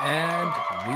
And we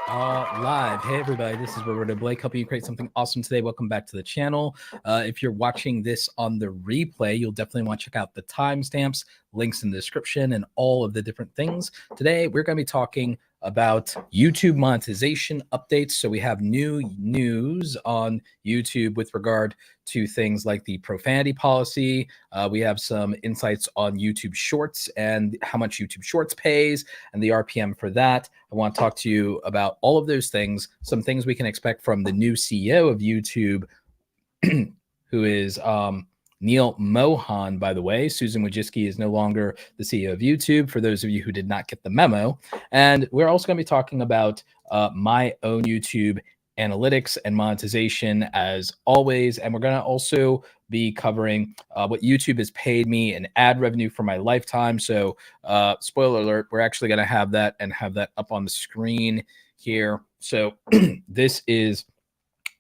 are live. Hey, everybody, this is Roberto Blake, helping you create something awesome today. Welcome back to the channel. If you're watching this on the replay, you'll definitely want to check out the timestamps, links in the description, and all of the different things. Today, we're going to be talking about YouTube monetization updates. So we have new news on YouTube with regard to things like the profanity policy. We have some insights on YouTube Shorts and how much YouTube Shorts pays and the RPM for that. I want to talk to you about all of those things, some things we can expect from the new CEO of YouTube, who is Neil Mohan, by the way. Susan Wojcicki is no longer the CEO of YouTube, for those of you who did not get the memo. And we're also going to be talking about my own YouTube analytics and monetization as always. And we're going to also be covering what YouTube has paid me in ad revenue for my lifetime. So spoiler alert, we're actually going to have that and have that up on the screen here. So this is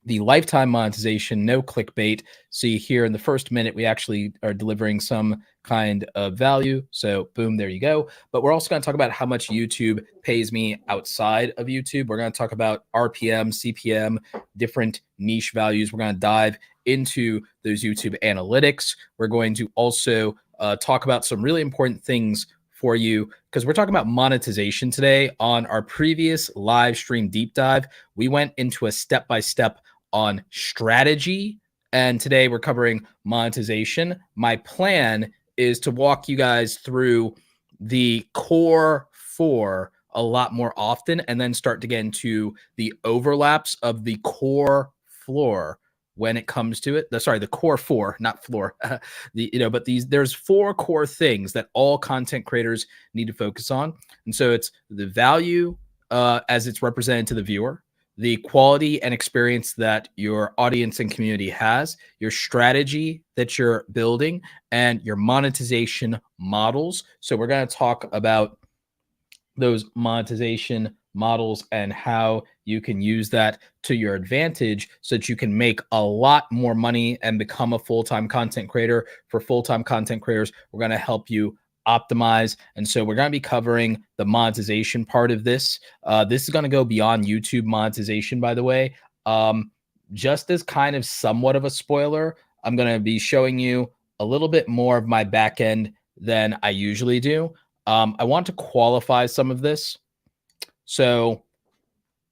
the lifetime monetization, no clickbait. See here in the first minute, we actually are delivering some kind of value. So boom, there you go. But we're also going to talk about how much YouTube pays me outside of YouTube. We're going to talk about RPM, CPM, different niche values. We're going to dive into those YouTube analytics. We're going to also talk about some really important things for you, because we're talking about monetization today. On our previous live stream deep dive, we went into a step-by-step on strategy, and today we're covering monetization. My plan is to walk you guys through the core four a lot more often, and then start to get into the overlaps of the core floor when it comes to it. The core four, not floor. But there's four core things that all content creators need to focus on. And so it's the value as it's represented to the viewer, the quality and experience that your audience and community has, your strategy that you're building, and your monetization models. So we're going to talk about those monetization models and how you can use that to your advantage so that you can make a lot more money and become a full-time content creator. For full-time content creators, we're going to help you optimize. And so we're going to be covering the monetization part of this. This is going to go beyond YouTube monetization, by the way. Just as kind of somewhat of a spoiler, I'm going to be showing you a little bit more of my back end than I usually do. I want to qualify some of this. So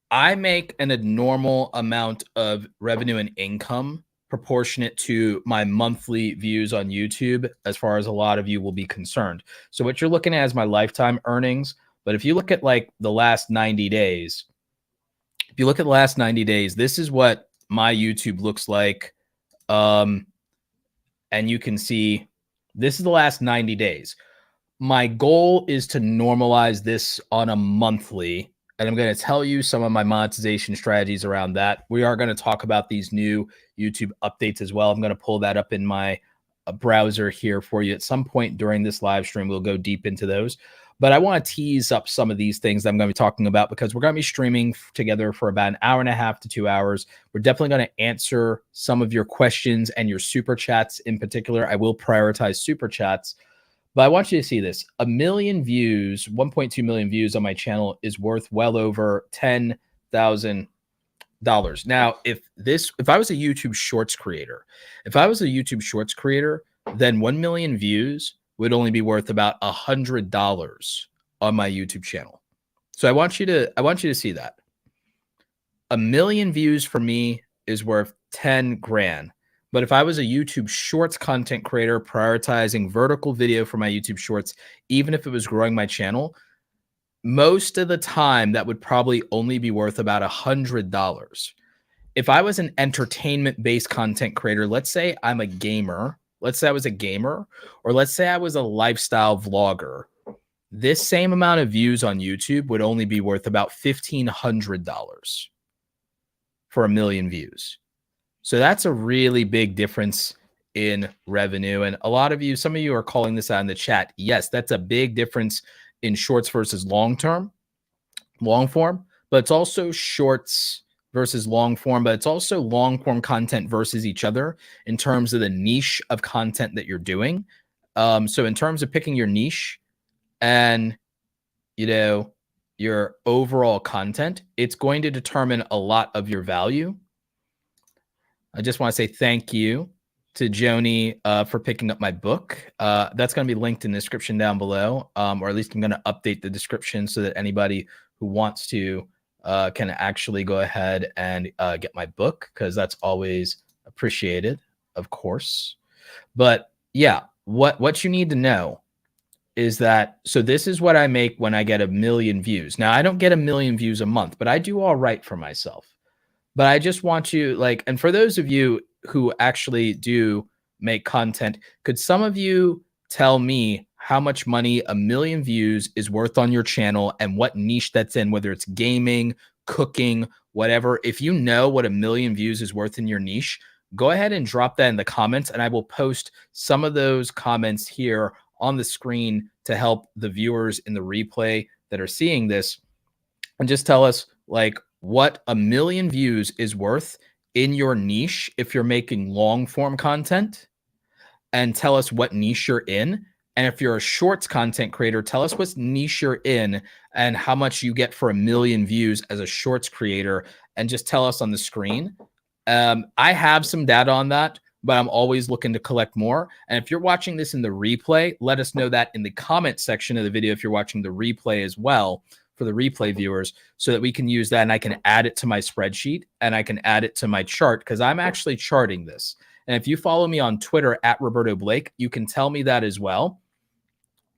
I make an abnormal amount of revenue and income proportionate to my monthly views on YouTube, as far as a lot of you will be concerned. So what you're looking at is my lifetime earnings. But if you look at like the last 90 days, this is what my YouTube looks like. And you can see this is the last 90 days. My goal is to normalize this on a monthly, and I'm going to tell you some of my monetization strategies around that. We are going to talk about these new YouTube updates as well. I'm going to pull that up in my browser here for you at some point during this live stream. We'll go deep into those. But I want to tease up some of these things that I'm going to be talking about, because we're going to be streaming together for about an hour and a half to 2 hours. We're definitely going to answer some of your questions and your super chats in particular. I will prioritize super chats. But I want you to see this. 1 million views, 1.2 million views on my channel is worth well over $10,000. Now, if I was a YouTube Shorts creator, then 1 million views would only be worth about $100 on my YouTube channel. So I want you to see that. 1 million views for me is worth 10 grand. But if I was a YouTube Shorts content creator prioritizing vertical video for my YouTube Shorts, even if it was growing my channel, most of the time that would probably only be worth about $100. If I was an entertainment-based content creator, let's say I'm a gamer, let's say I was a gamer, or let's say I was a lifestyle vlogger, this same amount of views on YouTube would only be worth about $1,500 for 1 million views. So that's a really big difference in revenue. And a lot of you, some of you are calling this out in the chat. Yes, that's a big difference in shorts versus long form, but it's also shorts versus long form, but it's also long form content versus each other in terms of the niche of content that you're doing. So in terms of picking your niche and, your overall content, it's going to determine a lot of your value. I just want to say thank you to Joni for picking up my book. That's going to be linked in the description down below, or at least I'm going to update the description so that anybody who wants to can actually go ahead and get my book, because that's always appreciated, of course. But yeah, what you need to know is that, so this is what I make when I get 1 million views. Now, I don't get 1 million views a month, but I do all right for myself. But I just want you, like, and for those of you who actually do make content, could some of you tell me how much money 1 million views is worth on your channel and what niche that's in, whether it's gaming, cooking, whatever? If you know what 1 million views is worth in your niche, go ahead and drop that in the comments, and I will post some of those comments here on the screen to help the viewers in the replay that are seeing this, and just tell us like what 1 million views is worth in your niche if you're making long form content, and tell us what niche you're in. And if you're a shorts content creator, tell us what niche you're in and how much you get for 1 million views as a shorts creator, and just tell us on the screen. I have some data on that, but I'm always looking to collect more. And if you're watching this in the replay, let us know that in the comment section of the video if you're watching the replay as well, for the replay viewers, so that we can use that and I can add it to my spreadsheet and I can add it to my chart, because I'm actually charting this. And if you follow me on Twitter at Roberto Blake, you can tell me that as well.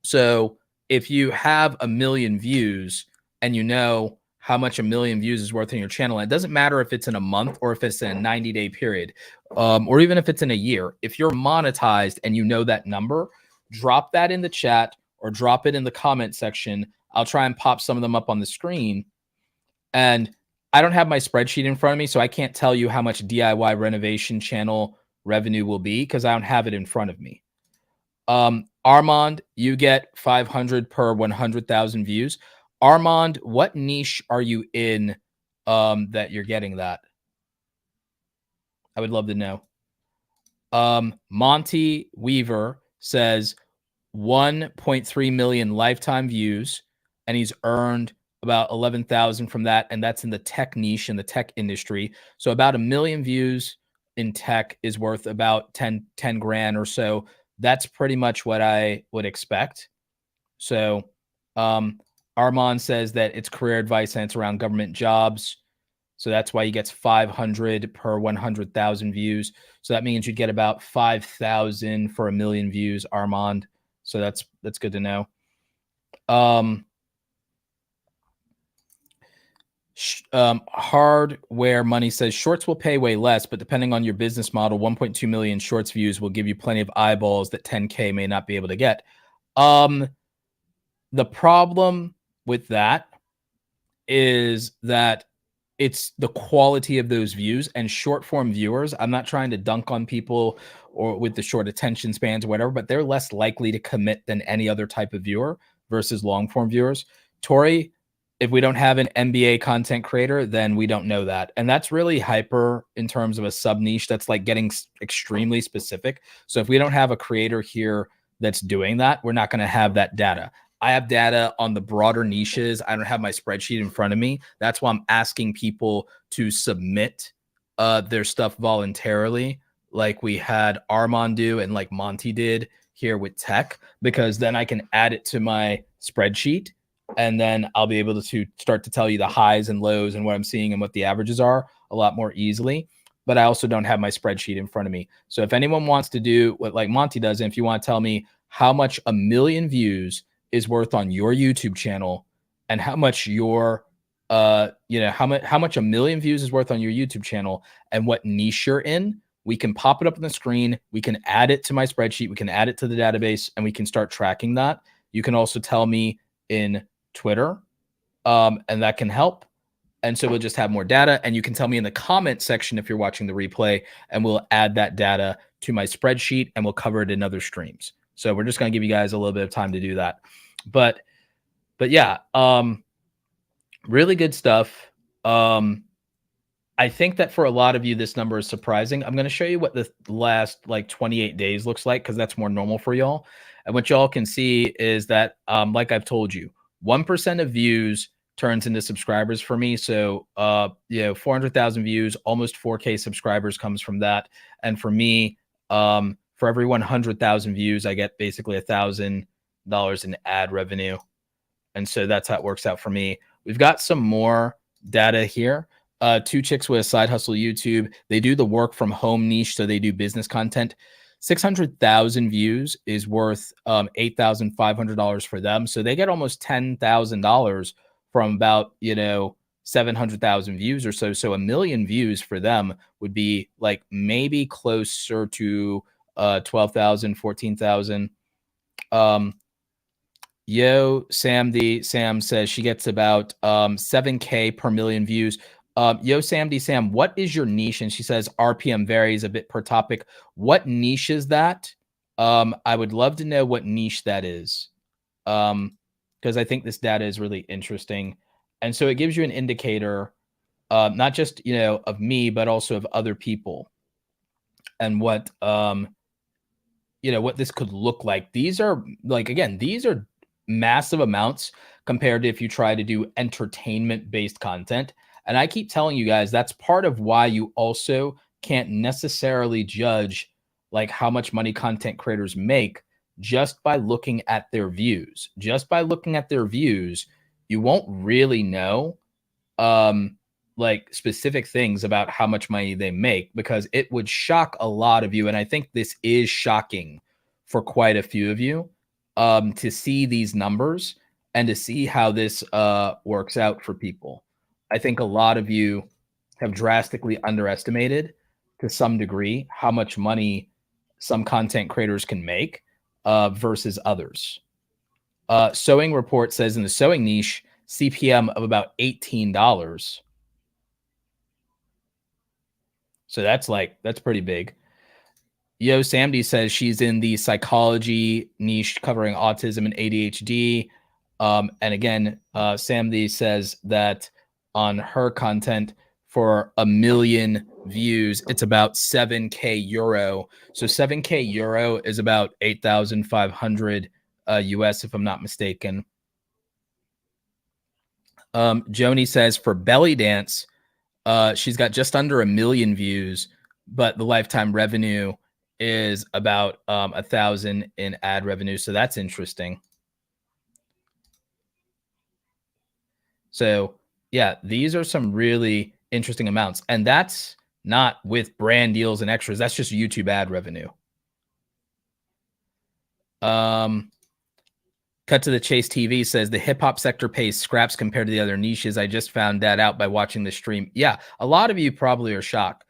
So if you have 1 million views and you know how much 1 million views is worth in your channel, and it doesn't matter if it's in a month or if it's in a 90-day period, or even if it's in a year, if you're monetized and you know that number, drop that in the chat or drop it in the comment section. I'll try and pop some of them up on the screen. And I don't have my spreadsheet in front of me, so I can't tell you how much DIY renovation channel revenue will be because I don't have it in front of me. Armand, you get 500 per 100,000 views. Armand, what niche are you in that you're getting that? I would love to know. Monty Weaver says 1.3 million lifetime views, and he's earned about 11,000 from that, and that's in the tech niche, in the tech industry. So about 1 million views in tech is worth about 10 grand or so. That's pretty much what I would expect. So Armand says that it's career advice and it's around government jobs. So that's why he gets 500 per 100,000 views. So that means you'd get about 5,000 for 1 million views, Armand. So that's good to know. Hardware Money says shorts will pay way less, but depending on your business model, 1.2 million shorts views will give you plenty of eyeballs that 10K may not be able to get. The problem with that is that it's the quality of those views, and short form viewers, I'm not trying to dunk on people or with the short attention spans or whatever, but they're less likely to commit than any other type of viewer versus long form viewers. Tori, if we don't have an MBA content creator, then we don't know that. And that's really hyper in terms of a sub niche. That's like getting extremely specific. So if we don't have a creator here that's doing that, we're not going to have that data. I have data on the broader niches. I don't have my spreadsheet in front of me. That's why I'm asking people to submit their stuff voluntarily, like we had Armand do and like Monty did here with tech, because then I can add it to my spreadsheet, and then I'll be able to start to tell you the highs and lows and what I'm seeing and what the averages are a lot more easily. But I also don't have my spreadsheet in front of me. So if anyone wants to do what like Monty does, and if you want to tell me how much 1 million views is worth on your YouTube channel, and how much your how much 1 million views is worth on your YouTube channel, and what niche you're in, we can pop it up on the screen. We can add it to my spreadsheet. We can add it to the database, and we can start tracking that. You can also tell me in Twitter, and that can help. And so we'll just have more data, and you can tell me in the comment section if you're watching the replay, and we'll add that data to my spreadsheet, and we'll cover it in other streams. So we're just going to give you guys a little bit of time to do that. But yeah, really good stuff. I think that for a lot of you, this number is surprising. I'm going to show you what the last like 28 days looks like, because that's more normal for y'all. And what y'all can see is that, like I've told you, 1% of views turns into subscribers for me. So, 400,000 views, almost 4K subscribers comes from that. And for me, for every 100,000 views, I get basically $1,000 in ad revenue. And so that's how it works out for me. We've got some more data here. Two Chicks with a Side Hustle YouTube. They do the work from home niche, so they do business content. 600,000 views is worth $8,500 for them. So they get almost $10,000 from about 700,000 views or so. So 1 million views for them would be like maybe closer to 12,000, 14,000. Sam says she gets about 7K per million views. Sam, what is your niche? And she says RPM varies a bit per topic. What niche is that? I would love to know what niche that is, because I think this data is really interesting. And so it gives you an indicator, not just of me, but also of other people, and what what this could look like. These are these are massive amounts compared to if you try to do entertainment-based content. And I keep telling you guys, that's part of why you also can't necessarily judge like how much money content creators make just by looking at their views. Just by looking at their views, you won't really know like specific things about how much money they make, because it would shock a lot of you. And I think this is shocking for quite a few of you, to see these numbers and to see how this works out for people. I think a lot of you have drastically underestimated to some degree how much money some content creators can make versus others. Sewing Report says in the sewing niche, CPM of about $18. So that's pretty big. Samdi says she's in the psychology niche covering autism and ADHD. And again, Samdi says that on her content, for 1 million views, it's about 7K euro. So 7K euro is about 8,500 US, if I'm not mistaken. Joni says for belly dance, she's got just under 1 million views, but the lifetime revenue is about 1,000 in ad revenue. So that's interesting. So yeah, these are some really interesting amounts. And that's not with brand deals and extras. That's just YouTube ad revenue. Cut to the Chase TV says the hip hop sector pays scraps compared to the other niches. I just found that out by watching the stream. Yeah, a lot of you probably are shocked.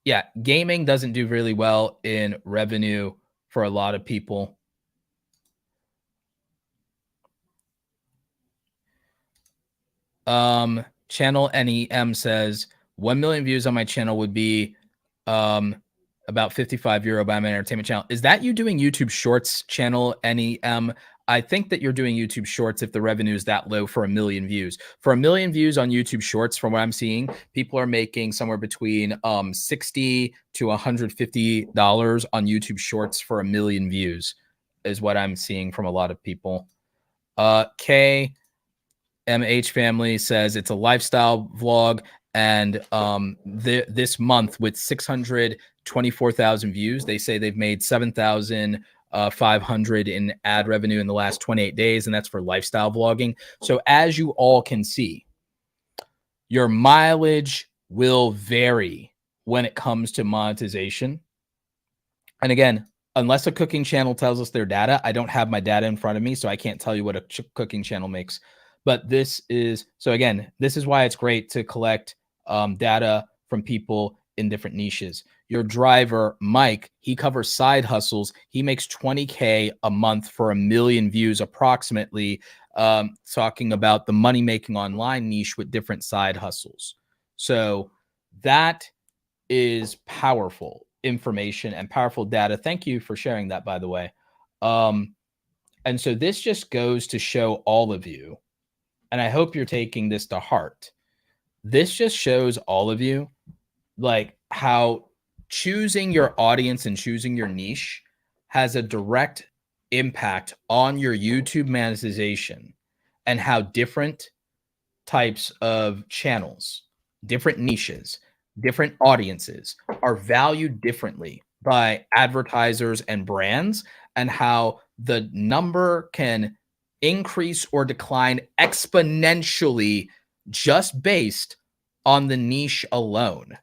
Yeah, gaming doesn't do really well in revenue for a lot of people. Channel NEM says 1 million views on my channel would be about 55 euro by my entertainment channel. Is that you doing YouTube Shorts, Channel NEM? I think that you're doing YouTube Shorts if the revenue is that low for 1 million views. For 1 million views on YouTube Shorts, from what I'm seeing, people are making somewhere between $60 to $150 on YouTube Shorts for 1 million views, is what I'm seeing from a lot of people. KMH Family says it's a lifestyle vlog, and this month with 624,000 views, they say they've made 7,500 in ad revenue in the last 28 days, and that's for lifestyle vlogging. So as you all can see, your mileage will vary when it comes to monetization. And again, unless a cooking channel tells us their data, I don't have my data in front of me, so I can't tell you what a cooking channel makes. But this is, so again, this is why it's great to collect data from people in different niches. Your driver, Mike, he covers side hustles. He makes 20K a month for 1 million views approximately, talking about the money-making online niche with different side hustles. So that is powerful information and powerful data. Thank you for sharing that, by the way. And so this just goes to show all of you, and I hope you're taking this to heart. This just shows all of you like how choosing your audience and choosing your niche has a direct impact on your YouTube monetization. and how different types of channels, different niches, different audiences are valued differently by advertisers and brands, and how the number can increase or decline exponentially just based on the niche alone.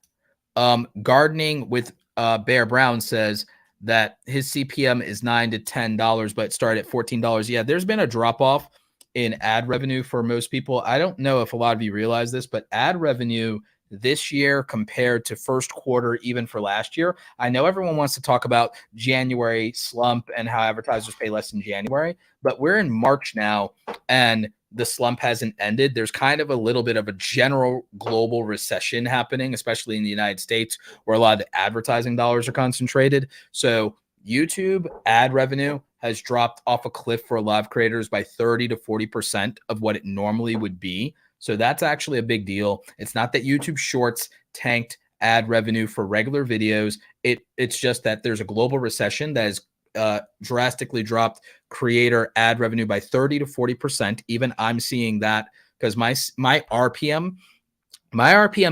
Gardening with Bear Brown says that his CPM is $9 to $10, but started at $14. Yeah, there's been a drop off in ad revenue for most people. I don't know if a lot of you realize this, but ad revenue this year compared to first quarter, even for last year, I know everyone wants to talk about January slump and how advertisers pay less in January, but we're in March now and the slump hasn't ended. There's kind of a little bit of a general global recession happening, especially in the United States, where a lot of the advertising dollars are concentrated. So YouTube ad revenue has dropped off a cliff for live creators by 30 to 40% of what it normally would be. So that's actually a big deal. It's not that YouTube Shorts tanked ad revenue for regular videos. It's just that there's a global recession that has drastically dropped creator ad revenue by 30 to 40%. Even I'm seeing that because my RPM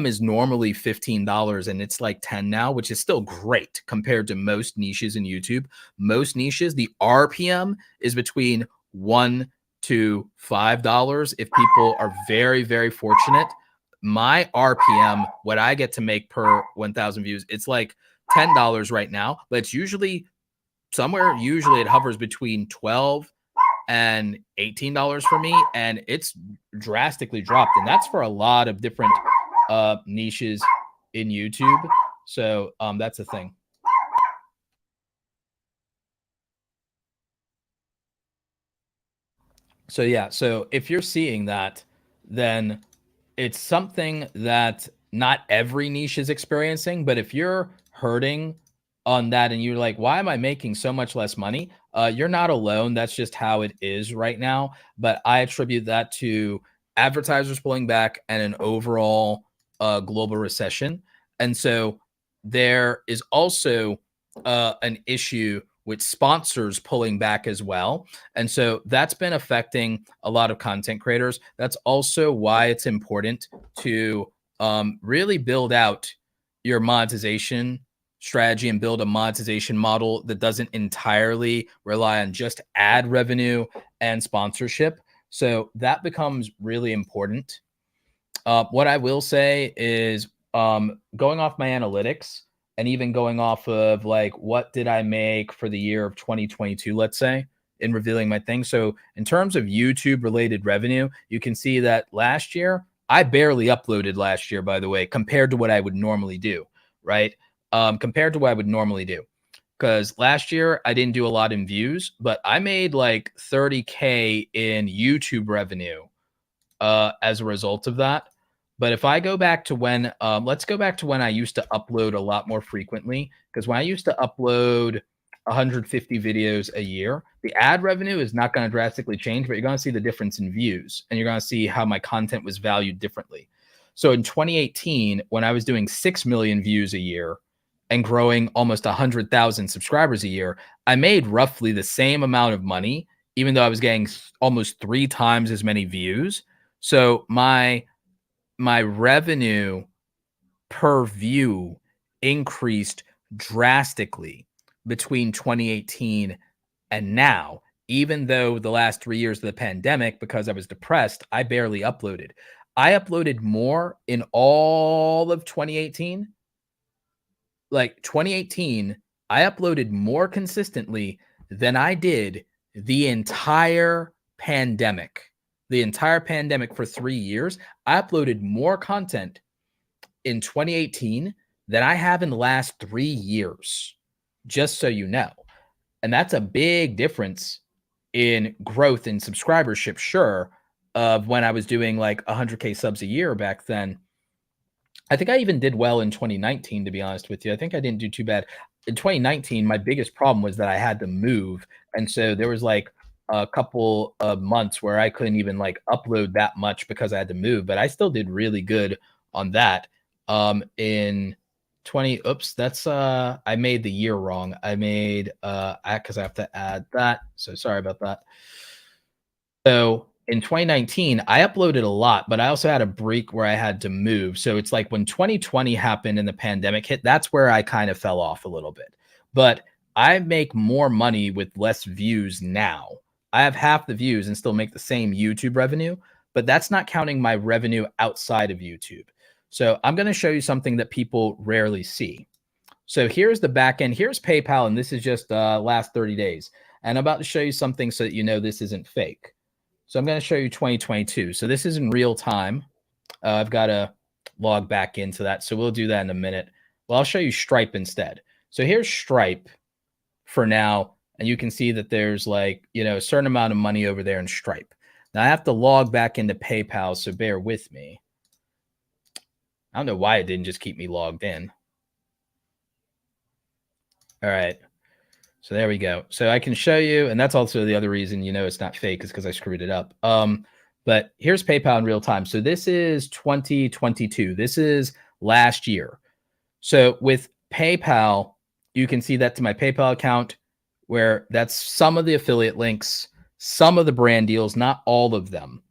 is normally $15 and it's like 10 now, which is still great compared to most niches in YouTube. Most niches, the RPM is between $1 to $5 if people are very, very fortunate. My RPM, what I get to make per 1,000 views, it's like $10 right now, but it's usually it hovers between $12 and $18 for me, and it's drastically dropped, and that's for a lot of different niches in YouTube. So that's the thing. So yeah, so if you're seeing that, then it's something that not every niche is experiencing. But if you're hurting on that and you're like, why am I making so much less money? You're not alone. That's just how it is right now. But I attribute that to advertisers pulling back and an overall global recession. And so there is also an issue with sponsors pulling back as well. And so that's been affecting a lot of content creators. That's also why it's important to really build out your monetization strategy and build a monetization model that doesn't entirely rely on just ad revenue and sponsorship. So that becomes really important. What I will say is going off my analytics and even going off of like, what did I make for the year of 2022, let's say, in revealing my thing. So in terms of YouTube related revenue, you can see that last year, I barely uploaded last year, by the way, compared to what I would normally do, right? Compared to what I would normally do. Because last year I didn't do a lot in views, but I made like 30K in YouTube revenue as a result of that. But if I go back to when, let's go back to when I used to upload a lot more frequently, because when I used to upload 150 videos a year, the ad revenue is not going to drastically change, but you're going to see the difference in views and you're going to see how my content was valued differently. So in 2018, when I was doing 6 million views a year and growing almost 100,000 subscribers a year, I made roughly the same amount of money, even though I was getting almost 3 times as many views. So my revenue per view increased drastically between 2018 and now, even though the last 3 years of the pandemic, because I was depressed, I barely uploaded. I uploaded more in all of 2018. Like 2018, I uploaded more consistently than I did the entire pandemic. The entire pandemic for 3 years, I uploaded more content in 2018 than I have in the last 3 years, just so you know. And that's a big difference in growth in subscribership, sure, of when I was doing like 100K subs a year back then. I think I even did well in 2019, to be honest with you. I think I didn't do too bad. In 2019, my biggest problem was that I had to move. And so there was like a couple of months where I couldn't even like upload that much because I had to move, but I still did really good on that. In 20, oops, that's I made the year wrong. I made because I have to add that. So sorry about that. So in 2019, I uploaded a lot, but I also had a break where I had to move. So it's like when 2020 happened and the pandemic hit, that's where I kind of fell off a little bit. But I make more money with less views now. I have half the views and still make the same YouTube revenue, but that's not counting my revenue outside of YouTube. So I'm going to show you something that people rarely see. So here's the back end. Here's PayPal, and this is just last 30 days. And I'm about to show you something so that you know this isn't fake. So I'm going to show you 2022. So this is in real time. I've got to log back into that. So we'll do that in a minute. Well, I'll show you Stripe instead. So here's Stripe for now. And you can see that there's like, a certain amount of money over there in Stripe. Now I have to log back into PayPal. So bear with me. I don't know why it didn't just keep me logged in. All right. So there we go. So I can show you, and that's also the other reason it's not fake is because I screwed it up. But here's PayPal in real time. So this is 2022. This is last year. So with PayPal, you can see that to my PayPal account, where that's some of the affiliate links, some of the brand deals, not all of them.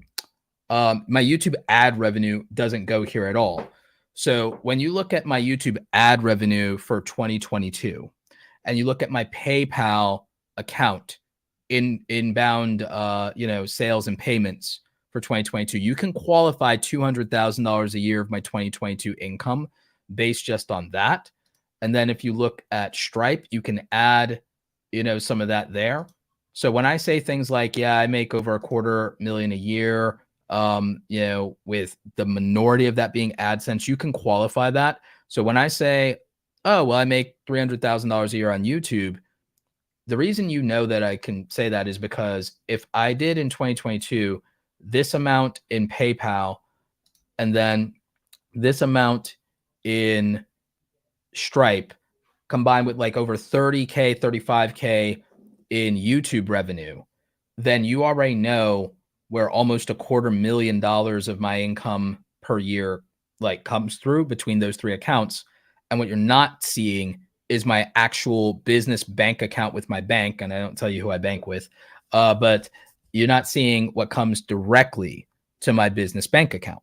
My YouTube ad revenue doesn't go here at all. So when you look at my YouTube ad revenue for 2022, and you look at my PayPal account inbound, sales and payments for 2022, you can qualify $200,000 a year of my 2022 income based just on that. And then if you look at Stripe, you can add, some of that there. So when I say things like, yeah, I make over $250,000 a year, with the minority of that being AdSense, you can qualify that. So when I say, oh, well, I make $300,000 a year on YouTube, the reason that I can say that is because if I did in 2022 this amount in PayPal and then this amount in Stripe combined with like over 30K, 35K in YouTube revenue, then you already know where almost $250,000 of my income per year like comes through between those three accounts. And what you're not seeing is my actual business bank account with my bank. And I don't tell you who I bank with, but you're not seeing what comes directly to my business bank account.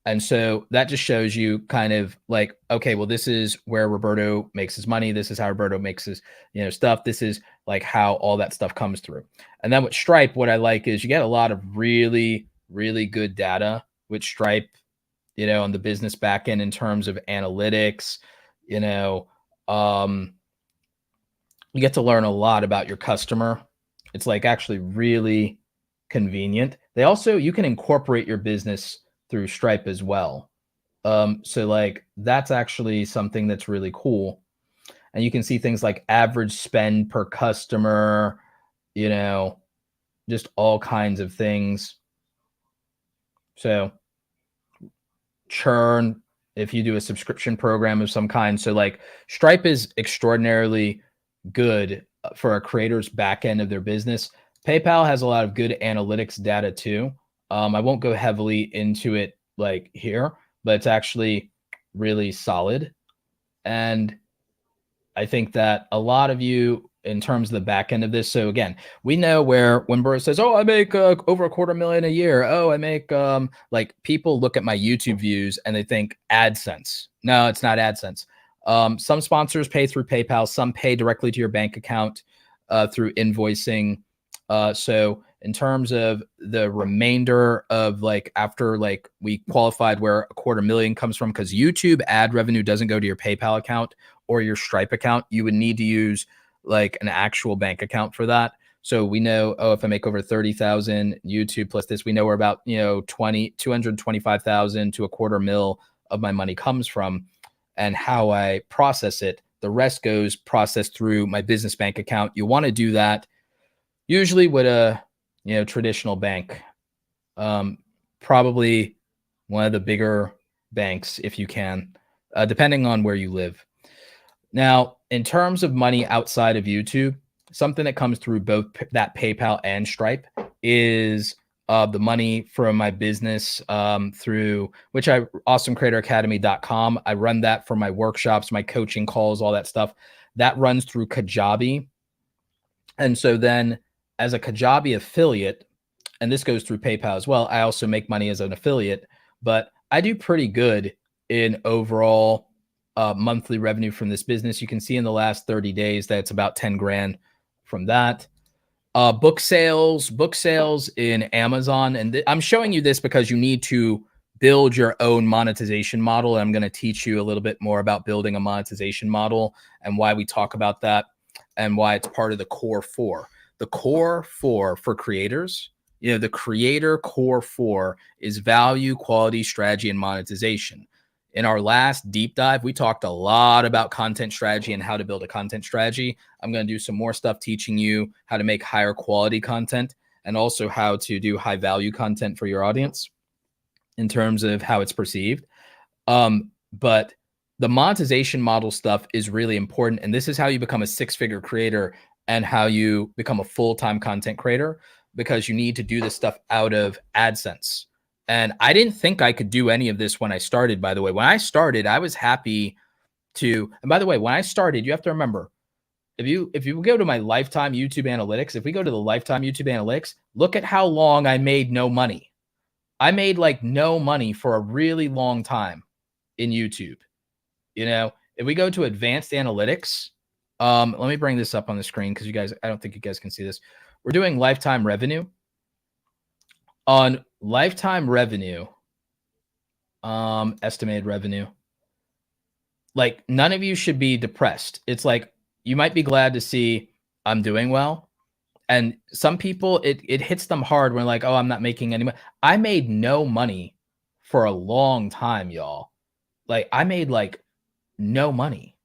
And so that just shows you kind of like, okay, well, this is where Roberto makes his money. This is how Roberto makes his, stuff. This is like how all that stuff comes through. And then with Stripe, what I like is you get a lot of really, really good data with Stripe, on the business backend in terms of analytics. You get to learn a lot about your customer. It's like actually really convenient. You can incorporate your business through Stripe as well. So like that's actually something that's really cool. And you can see things like average spend per customer, just all kinds of things. So churn, if you do a subscription program of some kind. So like Stripe is extraordinarily good for a creator's back end of their business. PayPal has a lot of good analytics data too. I won't go heavily into it like here, but it's actually really solid. And I think that a lot of you in terms of the back end of this. So again, we know when Burr says, oh, I make over $250,000 a year. Oh, I make like people look at my YouTube views and they think AdSense. No, it's not AdSense. Some sponsors pay through PayPal. Some pay directly to your bank account through invoicing. So in terms of the remainder of like after like we qualified where $250,000 comes from, because YouTube ad revenue doesn't go to your PayPal account or your Stripe account, you would need to use like an actual bank account for that. So we know, oh, if I make over 30,000 YouTube plus this, we know where about, 225,000 to $250,000 of my money comes from, and how I process it. The rest goes processed through my business bank account. You want to do that usually with a, traditional bank, probably one of the bigger banks if you can, depending on where you live. Now, in terms of money outside of YouTube, something that comes through both that PayPal and Stripe is the money from my business through which awesomecreatoracademy.com. I run that for my workshops, my coaching calls, all that stuff. That runs through Kajabi. And so then as a Kajabi affiliate, and this goes through PayPal as well. I also make money as an affiliate, but I do pretty good in overall monthly revenue from this business. You can see in the last 30 days that it's about 10 grand from that. Book sales in Amazon. And I'm showing you this because you need to build your own monetization model. And I'm going to teach you a little bit more about building a monetization model and why we talk about that and why it's part of the core four. The core four for creators, the creator core four is value, quality, strategy, and monetization. In our last deep dive, we talked a lot about content strategy and how to build a content strategy. I'm going to do some more stuff teaching you how to make higher quality content and also how to do high value content for your audience in terms of how it's perceived. But the monetization model stuff is really important. And this is how you become a six-figure creator and how you become a full-time content creator, because you need to do this stuff out of AdSense. And I didn't think I could do any of this when I started, by the way. When I started, I was happy to, and by the way, when I started, you have to remember, if you go to my lifetime YouTube analytics, if we go to the lifetime YouTube analytics, look at how long I made no money. I made like no money for a really long time in YouTube. If we go to advanced analytics, let me bring this up on the screen because I don't think you guys can see this. We're doing lifetime revenue. On lifetime revenue, estimated revenue, like none of you should be depressed. It's like, you might be glad to see I'm doing well. And some people, it hits them hard when like, oh, I'm not making any money. I made no money for a long time, y'all. Like I made like no money.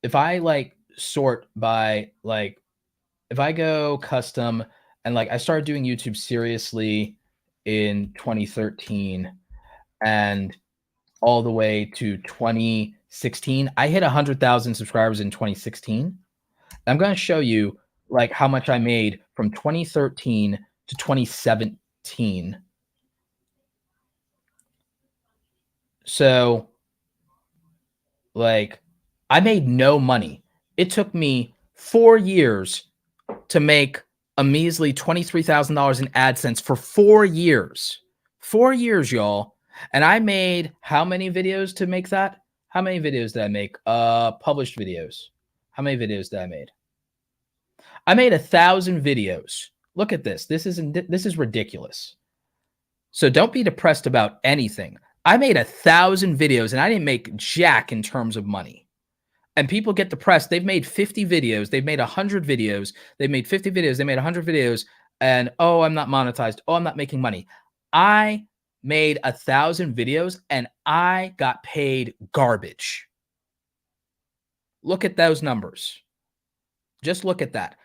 If I like sort by like, if I go custom and like I started doing YouTube seriously in 2013 and all the way to 2016, I hit 100,000 subscribers in 2016. I'm going to show you like how much I made from 2013 to 2017. So like I made no money. It took me 4 years to make a measly $23,000 in AdSense for 4 years. 4 years, y'all. And I made how many videos to make that? How many videos did I make? Published videos. How many videos did I make? I made 1,000 videos. Look at this. This is ridiculous. So don't be depressed about anything. I made 1,000 videos and I didn't make jack in terms of money. And people get depressed. They've made 50 videos. They've made 100 videos. They've made 50 videos. They made 100 videos. And, oh, I'm not monetized. Oh, I'm not making money. I made 1,000 videos and I got paid garbage. Look at those numbers. Just look at that.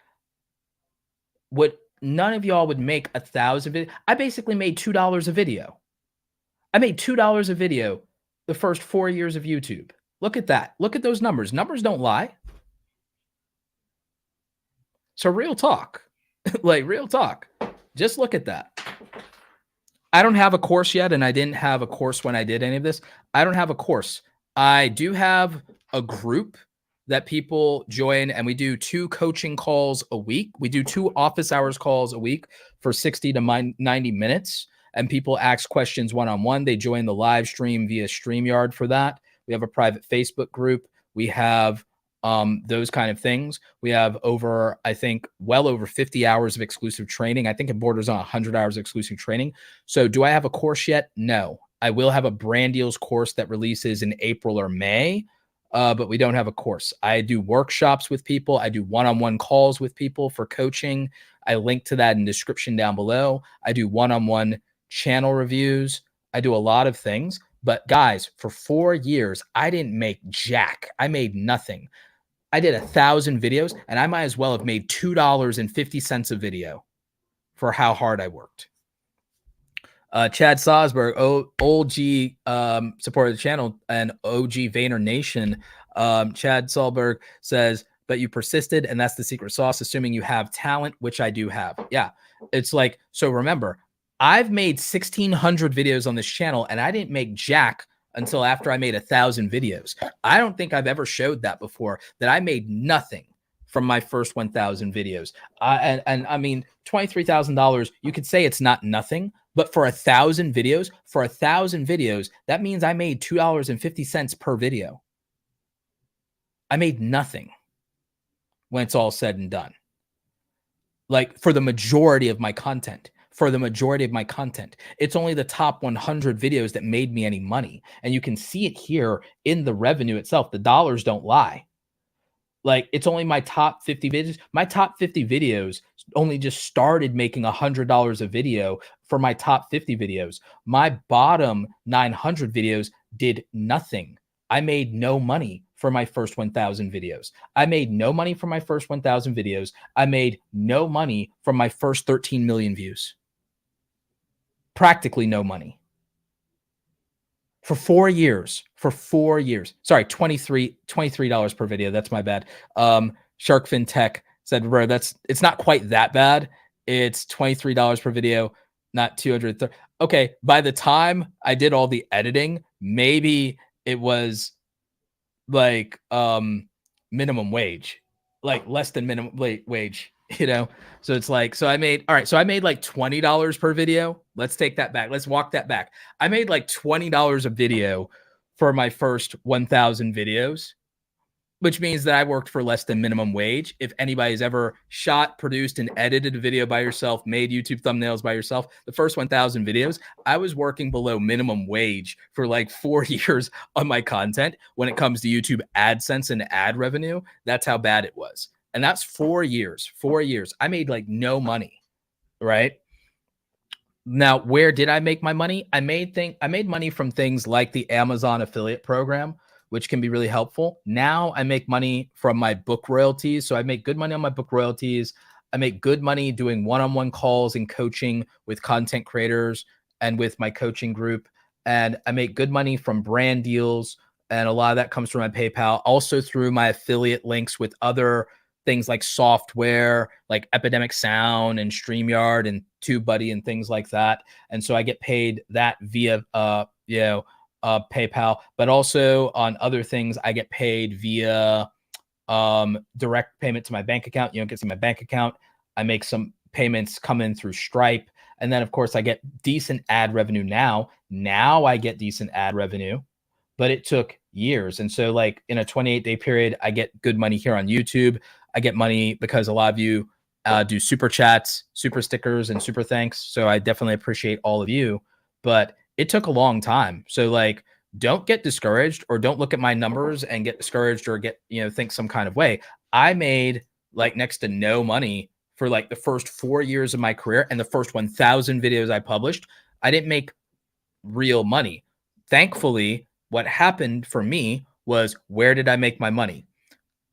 What none of y'all would make 1,000 videos. I basically made $2 a video. I made $2 a video the first 4 years of YouTube. Look at that. Look at those numbers. Numbers don't lie. So real talk, like real talk. Just look at that. I don't have a course yet, and I didn't have a course when I did any of this. I don't have a course. I do have a group that people join, and we do 2 coaching calls a week. We do 2 office hours calls a week for 60 to 90 minutes, and people ask questions one-on-one. They join the live stream via StreamYard for that. We have a private Facebook group. We have those kind of things. We have over, I think, well over 50 hours of exclusive training. I think it borders on 100 hours of exclusive training. So do I have a course yet? No. I will have a brand deals course that releases in April or May, but we don't have a course. I do workshops with people. I do one-on-one calls with people for coaching. I link to that in the description down below. I do one-on-one channel reviews. I do a lot of things. But guys, for 4 years, I didn't make jack. I made nothing. I did 1,000 videos, and I might as well have made $2.50 a video for how hard I worked. Chad Salzberg, OG supported the channel, and OG Vayner Nation. Chad Salzberg says, but you persisted, and that's the secret sauce, assuming you have talent, which I do have. Yeah, it's like, so remember, I've made 1,600 videos on this channel, and I didn't make jack until after I made 1,000 videos. I don't think I've ever showed that before, that I made nothing from my first 1,000 videos. And I mean, $23,000, you could say it's not nothing, but for 1,000 videos, that means I made $2.50 per video. I made nothing when it's all said and done. Like for the majority of my content. It's only the top 100 videos that made me any money. And you can see it here in the revenue itself. The dollars don't lie. Like it's only my top 50 videos. My top 50 videos only just started making $100 a video for my top 50 videos. My bottom 900 videos did nothing. I made no money for my first 1,000 videos. I made no money from my first 1,000 videos. I made no money from my first 13 million views. Practically no money. For 4 years. Sorry, $23 per video. That's my bad. Sharkfin Tech said, bro, it's not quite that bad. It's $23 per video, not 230. Okay, by the time I did all the editing, maybe it was like minimum wage, like less than minimum wage, so it's like, so I made like $20 per video. Let's take that back. Let's walk that back. I made like $20 a video for my first 1,000 videos, which means that I worked for less than minimum wage. If anybody's ever shot, produced, and edited a video by yourself, made YouTube thumbnails by yourself, the first 1,000 videos, I was working below minimum wage for like 4 years on my content. When it comes to YouTube AdSense and ad revenue, that's how bad it was. And that's 4 years. 4 years. I made like no money, right? Now, where did I make my money? I made money from things like the Amazon affiliate program, which can be really helpful. Now I make money from my book royalties. So I make good money on my book royalties. I make good money doing one-on-one calls and coaching with content creators and with my coaching group. And I make good money from brand deals. And a lot of that comes from my PayPal, also through my affiliate links with other things like software, like Epidemic Sound and StreamYard and TubeBuddy and things like that. And so I get paid that via, PayPal, but also on other things, I get paid via direct payment to my bank account. You don't get to see my bank account. I make some payments come in through Stripe. And then, of course, I get decent ad revenue now. Now I get decent ad revenue, but it took years. And so like in a 28-day period, I get good money here on YouTube. I get money because a lot of you do super chats, super stickers, and super thanks. So I definitely appreciate all of you, but it took a long time. So like, don't get discouraged or don't look at my numbers and get discouraged or get, think some kind of way. I made like next to no money for like the first 4 years of my career, and the first 1,000 videos I published, I didn't make real money. Thankfully, what happened for me was, where did I make my money?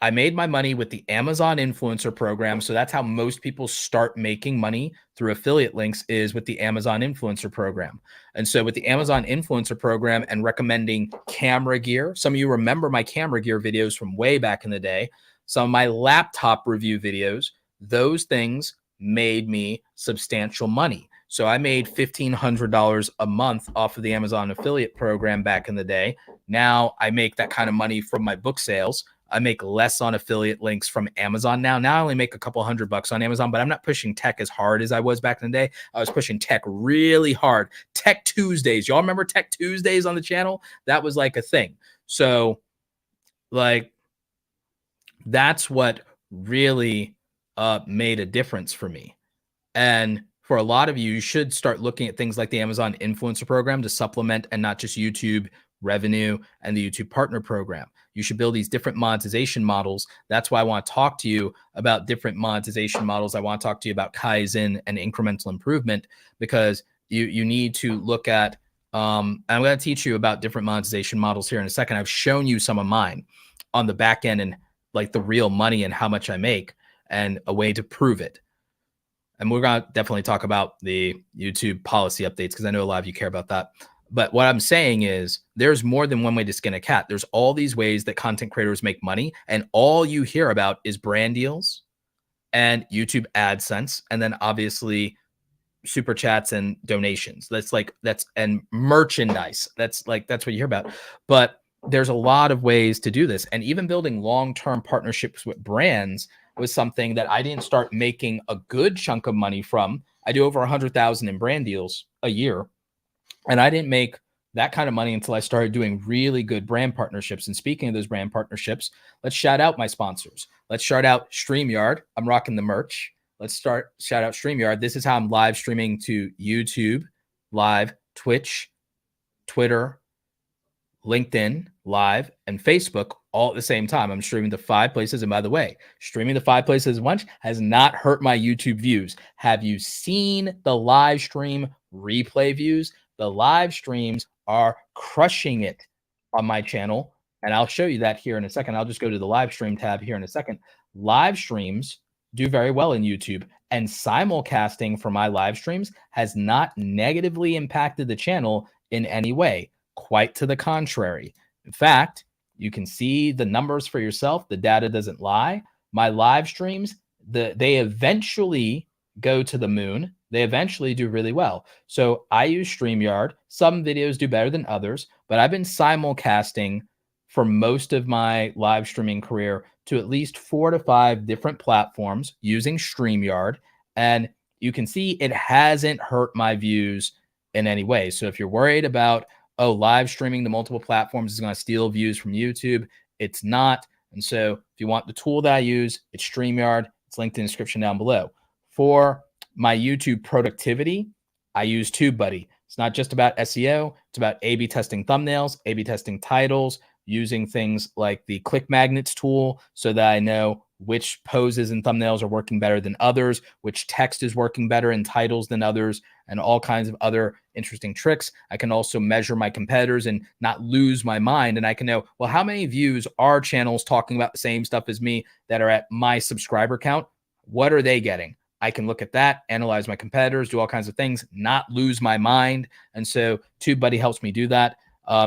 I made my money with the Amazon influencer program. So that's how most people start making money through affiliate links, is with the Amazon influencer program. And so with the Amazon influencer program and recommending camera gear, some of you remember my camera gear videos from way back in the day, some of my laptop review videos, those things made me substantial money. So I made $1,500 a month off of the Amazon affiliate program back in the day. Now I make that kind of money from my book sales. I make less on affiliate links from Amazon now. Now I only make a couple $100 on Amazon, but I'm not pushing tech as hard as I was back in the day. I was pushing tech really hard. Tech Tuesdays. Y'all remember Tech Tuesdays on the channel? That was like a thing. So like, that's what really made a difference for me. And for a lot of you, you should start looking at things like the Amazon influencer program to supplement, and not just YouTube revenue and the YouTube partner program. You should build these different monetization models. That's why I want to talk to you about different monetization models. I want to talk to you about Kaizen and incremental improvement, because you need to look at, I'm going to teach you about different monetization models here in a second. I've shown you some of mine on the back end and like the real money and how much I make and a way to prove it. And we're going to definitely talk about the YouTube policy updates, because I know a lot of you care about that. But what I'm saying is, there's more than one way to skin a cat. There's all these ways that content creators make money, and all you hear about is brand deals and YouTube AdSense, and then obviously super chats and donations. And merchandise. That's what you hear about. But there's a lot of ways to do this, and even building long-term partnerships with brands. was something that I didn't start making a good chunk of money from. I do over 100,000 in brand deals a year, and I didn't make that kind of money until I started doing really good brand partnerships. And speaking of those brand partnerships, let's shout out my sponsors. Let's shout out StreamYard. I'm rocking the merch. Let's shout out StreamYard. This is how I'm live streaming to YouTube, live, Twitch, Twitter, LinkedIn Live, and Facebook all at the same time. I'm streaming to 5 places. And by the way, streaming to 5 places once has not hurt my YouTube views. Have you seen the live stream replay views? The live streams are crushing it on my channel. And I'll show you that here in a second. I'll just go to the live stream tab here in a second. Live streams do very well in YouTube, and simulcasting for my live streams has not negatively impacted the channel in any way. Quite to the contrary. In fact, you can see the numbers for yourself. The data doesn't lie. My live streams, they eventually go to the moon. They eventually do really well. So I use StreamYard. Some videos do better than others, but I've been simulcasting for most of my live streaming career to at least 4 to 5 different platforms using StreamYard. And you can see it hasn't hurt my views in any way. So if you're worried about, oh, live streaming to multiple platforms is going to steal views from YouTube, it's not. And so if you want the tool that I use, it's StreamYard. It's linked in the description down below. For my YouTube productivity, I use TubeBuddy. It's not just about SEO. It's about A/B testing thumbnails, A/B testing titles, using things like the click magnets tool so that I know which poses and thumbnails are working better than others, which text is working better in titles than others, and all kinds of other interesting tricks. I can also measure my competitors and not lose my mind. And I can know, well, how many views are channels talking about the same stuff as me that are at my subscriber count? What are they getting? I can look at that, analyze my competitors, do all kinds of things, not lose my mind. And so TubeBuddy helps me do that.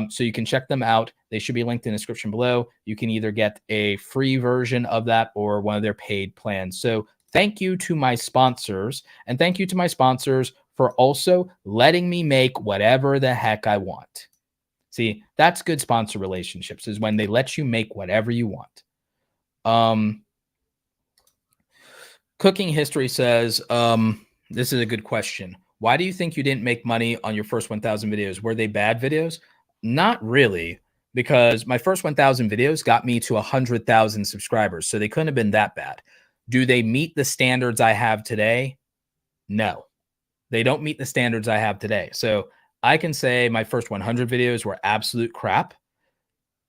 So you can check them out. They should be linked in the description below. You can either get a free version of that or one of their paid plans. So thank you to my sponsors, and thank you to my sponsors for also letting me make whatever the heck I want. See, that's good sponsor relationships, is when they let you make whatever you want. Cooking History says, this is a good question. Why do you think you didn't make money on your first 1,000 videos? Were they bad videos? Not really, because my first 1,000 videos got me to 100,000 subscribers, so they couldn't have been that bad. Do they meet the standards I have today? No, they don't meet the standards I have today. So I can say my first 100 videos were absolute crap.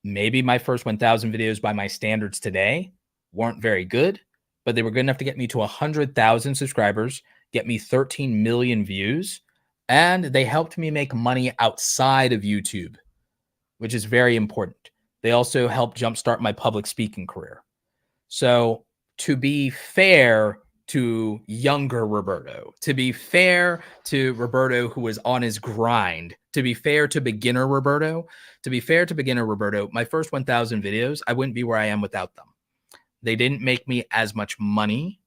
Maybe my first 1,000 videos by my standards today weren't very good, but they were good enough to get me to 100,000 subscribers, get me 13 million views, and they helped me make money outside of YouTube, which is very important. They also helped jumpstart my public speaking career. So to be fair to younger Roberto, to be fair to Roberto who was on his grind, to be fair to beginner Roberto, my first 1,000 videos, I wouldn't be where I am without them. They didn't make me as much money,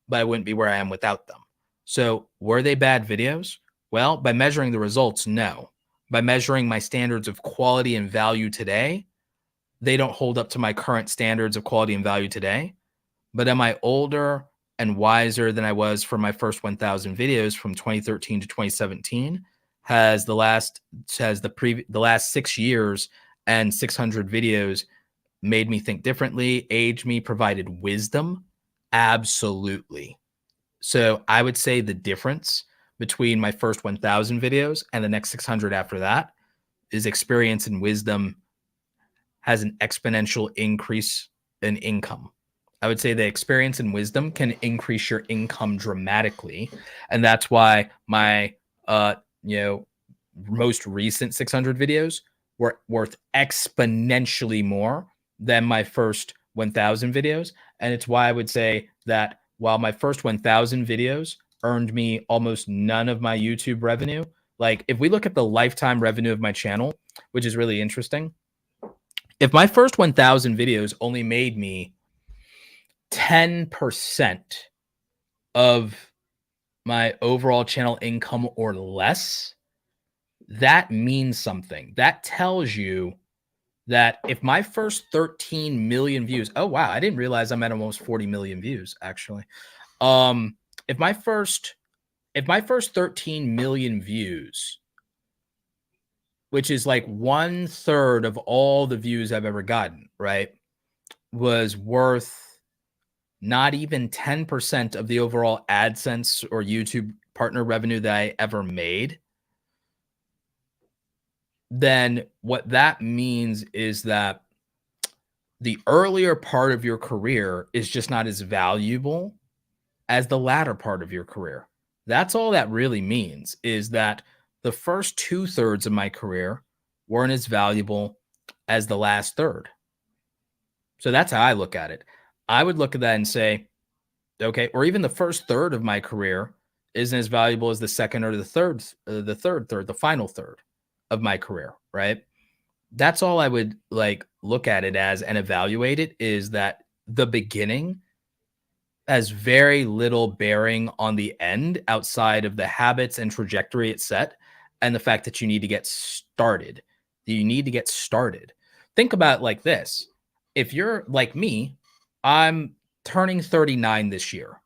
but I wouldn't be where I am without them. So were they bad videos? Well, by measuring the results, no. By measuring my standards of quality and value today, they don't hold up to my current standards of quality and value today. But am I older and wiser than I was for my first 1,000 videos from 2013 to 2017? Has the last 6 years and 600 videos made me think differently, aged me, provided wisdom? Absolutely. So I would say the difference between my first 1,000 videos and the next 600 after that is experience and wisdom has an exponential increase in income. I would say the experience and wisdom can increase your income dramatically. And that's why my most recent 600 videos were worth exponentially more than my first 1,000 videos. And it's why I would say that while my first 1,000 videos earned me almost none of my YouTube revenue, like if we look at the lifetime revenue of my channel, which is really interesting, if my first 1,000 videos only made me 10% of my overall channel income or less, that means something. That tells you that if my first 13 million views, oh wow, I didn't realize I'm at almost 40 million views actually. If my first 13 million views, which is like 1/3 of all the views I've ever gotten, right, was worth not even 10% of the overall AdSense or YouTube partner revenue that I ever made, then what that means is that the earlier part of your career is just not as valuable as the latter part of your career. That's all that really means, is that the first 2/3 of my career weren't as valuable as the last third. So that's how I look at it. I would look at that and say, okay, or even the first third of my career isn't as valuable as the second or the third third, the final third of my career, right? That's all I would like look at it as and evaluate it, is that the beginning has very little bearing on the end outside of the habits and trajectory it set and the fact that you need to get started. You need to get started. Think about it like this. If you're like me, I'm turning 39 this year.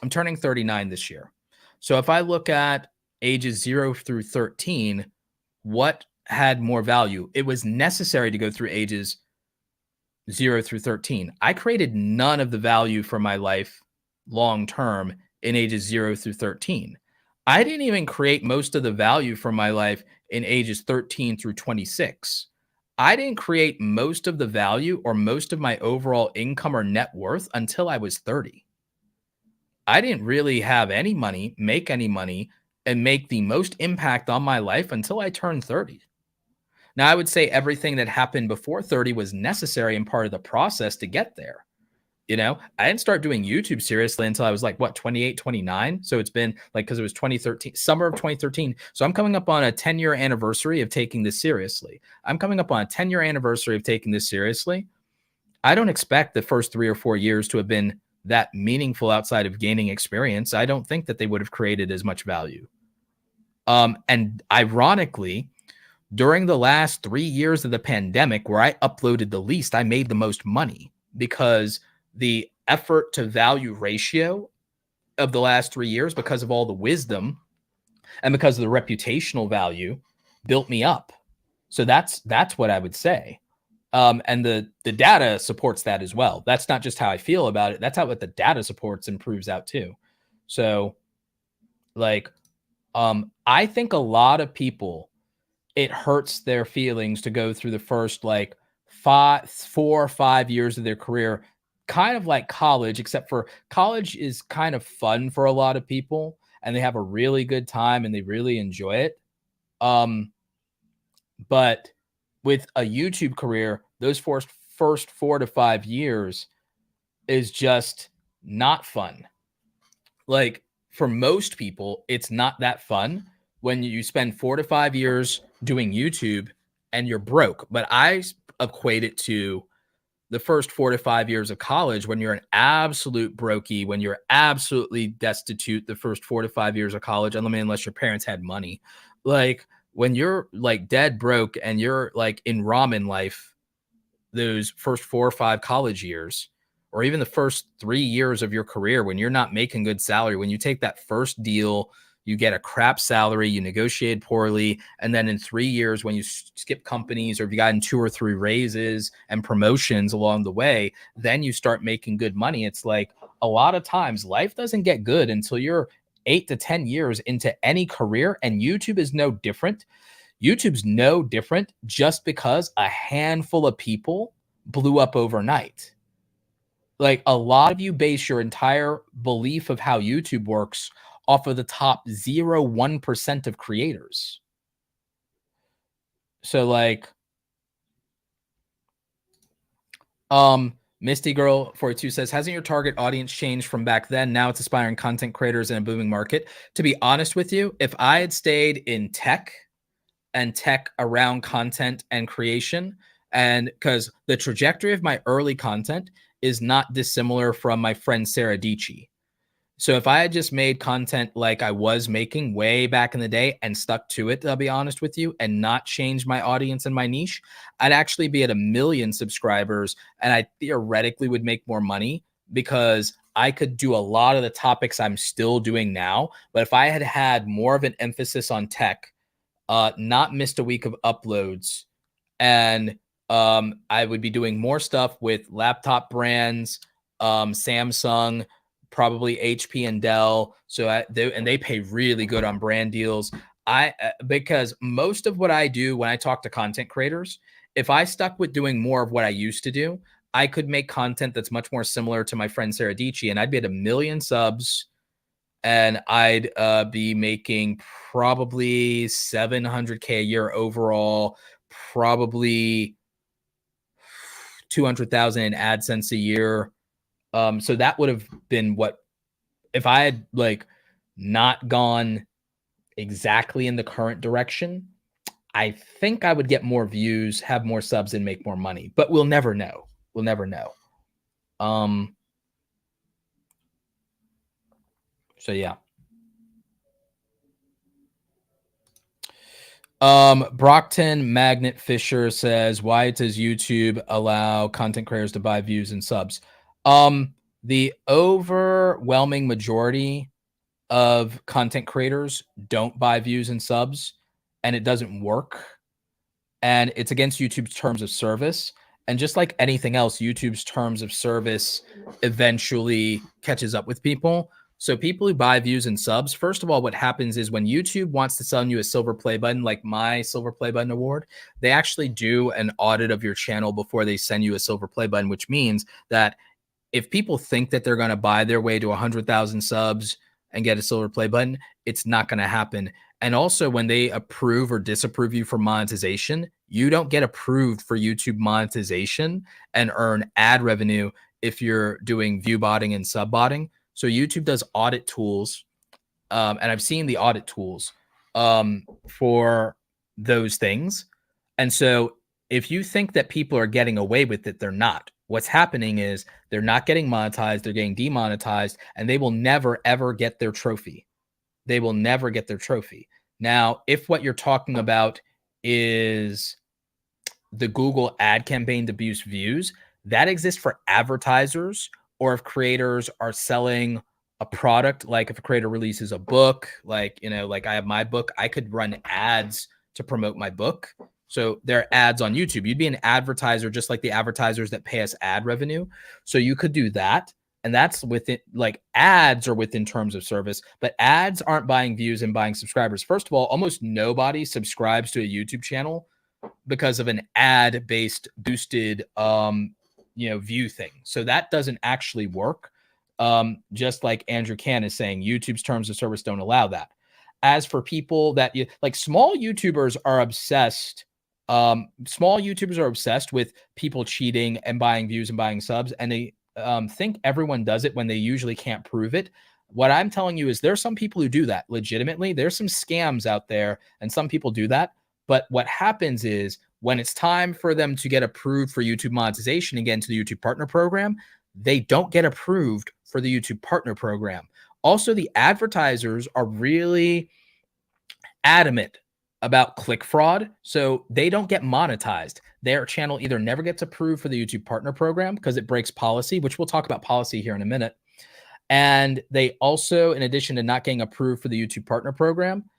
I'm turning 39 this year. So if I look at ages 0 through 13, what had more value? It was necessary to go through ages 0 through 13. I created none of the value for my life long term in ages 0 through 13. I didn't even create most of the value for my life in ages 13 through 26. I didn't create most of the value or most of my overall income or net worth until I was 30. I didn't really have any money, and make the most impact on my life until I turned 30. Now, I would say everything that happened before 30 was necessary and part of the process to get there. You know, I didn't start doing YouTube seriously until I was like, what, 28, 29. So it's been like, because it was 2013, summer of 2013. So I'm coming up on a 10-year anniversary of taking this seriously. I don't expect the first 3 or 4 years to have been that meaningful outside of gaining experience. I don't think that they would have created as much value. And ironically, during the last 3 years of the pandemic, where I uploaded the least, I made the most money, because the effort to value ratio of the last 3 years, because of all the wisdom and because of the reputational value, built me up. So that's what I would say. And the data supports that as well. That's not just how I feel about it. That's how what the data supports and proves out too. So like, I think a lot of people, it hurts their feelings to go through the first like 4 or 5 years of their career, kind of like college, except for college is kind of fun for a lot of people and they have a really good time and they really enjoy it. But with a YouTube career, those first 4 to 5 years is just not fun. Like, for most people, it's not that fun when you spend 4 to 5 years doing YouTube and you're broke. But I equate it to the first 4 to 5 years of college when you're an absolute brokey, when you're absolutely destitute, the first 4 to 5 years of college, unless your parents had money. Like, when you're like dead broke and you're like in ramen life, those first 4 or 5 college years, or even the first 3 years of your career, when you're not making good salary, when you take that first deal, you get a crap salary, you negotiate poorly, and then in 3 years, when you skip companies, or if you got in 2 or 3 raises and promotions along the way, then you start making good money. It's like, a lot of times life doesn't get good until you're 8 to 10 years into any career, and YouTube is no different. YouTube's no different just because a handful of people blew up overnight. Like, a lot of you base your entire belief of how YouTube works off of the top 0.1% of creators. So like, Misty Girl 42 says, hasn't your target audience changed from back then? Now it's aspiring content creators in a booming market. To be honest with you, if I had stayed in tech and tech around content and creation, and because the trajectory of my early content is not dissimilar from my friend Sarah Dici. So if I had just made content like I was making way back in the day and stuck to it, I'll be honest with you, and not change my audience and my niche, I'd actually be at 1 million subscribers, and I theoretically would make more money because I could do a lot of the topics I'm still doing now. But if I had had more of an emphasis on tech, not missed a week of uploads, and I would be doing more stuff with laptop brands, Samsung, probably HP and Dell. So they pay really good on brand deals. Because most of what I do when I talk to content creators, if I stuck with doing more of what I used to do, I could make content that's much more similar to my friend Sarah Dici, and I'd be at 1 million subs, and I'd be making probably 700K a year overall, probably 200,000 in AdSense a year. So that would have been what, if I had like not gone exactly in the current direction, I think I would get more views, have more subs, and make more money. But we'll never know. We'll never know. So yeah. Brockton Magnet Fisher says, why does YouTube allow content creators to buy views and subs? The overwhelming majority of content creators don't buy views and subs, and it doesn't work. And it's against YouTube's terms of service. And just like anything else, YouTube's terms of service eventually catches up with people. So people who buy views and subs, first of all, what happens is when YouTube wants to sell you a silver play button, like my silver play button award, they actually do an audit of your channel before they send you a silver play button, which means that if people think that they're going to buy their way to 100,000 subs and get a silver play button, it's not going to happen. And also when they approve or disapprove you for monetization, you don't get approved for YouTube monetization and earn ad revenue if you're doing view botting and sub botting. So YouTube does audit tools, and I've seen the audit tools for those things. And so if you think that people are getting away with it, they're not. What's happening is they're not getting monetized, they're getting demonetized, and they will never, ever get their trophy. They will never get their trophy. Now, if what you're talking about is the Google ad campaign to boost views, that exists for advertisers, or if creators are selling a product, like if a creator releases a book, like, you know, like I have my book, I could run ads to promote my book. So there are ads on YouTube. You'd be an advertiser, just like the advertisers that pay us ad revenue. So you could do that. And that's within, like, ads are within terms of service, but ads aren't buying views and buying subscribers. First of all, almost nobody subscribes to a YouTube channel because of an ad-based boosted, view thing. So that doesn't actually work. Just like Andrew Can is saying, YouTube's terms of service don't allow that. As for people that like, small YouTubers are obsessed. Small YouTubers are obsessed with people cheating and buying views and buying subs, and they think everyone does it when they usually can't prove it. What I'm telling you is there's some people who do that legitimately. There's some scams out there, and some people do that. But what happens is when it's time for them to get approved for YouTube monetization, again, to the YouTube Partner Program, they don't get approved for the YouTube Partner Program. Also, the advertisers are really adamant about click fraud, so they don't get monetized. Their channel either never gets approved for the YouTube Partner Program because it breaks policy, which we'll talk about policy here in a minute. And they also, in addition to not getting approved for the YouTube Partner Program,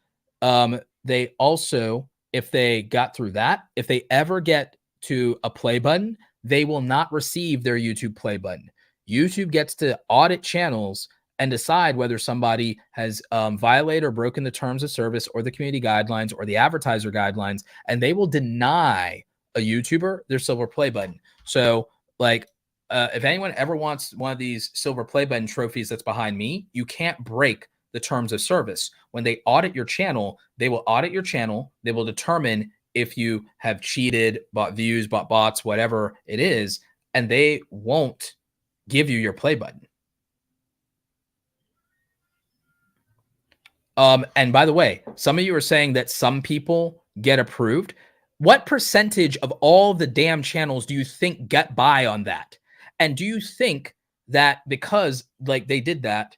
they also, if they got through that, if they ever get to a play button, they will not receive their YouTube play button. YouTube gets to audit channels and decide whether somebody has violated or broken the terms of service or the community guidelines or the advertiser guidelines, and they will deny a YouTuber their silver play button. So, like, if anyone ever wants one of these silver play button trophies that's behind me, you can't break the terms of service. When they audit your channel, they will audit your channel. They will determine if you have cheated, bought views, bought bots, whatever it is, and they won't give you your play button. And by the way, some of you are saying that some people get approved. What percentage of all the damn channels do you think get by on that? And do you think that because, like, they did that,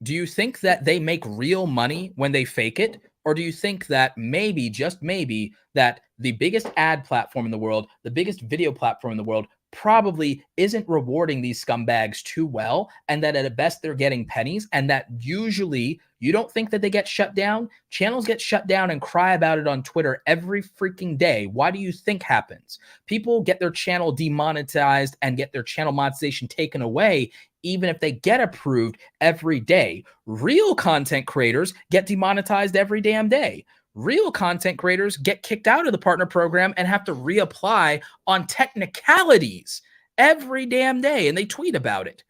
Do you think that they make real money when they fake it? Or do you think that maybe, just maybe, that the biggest ad platform in the world, the biggest video platform in the world, probably isn't rewarding these scumbags too well, and that at best they're getting pennies, and that usually you don't think that they get shut down? Channels get shut down and cry about it on Twitter every freaking day. Why do you think happens? People get their channel demonetized and get their channel monetization taken away even if they get approved every day. Real content creators get demonetized every damn day. Real content creators get kicked out of the partner program and have to reapply on technicalities every damn day, and they tweet about it.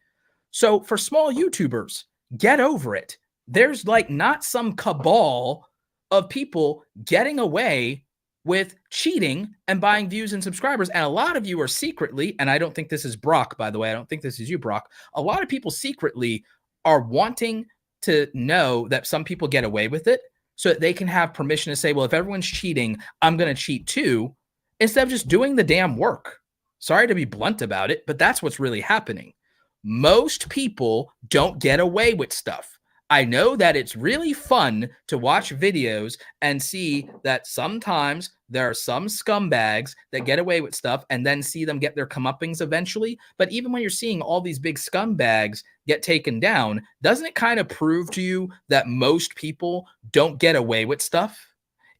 So for small YouTubers, get over it. There's like not some cabal of people getting away with cheating and buying views and subscribers. And a lot of you are secretly, and I don't think this is Brock, by the way, I don't think this is you, Brock. A lot of people secretly are wanting to know that some people get away with it so that they can have permission to say, well, if everyone's cheating, I'm going to cheat too, instead of just doing the damn work. Sorry to be blunt about it, but that's what's really happening. Most people don't get away with stuff. I know that it's really fun to watch videos and see that sometimes there are some scumbags that get away with stuff and then see them get their comeuppings eventually. But even when you're seeing all these big scumbags get taken down, doesn't it kind of prove to you that most people don't get away with stuff?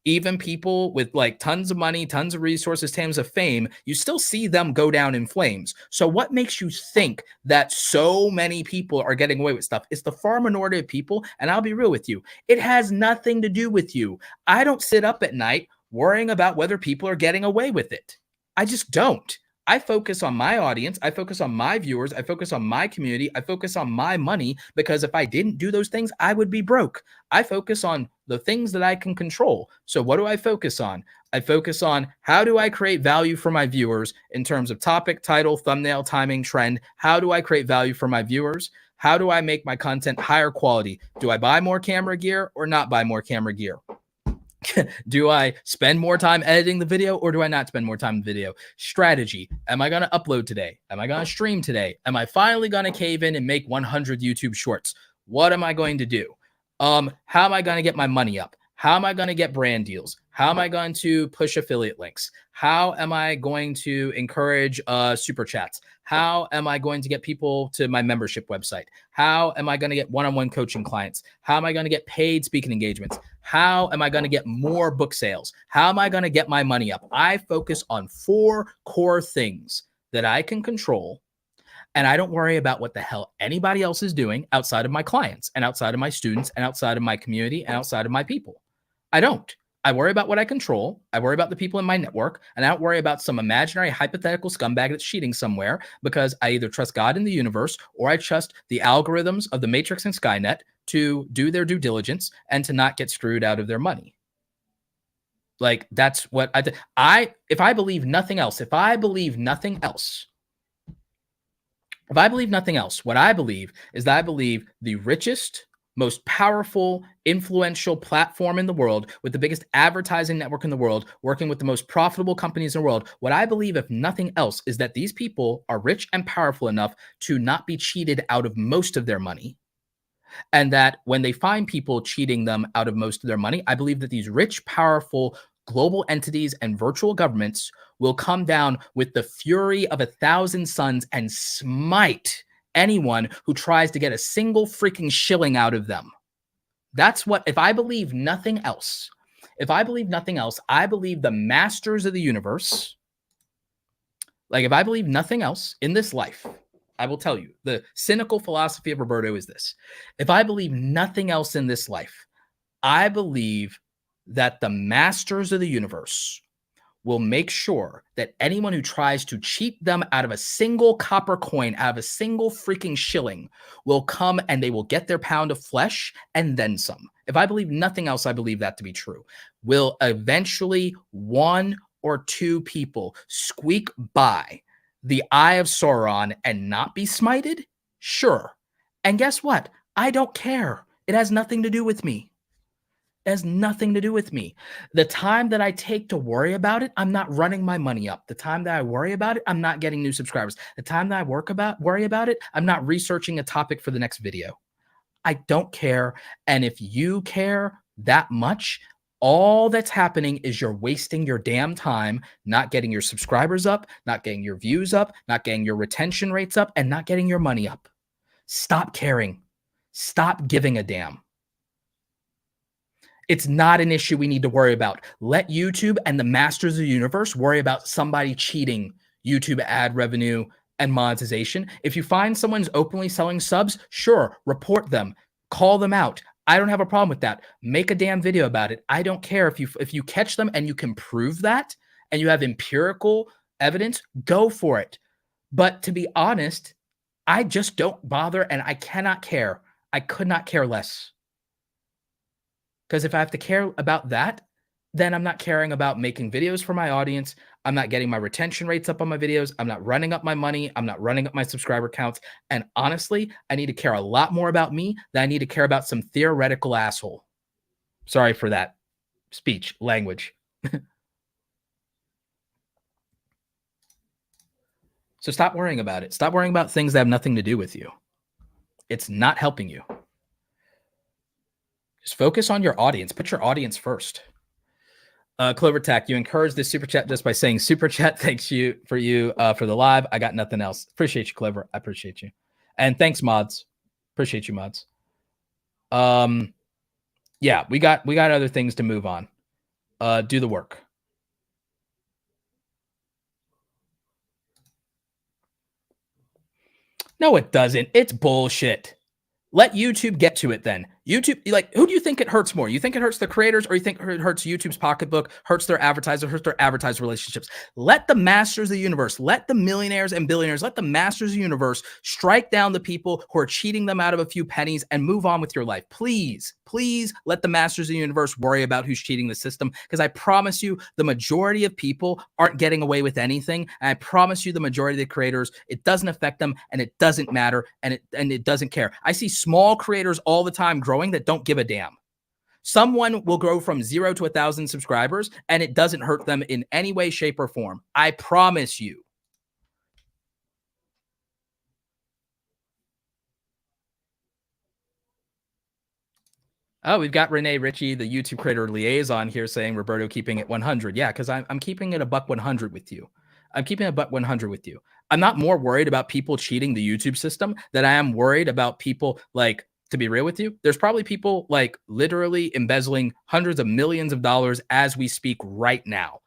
Even people with like tons of money, tons of resources, tons of fame, you still see them go down in flames. So what makes you think that so many people are getting away with stuff? It's the far minority of people. And I'll be real with you. It has nothing to do with you. I don't sit up at night worrying about whether people are getting away with it. I just don't. I focus on my audience. I focus on my viewers. I focus on my community. I focus on my money, because if I didn't do those things, I would be broke. I focus on the things that I can control. So what do I focus on? I focus on how do I create value for my viewers in terms of topic, title, thumbnail, timing, trend. How do I create value for my viewers? How do I make my content higher quality? Do I buy more camera gear or not buy more camera gear? Do I spend more time editing the video or do I not spend more time in the video? Strategy. Am I going to upload today? Am I going to stream today? Am I finally going to cave in and make 100 YouTube shorts? What am I going to do? How am I going to get my money up? How am I going to get brand deals? How am I going to push affiliate links? How am I going to encourage super chats? How am I going to get people to my membership website? How am I going to get one-on-one coaching clients? How am I going to get paid speaking engagements? How am I going to get more book sales? How am I going to get my money up? I focus on 4 core things that I can control. And I don't worry about what the hell anybody else is doing outside of my clients and outside of my students and outside of my community and outside of my people. I don't. I worry about what I control. I worry about the people in my network, and I don't worry about some imaginary hypothetical scumbag that's cheating somewhere, because I either trust God in the universe or I trust the algorithms of the Matrix and Skynet to do their due diligence and to not get screwed out of their money. Like, that's what if I believe nothing else, what I believe is that I believe the richest, most powerful, influential platform in the world, with the biggest advertising network in the world, working with the most profitable companies in the world, what I believe, if nothing else, is that these people are rich and powerful enough to not be cheated out of most of their money. And that when they find people cheating them out of most of their money, I believe that these rich, powerful global entities and virtual governments will come down with the fury of 1,000 suns and smite anyone who tries to get a single freaking shilling out of them. That's what, if I believe nothing else, I believe the masters of the universe, like if I believe nothing else in this life, I will tell you, the cynical philosophy of Roberto is this. If I believe nothing else in this life, I believe that the masters of the universe will make sure that anyone who tries to cheat them out of a single copper coin, out of a single freaking shilling, will come and they will get their pound of flesh and then some. If I believe nothing else, I believe that to be true. Will eventually 1 or 2 people squeak by the eye of Sauron and not be smited? Sure. And guess what? I don't care. It has nothing to do with me. It has nothing to do with me. The time that I take to worry about it, I'm not running my money up. The time that I worry about it, I'm not getting new subscribers. The time that I worry about it, I'm not researching a topic for the next video. I don't care. And if you care that much, all that's happening is you're wasting your damn time not getting your subscribers up, not getting your views up, not getting your retention rates up, and not getting your money up. Stop caring. Stop giving a damn. It's not an issue we need to worry about. Let YouTube and the masters of the universe worry about somebody cheating YouTube ad revenue and monetization. If you find someone's openly selling subs, sure, report them, call them out. I don't have a problem with that. Make a damn video about it. I don't care if you catch them and you can prove that and you have empirical evidence, go for it. But to be honest, I just don't bother and I cannot care. I could not care less. Because if I have to care about that, then I'm not caring about making videos for my audience. I'm not getting my retention rates up on my videos. I'm not running up my money. I'm not running up my subscriber counts. And honestly, I need to care a lot more about me than I need to care about some theoretical asshole. Sorry for that speech, language. So stop worrying about it. Stop worrying about things that have nothing to do with you. It's not helping you. Just focus on your audience. Put your audience first. Clover Tack, you encourage this super chat just by saying super chat. Thanks for the live. I got nothing else. Appreciate you, Clover. I appreciate you. And thanks, mods. Appreciate you, mods. Yeah, we got other things to move on. Do the work. No, it doesn't. It's bullshit. Let YouTube get to it then. YouTube, like, who do you think it hurts more? You think it hurts the creators or you think it hurts YouTube's pocketbook, hurts their advertisers, hurts their advertiser relationships? Let the masters of the universe, let the millionaires and billionaires, let the masters of the universe strike down the people who are cheating them out of a few pennies and move on with your life. Please, please let the masters of the universe worry about who's cheating the system, because I promise you the majority of people aren't getting away with anything. And I promise you the majority of the creators, it doesn't affect them and it doesn't matter and it doesn't care. I see small creators all the time growing that don't give a damn. Someone will grow from 0 to 1,000 subscribers and it doesn't hurt them in any way, shape, or form. I promise you. Oh, we've got Renee Ritchie, the YouTube creator liaison here, saying Roberto keeping it 100. Yeah, because I'm keeping it a buck 100 with you. I'm keeping a buck 100 with you. I'm not more worried about people cheating the YouTube system than I am worried about people, like, to be real with you, there's probably people like literally embezzling hundreds of millions of dollars as we speak right now.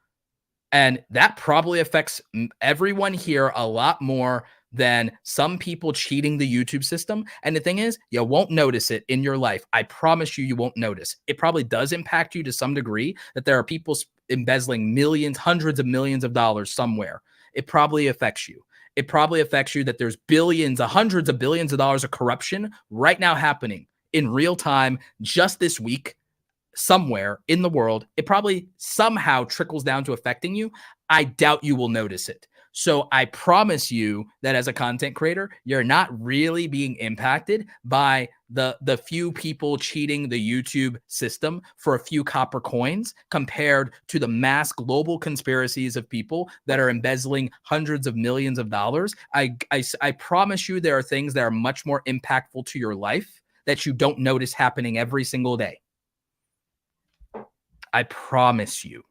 And that probably affects everyone here a lot more than some people cheating the YouTube system. And the thing is, you won't notice it in your life. I promise you, you won't notice. It probably does impact you to some degree that there are people embezzling millions, hundreds of millions of dollars somewhere. It probably affects you. It probably affects you that there's billions, hundreds of billions of dollars of corruption right now happening in real time just this week somewhere in the world. It probably somehow trickles down to affecting you. I doubt you will notice it. So I promise you that as a content creator, you're not really being impacted by the few people cheating the YouTube system for a few copper coins compared to the mass global conspiracies of people that are embezzling hundreds of millions of dollars. I promise you there are things that are much more impactful to your life that you don't notice happening every single day. I promise you.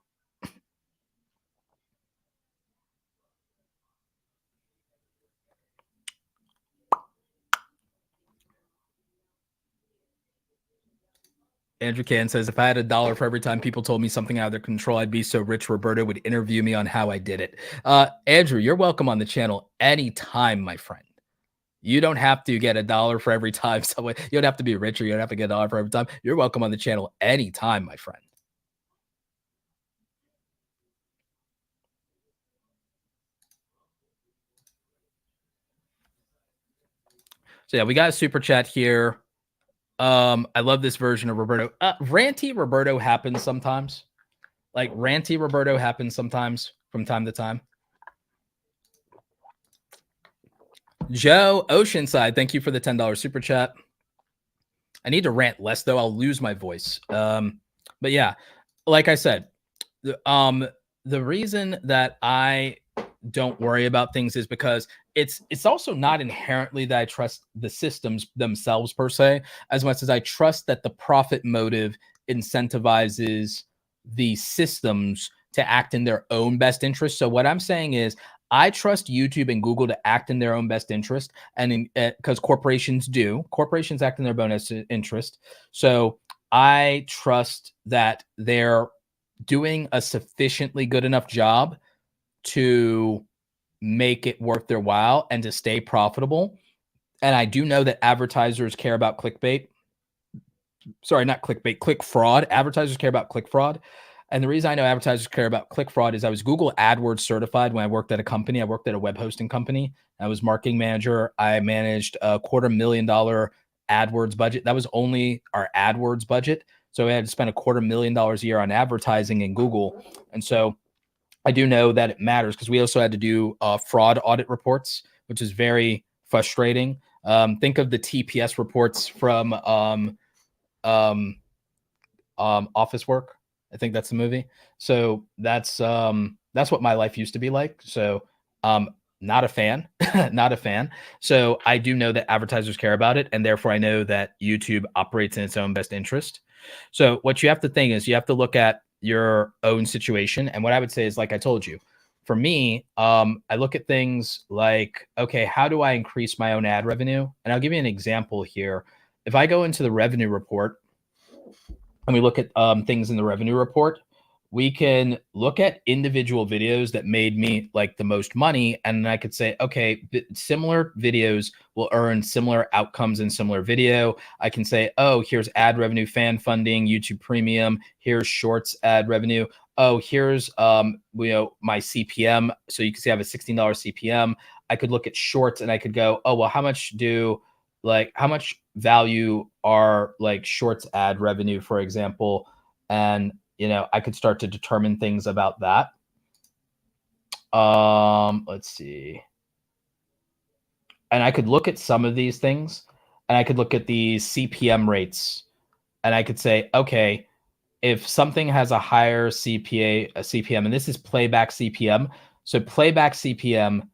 Andrew Can says, if I had $1 for every time people told me something out of their control, I'd be so rich Roberto would interview me on how I did it. Andrew, you're welcome on the channel anytime, my friend. You don't have to get $1 for every time someone, you don't have to be richer. You don't have to get $1 for every time. You're welcome on the channel anytime, my friend. So yeah, we got a super chat here. I love this version of Roberto. Ranty Roberto happens sometimes. Like ranty Roberto happens sometimes from time to time. Joe Oceanside, thank you for the $10 super chat. I need to rant less though. I'll lose my voice. But yeah, like I said, the reason that I don't worry about things is because it's also not inherently that I trust the systems themselves per se, as much as I trust that the profit motive incentivizes the systems to act in their own best interest. So what I'm saying is I trust YouTube and Google to act in their own best interest, and because corporations act in their own best interest. So I trust that they're doing a sufficiently good enough job to make it worth their while and to stay profitable. And I do know that advertisers care about clickbait. Sorry, not clickbait, click fraud. Advertisers care about click fraud. And the reason I know advertisers care about click fraud is I was Google AdWords certified when I worked at a company. I worked at a web hosting company. I was marketing manager. I managed a $250,000 AdWords budget. That was only our AdWords budget. So we had to spend $250,000 a year on advertising in Google. And so I do know that it matters because we also had to do fraud audit reports, which is very frustrating. Think of the TPS reports from Office Work. I think that's the movie. So that's what my life used to be like. So not a fan, not a fan. So I do know that advertisers care about it, and therefore I know that YouTube operates in its own best interest. So what you have to think is you have to look at your own situation. And what I would say is, like I told you, for me, I look at things like, okay, how do I increase my own ad revenue? And I'll give you an example here. If I go into the revenue report and we look at things in the revenue report, we can look at individual videos that made me like the most money. And I could say, okay, similar videos will earn similar outcomes in similar video. I can say, oh, here's ad revenue, fan funding, YouTube premium. Here's shorts ad revenue. Oh, here's my CPM. So you can see I have a $16 CPM. I could look at shorts and I could go, oh, well, how much value are like shorts ad revenue, for example? And I could start to determine things about that. Let's see. And I could look at some of these things, and I could look at the CPM rates, and I could say, okay, if something has a higher CPM, and this is playback CPM. So playback CPM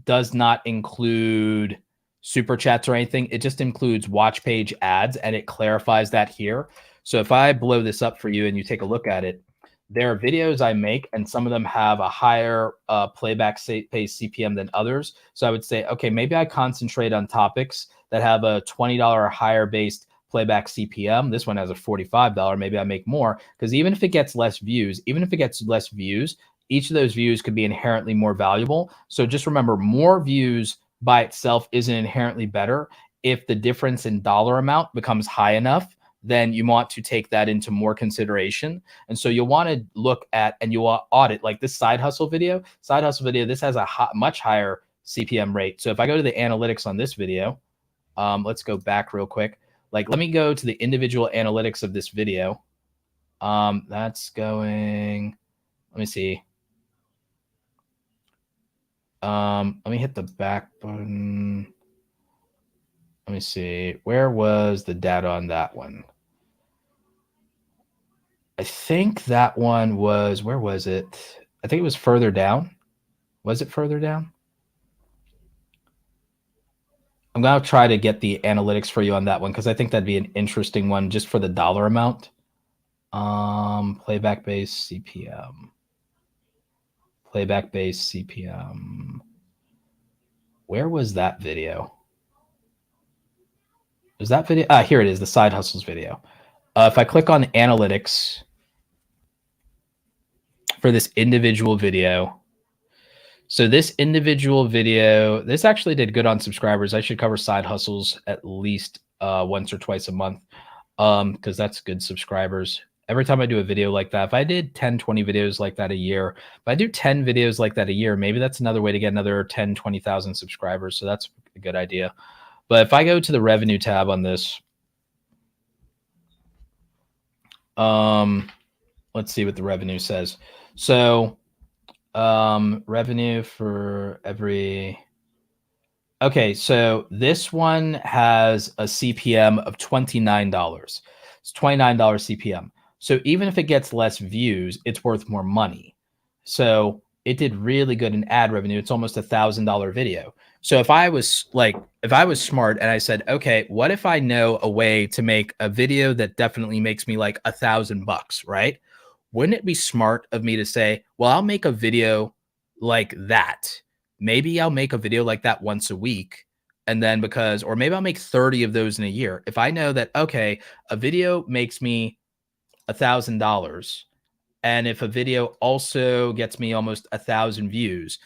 does not include super chats or anything. It just includes watch page ads, and it clarifies that here. So if I blow this up for you and you take a look at it, there are videos I make, and some of them have a higher playback page CPM than others. So I would say, okay, maybe I concentrate on topics that have a $20 or higher based playback CPM. This one has a $45. Maybe I make more, because even if it gets less views, each of those views could be inherently more valuable. So just remember, more views by itself isn't inherently better. If the difference in dollar amount becomes high enough, then you want to take that into more consideration. And so you'll want to look at, and you'll audit, like this side hustle video, this has a much higher CPM rate. So if I go to the analytics on this video, let's go back real quick. Like, let me go to the individual analytics of this video. That's going, let me see. Let me hit the back button. Let me see. Where was the data on that one? I think that one was, where was it? I think it was further down. Was it further down? I'm going to try to get the analytics for you on that one, because I think that'd be an interesting one just for the dollar amount. Playback based CPM. Playback based CPM. Where was that video? Is that video? Here it is, the side hustles video. If I click on analytics for this individual video, so this individual video, this actually did good on subscribers. I should cover side hustles at least once or twice a month, because that's good subscribers. Every time I do a video like that, if I did 10, 20 videos like that a year, if I do 10 videos like that a year, maybe that's another way to get another 10, 20,000 subscribers. So that's a good idea. But if I go to the revenue tab on this, let's see what the revenue says. So revenue for every, okay, so this one has a CPM of $29. It's $29 CPM. So even if it gets less views, it's worth more money. So it did really good in ad revenue. It's almost $1,000 video. So if I was smart and I said, okay, what if I know a way to make a video that definitely makes me like $1,000, right? Wouldn't it be smart of me to say, well, I'll make a video like that. Maybe I'll make a video like that once a week. And then or maybe I'll make 30 of those in a year. If I know that, okay, a video makes me $1,000. And if a video also gets me almost 1,000 views,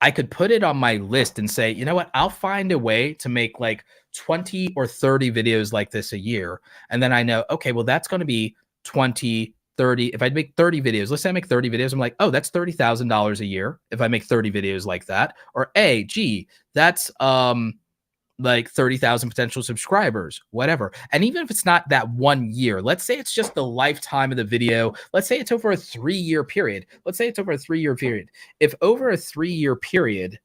I could put it on my list and say, you know what, I'll find a way to make like 20 or 30 videos like this a year. And then I know, okay, well, that's going to be 20, 30. If I make 30 videos, let's say I make 30 videos, I'm like, oh, that's $30,000 a year if I make 30 videos like that. Or, gee, that's like 30,000 potential subscribers, whatever. And even if it's not that 1 year, let's say it's just the lifetime of the video. Let's say it's over a 3-year period. If over a 3-year period,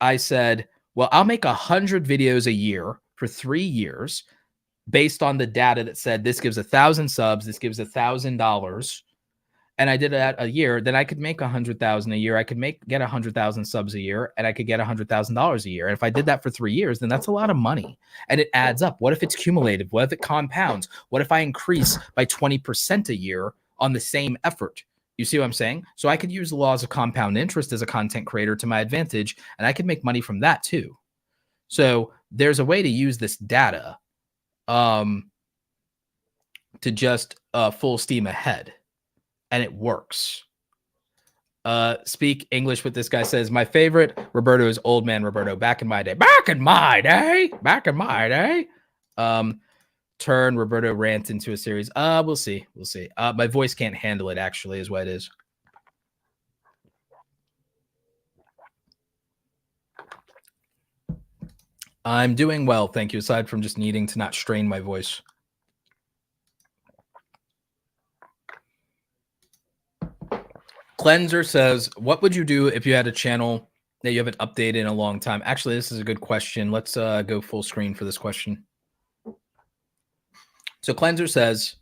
I said, well, I'll make 100 videos a year for 3 years based on the data that said this gives 1,000 subs, this gives $1,000. And I did that a year, then I could make 100,000 a year. I could get 100,000 subs a year, and I could get $100,000 a year. And if I did that for 3 years, then that's a lot of money, and it adds up. What if it's cumulative? What if it compounds? What if I increase by 20% a year on the same effort? You see what I'm saying? So I could use the laws of compound interest as a content creator to my advantage, and I could make money from that too. So there's a way to use this data to just full steam ahead. And it works. Speak English with this guy says, my favorite Roberto is Old Man Roberto. Back in my day. Turn Roberto rant into a series. We'll see. My voice can't handle it, actually, is what it is. I'm doing well, thank you, aside from just needing to not strain my voice. Cleanser says, what would you do if you had a channel that you haven't updated in a long time? Actually, this is a good question. Let's go full screen for this question. So Cleanser says,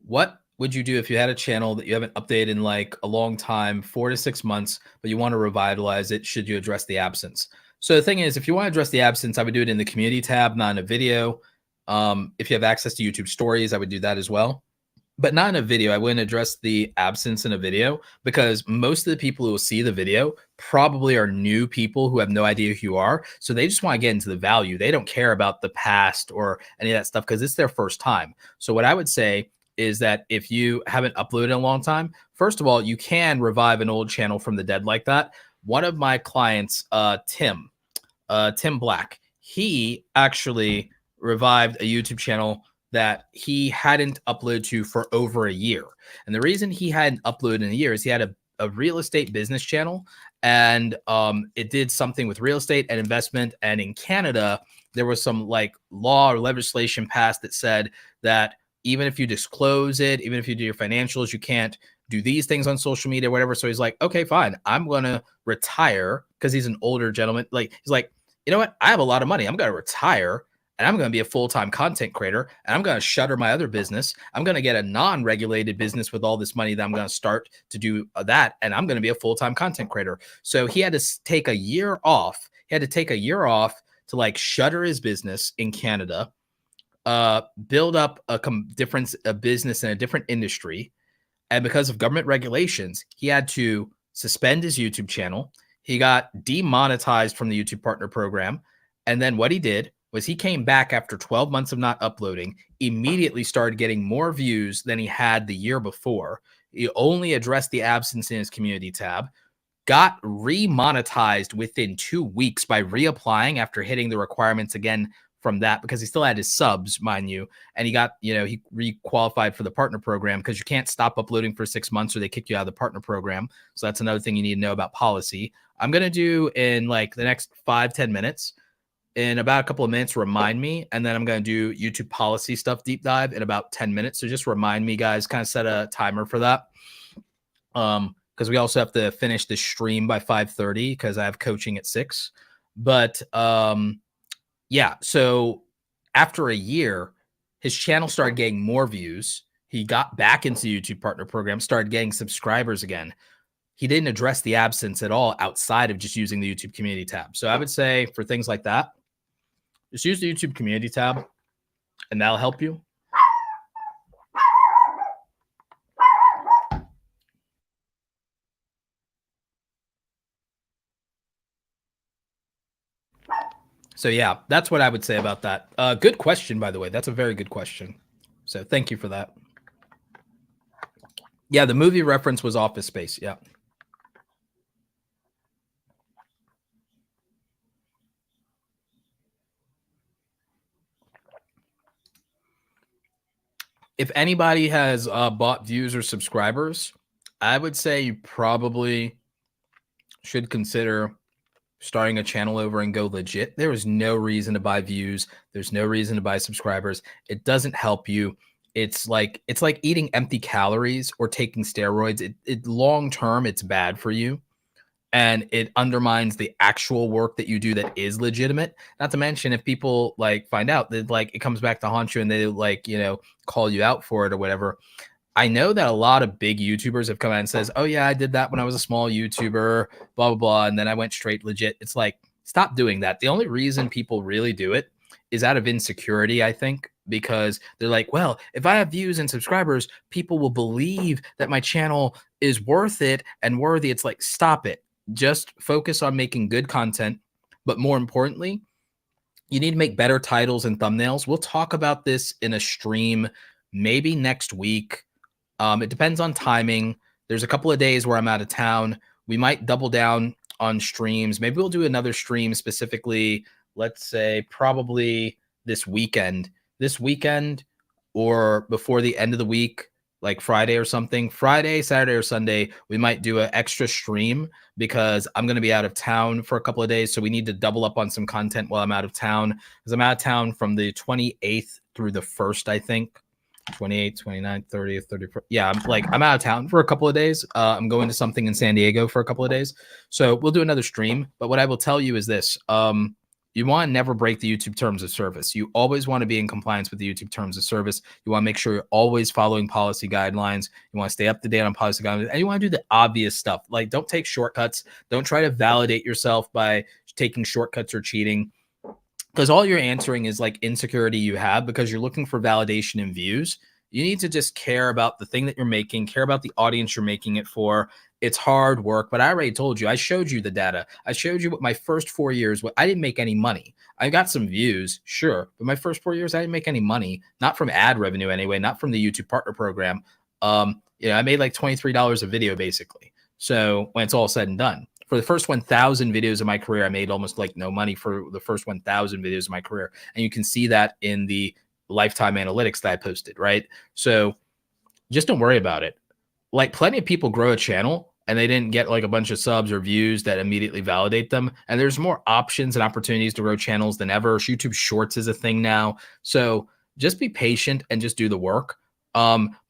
what would you do if you had a channel that you haven't updated in like a long time, 4 to 6 months, but you want to revitalize it? Should you address the absence? So the thing is, if you want to address the absence, I would do it in the community tab, not in a video. If you have access to YouTube stories, I would do that as well. But not in a video. I wouldn't address the absence in a video because most of the people who will see the video probably are new people who have no idea who you are. So they just want to get into the value. They don't care about the past or any of that stuff because it's their first time. So what I would say is that if you haven't uploaded in a long time, first of all, you can revive an old channel from the dead like that. One of my clients, Tim Black, he actually revived a YouTube channel that he hadn't uploaded to for over a year. And the reason he hadn't uploaded in a year is he had a real estate business channel, and it did something with real estate and investment. And in Canada, there was some like law or legislation passed that said that even if you disclose it, even if you do your financials, you can't do these things on social media, whatever. So he's like, okay, fine, I'm going to retire, because he's an older gentleman. Like, he's like, you know what? I have a lot of money. I'm going to retire. And I'm going to be a full-time content creator, and I'm going to shutter my other business. I'm going to get a non-regulated business with all this money that I'm going to start to do that, and I'm going to be a full-time content creator. So he had to take a year off. He had to take a year off to like shutter his business in Canada, build up a business in a different industry. And because of government regulations, he had to suspend his YouTube channel. He got demonetized from the YouTube Partner Program. And then what he did was he came back after 12 months of not uploading, immediately started getting more views than he had the year before. He only addressed the absence in his community tab, got remonetized within 2 weeks by reapplying after hitting the requirements again from that, because he still had his subs, mind you. And he got, he re-qualified for the partner program, because you can't stop uploading for 6 months or they kick you out of the partner program. So that's another thing you need to know about policy. I'm going to do in like the next 5-10 minutes. In about a couple of minutes, remind me, and then I'm going to do YouTube policy stuff deep dive in about 10 minutes. So just remind me, guys, kind of set a timer for that. Because we also have to finish this stream by 5:30 because I have coaching at 6. But yeah, so after a year, his channel started getting more views. He got back into the YouTube Partner Program, started getting subscribers again. he didn't address the absence at all outside of just using the YouTube community tab. So I would say for things like that, just use the YouTube community tab and that'll help you. So yeah, that's what I would say about that. Good question, by the way. That's a very good question. So thank you for that. Yeah, the movie reference was Office Space. Yeah. If anybody has bought views or subscribers, I would say you probably should consider starting a channel over and go legit. There is no reason to buy views. There's no reason to buy subscribers. It doesn't help you. It's like eating empty calories or taking steroids. It long term, it's bad for you. And it undermines the actual work that you do that is legitimate. Not to mention, if people like find out that like it comes back to haunt you and they like, you know, call you out for it or whatever. I know that a lot of big YouTubers have come out and says, oh yeah, I did that when I was a small YouTuber, blah, blah, blah. And then I went straight legit. It's like, stop doing that. The only reason people really do it is out of insecurity, I think, because they're like, well, if I have views and subscribers, people will believe that my channel is worth it and worthy. It's like, stop it. Just focus on making good content. But more importantly, you need to make better titles and thumbnails. We'll talk about this in a stream, maybe next week. It depends on timing. There's a couple of days where I'm out of town. We might double down on streams. Maybe we'll do another stream specifically, let's say probably this weekend or before the end of the week, like Friday or something. Friday, Saturday, or Sunday, we might do an extra stream because I'm going to be out of town for a couple of days. So we need to double up on some content while I'm out of town, because I'm out of town from the 28th through the 1st, I think. 28th, 29th, 30th, 31st. Yeah, I'm out of town for a couple of days. I'm going to something in San Diego for a couple of days. So we'll do another stream. But what I will tell you is this. You want to never break the YouTube terms of service. You always want to be in compliance with the YouTube terms of service. You want to make sure you're always following policy guidelines. You want to stay up to date on policy guidelines. And you want to do the obvious stuff. Like, don't take shortcuts. Don't try to validate yourself by taking shortcuts or cheating, because all you're answering is like insecurity you have because you're looking for validation and views. You need to just care about the thing that you're making, care about the audience you're making it for. It's hard work, but I already told you, I showed you the data. I showed you what my first 4 years, I didn't make any money. I got some views, sure, but my first 4 years, I didn't make any money, not from ad revenue anyway, not from the YouTube partner program. I made like $23 a video basically. So when it's all said and done, for the first 1,000 videos of my career, I made almost like no money for the first 1,000 videos of my career. And you can see that in the lifetime analytics that I posted, right? So just don't worry about it. Like, plenty of people grow a channel and they didn't get like a bunch of subs or views that immediately validate them. And there's more options and opportunities to grow channels than ever. YouTube Shorts is a thing now. So just be patient and just do the work.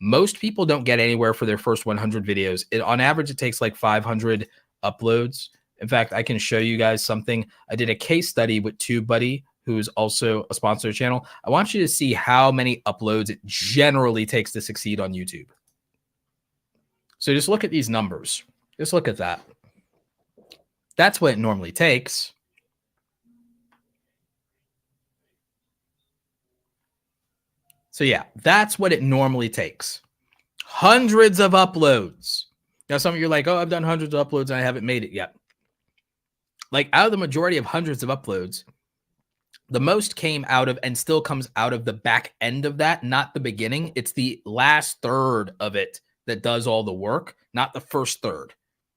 Most people don't get anywhere for their first 100 videos. On average, it takes like 500 uploads. In fact, I can show you guys something. I did a case study with TubeBuddy, who's also a sponsor channel. I want you to see how many uploads it generally takes to succeed on YouTube. So just look at these numbers. Just look at that. That's what it normally takes. So yeah, that's what it normally takes. Hundreds of uploads. Now, some of you are like, oh, I've done hundreds of uploads and I haven't made it yet. Like, out of the majority of hundreds of uploads, the most came out of and still comes out of the back end of that, not the beginning. It's the last third of it that does all the work, not the first third.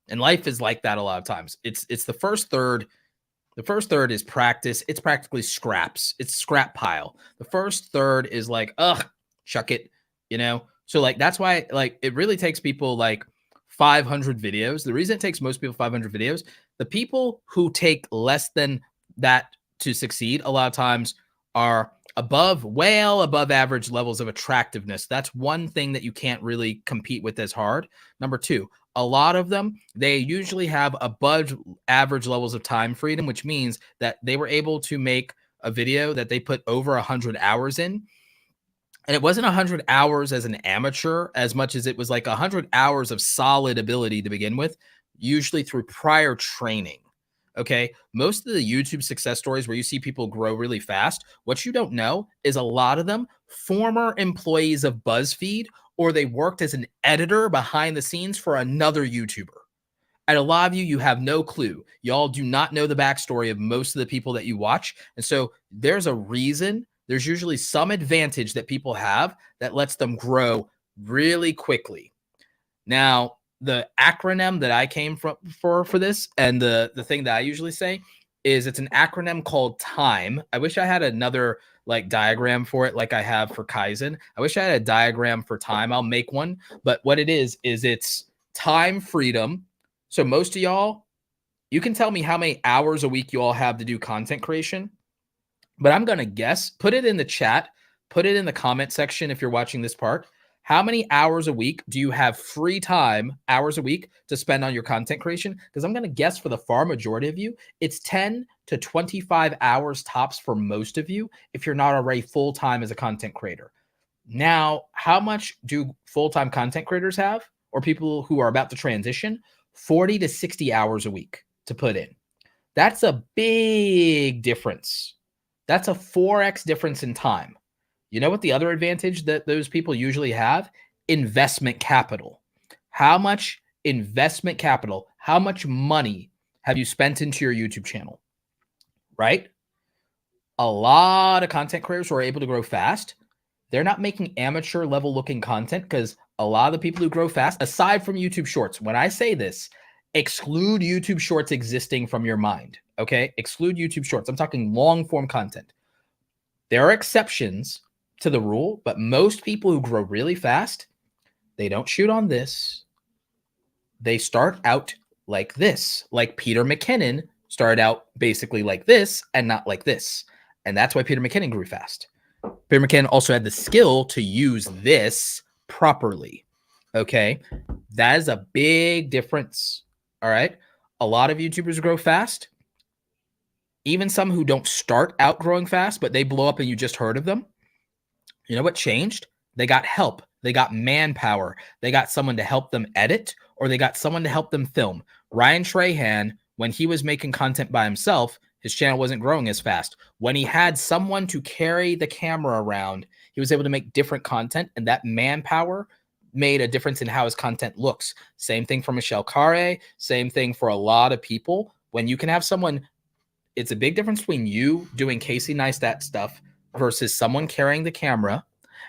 And life is like that a lot of times. It's the first third. The first third is practice. It's practically scraps. It's scrap pile. The first third is like, ugh, chuck it, you know? So like, that's why like it really takes people like 500 videos. The reason it takes most people 500 videos, the people who take less than that to succeed a lot of times are well above average levels of attractiveness. That's one thing that you can't really compete with as hard. Number two, a lot of them, they usually have above average levels of time freedom, which means that they were able to make a video that they put over 100 hours in. And it wasn't 100 hours as an amateur as much as it was like 100 hours of solid ability to begin with. usually through prior training. Okay. Most of the YouTube success stories where you see people grow really fast, what you don't know is a lot of them former employees of BuzzFeed, or they worked as an editor behind the scenes for another YouTuber. And a lot of you have no clue. Y'all do not know the backstory of most of the people that you watch. And so there's a reason, there's usually some advantage that people have that lets them grow really quickly. Now, the acronym that I came from for this, and the thing that I usually say is it's an acronym called TIME. I wish I had another like diagram for it like I have for Kaizen. I wish I had a diagram for time. I'll make one. But what it is it's time freedom. So most of y'all, you can tell me how many hours a week you all have to do content creation, but I'm going to guess, put it in the chat, put it in the comment section if you're watching this part. How many hours a week do you have free time, hours a week, to spend on your content creation? Because I'm going to guess for the far majority of you, it's 10 to 25 hours tops for most of you if you're not already full-time as a content creator. Now, how much do full-time content creators have, or people who are about to transition? 40 to 60 hours a week to put in. That's a big difference. That's a 4x difference in time. You know what the other advantage that those people usually have? Investment capital. How much investment capital, how much money have you spent into your YouTube channel? Right? A lot of content creators who are able to grow fast, they're not making amateur level looking content, because a lot of the people who grow fast, aside from YouTube Shorts, when I say this, exclude YouTube Shorts existing from your mind, okay? Exclude YouTube Shorts. I'm talking long form content. There are exceptions to the rule, but most people who grow really fast, they don't shoot on this. They start out like this, like Peter McKinnon started out basically like this and not like this. And that's why Peter McKinnon grew fast. Peter McKinnon also had the skill to use this properly. Okay. That is a big difference. All right. A lot of YouTubers grow fast. Even some who don't start out growing fast, but they blow up and you just heard of them. You know what changed? They got help. They got manpower. They got someone to help them edit, or they got someone to help them film. Ryan Trahan, when he was making content by himself, his channel wasn't growing as fast. When he had someone to carry the camera around, he was able to make different content, and that manpower made a difference in how his content looks. Same thing for Michelle Carre. Same thing for a lot of people. When you can have someone, it's a big difference between you doing Casey Neistat stuff versus someone carrying the camera,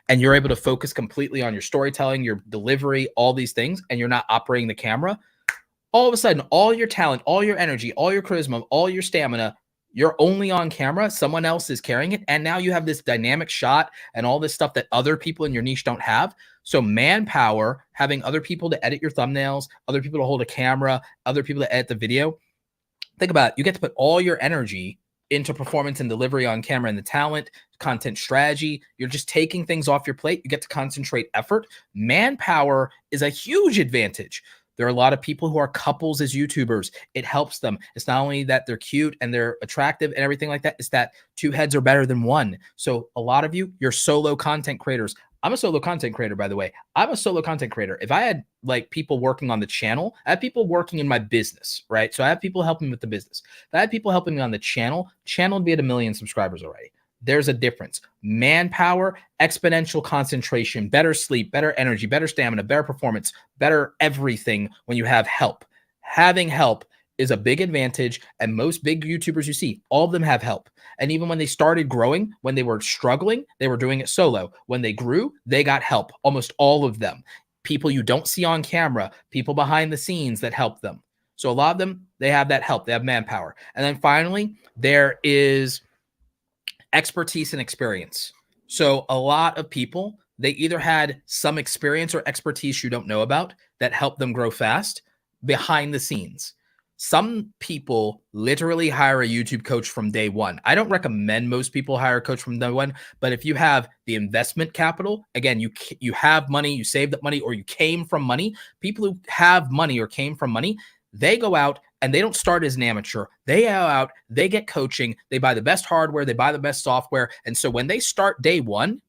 and you're able to focus completely on your storytelling, your delivery, all these things, and you're not operating the camera. All of a sudden, all your talent, all your energy, all your charisma, all your stamina, you're only on camera. Someone else is carrying it. And now you have this dynamic shot and all this stuff that other people in your niche don't have. So manpower, having other people to edit your thumbnails, other people to hold a camera, other people to edit the video. Think about it. You get to put all your energy into performance and delivery on camera, and the talent, content strategy. You're just taking things off your plate. You get to concentrate effort. Manpower is a huge advantage. There are a lot of people who are couples as YouTubers. It helps them. It's not only that they're cute and they're attractive and everything like that. It's that two heads are better than one. So a lot of you, you're solo content creators. I'm a solo content creator, by the way. I'm a solo content creator. If I had like people working on the channel, I have people working in my business, right? So I have people helping me with the business. If I had people helping me on the channel would be at 1 million subscribers already. There's a difference. Manpower, exponential concentration, better sleep, better energy, better stamina, better performance, better everything when you have help. Having help is a big advantage, and most big YouTubers you see, all of them have help. And even when they started growing, when they were struggling, they were doing it solo. When they grew, they got help, almost all of them. People you don't see on camera, people behind the scenes that help them. So a lot of them, they have that help. They have manpower. And then finally, there is expertise and experience. So a lot of people, they either had some experience or expertise you don't know about that helped them grow fast behind the scenes. Some people literally hire a YouTube coach from day one. I don't recommend most people hire a coach from day one, but if you have the investment capital, again, you have money, you saved up money, or you came from money. People who have money or came from money, they go out and they don't start as an amateur. They go out, they get coaching, they buy the best hardware, they buy the best software. And so when they start day one,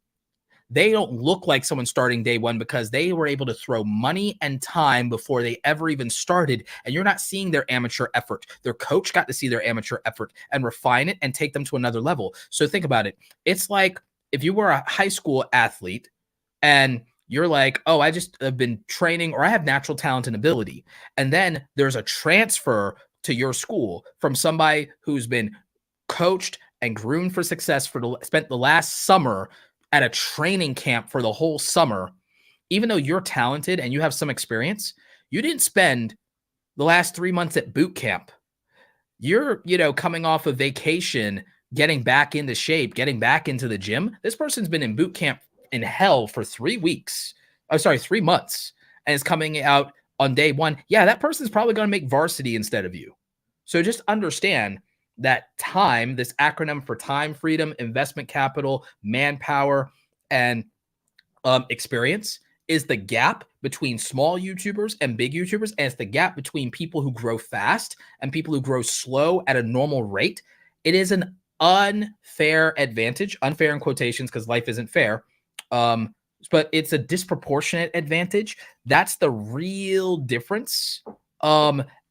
they don't look like someone starting day one because they were able to throw money and time before they ever even started. And you're not seeing their amateur effort. Their coach got to see their amateur effort and refine it and take them to another level. So think about it. It's like if you were a high school athlete and you're like, oh, I just have been training, or I have natural talent and ability. And then there's a transfer to your school from somebody who's been coached and groomed for success spent the last summer at a training camp for the whole summer. Even though you're talented and you have some experience, you didn't spend the last 3 months at boot camp. You're, coming off of vacation, getting back into shape, getting back into the gym. This person's been in boot camp in hell for 3 weeks. 3 months, and is coming out on day one. Yeah, that person's probably going to make varsity instead of you. So just understand that time, this acronym for time, freedom, investment capital, manpower, and experience, is the gap between small YouTubers and big YouTubers. And it's the gap between people who grow fast and people who grow slow at a normal rate. It is an unfair advantage, unfair in quotations because life isn't fair. But it's a disproportionate advantage. That's the real difference.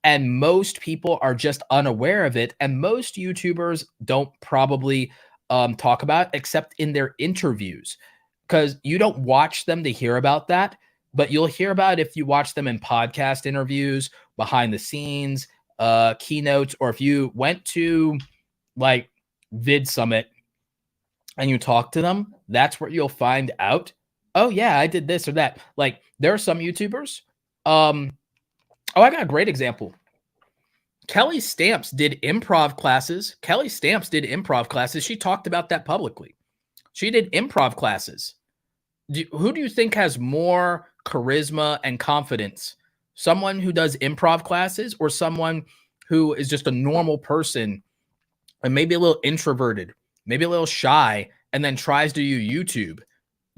And most people are just unaware of it. And most YouTubers don't probably talk about it except in their interviews, because you don't watch them to hear about that, but you'll hear about it if you watch them in podcast interviews, behind the scenes, keynotes, or if you went to like Vid Summit and you talk to them, that's where you'll find out, oh yeah, I did this or that. Like there are some YouTubers. I got a great example. Kelly Stamps did improv classes. She talked about that publicly. She did improv classes. Who do you think has more charisma and confidence? Someone who does improv classes or someone who is just a normal person and maybe a little introverted, maybe a little shy, and then tries to do YouTube?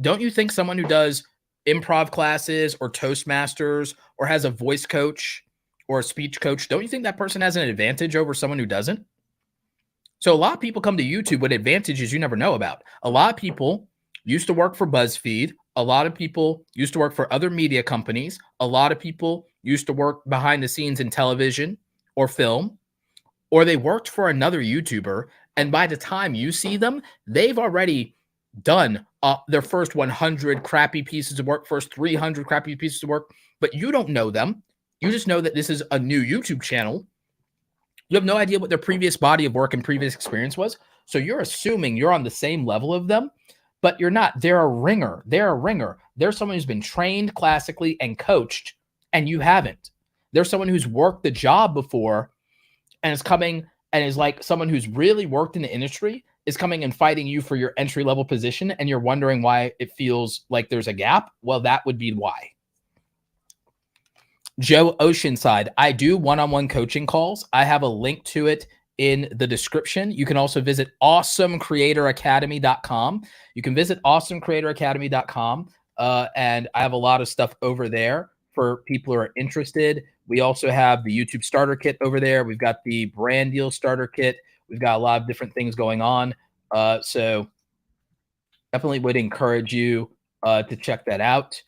Don't you think someone who does improv classes or Toastmasters or has a voice coach or a speech coach, don't you think that person has an advantage over someone who doesn't? So a lot of people come to YouTube with advantages you never know about. A lot of people used to work for BuzzFeed. A lot of people used to work for other media companies. A lot of people used to work behind the scenes in television or film, or they worked for another YouTuber. And by the time you see them, they've already done their first 100 crappy pieces of work, first 300 crappy pieces of work, but you don't know them. You just know that this is a new YouTube channel. You have no idea what their previous body of work and previous experience was. So you're assuming you're on the same level of them, but you're not. They're a ringer. They're someone who's been trained classically and coached, and you haven't. They're someone who's worked the job before and is coming and is like someone who's really worked in the industry is coming and fighting you for your entry-level position, and you're wondering why it feels like there's a gap. Well, that would be why. Joe Oceanside, I do one-on-one coaching calls. I have a link to it in the description. You can also visit awesomecreatoracademy.com. You can visit awesomecreatoracademy.com, and I have a lot of stuff over there for people who are interested. We also have the YouTube starter kit over there. We've got the brand deal starter kit. We've got a lot of different things going on. So definitely would encourage you to check that out.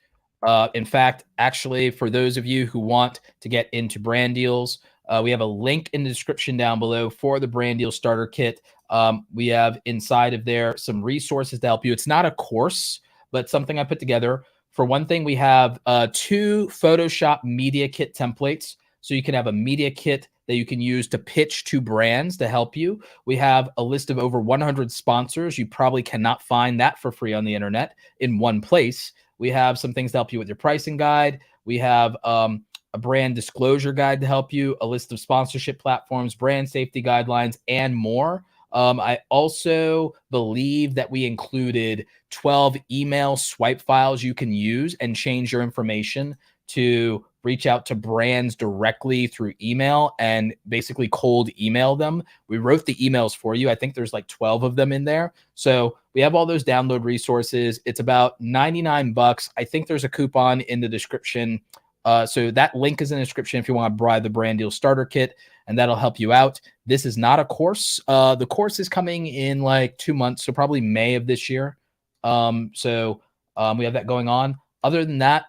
In fact, actually, for those of you who want to get into brand deals, we have a link in the description down below for the brand deal starter kit. We have inside of there some resources to help you. It's not a course, but something I put together. For one thing, we have 2 Photoshop media kit templates. So you can have a media kit that you can use to pitch to brands to help you. We have a list of over 100 sponsors. You probably cannot find that for free on the internet in one place. We have some things to help you with your pricing guide. We have a brand disclosure guide to help you, a list of sponsorship platforms, brand safety guidelines, and more. I also believe that we included 12 email swipe files you can use and change your information to reach out to brands directly through email and basically cold email them. We wrote the emails for you. I think there's like 12 of them in there. So we have all those download resources. It's about $99. I think there's a coupon in the description. So that link is in the description if you want to buy the brand deal starter kit, and that'll help you out. This is not a course. The course is coming in like 2 months, so probably May of this year. So we have that going on. Other than that,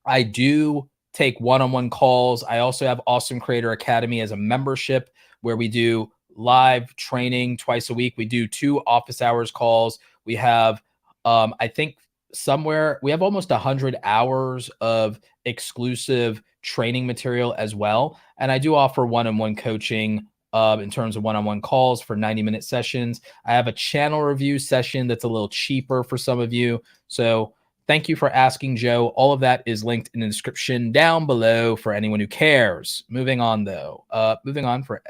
I do take one-on-one calls. I also have Awesome Creator Academy as a membership where we do live training twice a week. We do 2 office hours calls. We have, I think somewhere we have almost 100 hours of exclusive training material as well. And I do offer one-on-one coaching in terms of one-on-one calls for 90-minute sessions. I have a channel review session that's a little cheaper for some of you. So thank you for asking, Joe. All of that is linked in the description down below for anyone who cares. Moving on, though. Moving on for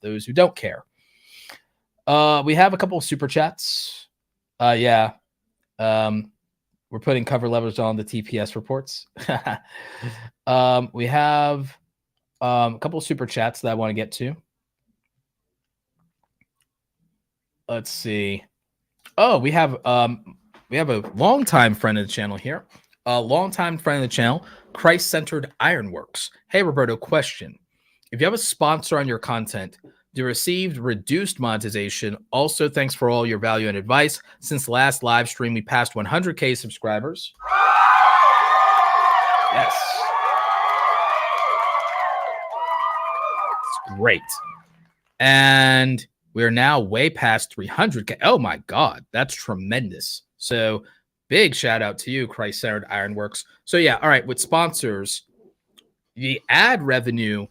those who don't care. We have a couple of super chats. Yeah. We're putting cover letters on the TPS reports. We have a couple of super chats that I want to get to. Let's see. Oh, we have a longtime friend of the channel here. A longtime friend of the channel, Christ-Centered Ironworks. Hey, Roberto, question. If you have a sponsor on your content, you received reduced monetization. Also, thanks for all your value and advice. Since the last live stream, we passed 100K subscribers. Yes. It's great. And we're now way past 300K. Oh my God, that's tremendous. So big shout out to you, Christ-Centered Ironworks. So yeah, all right, with sponsors, the ad revenue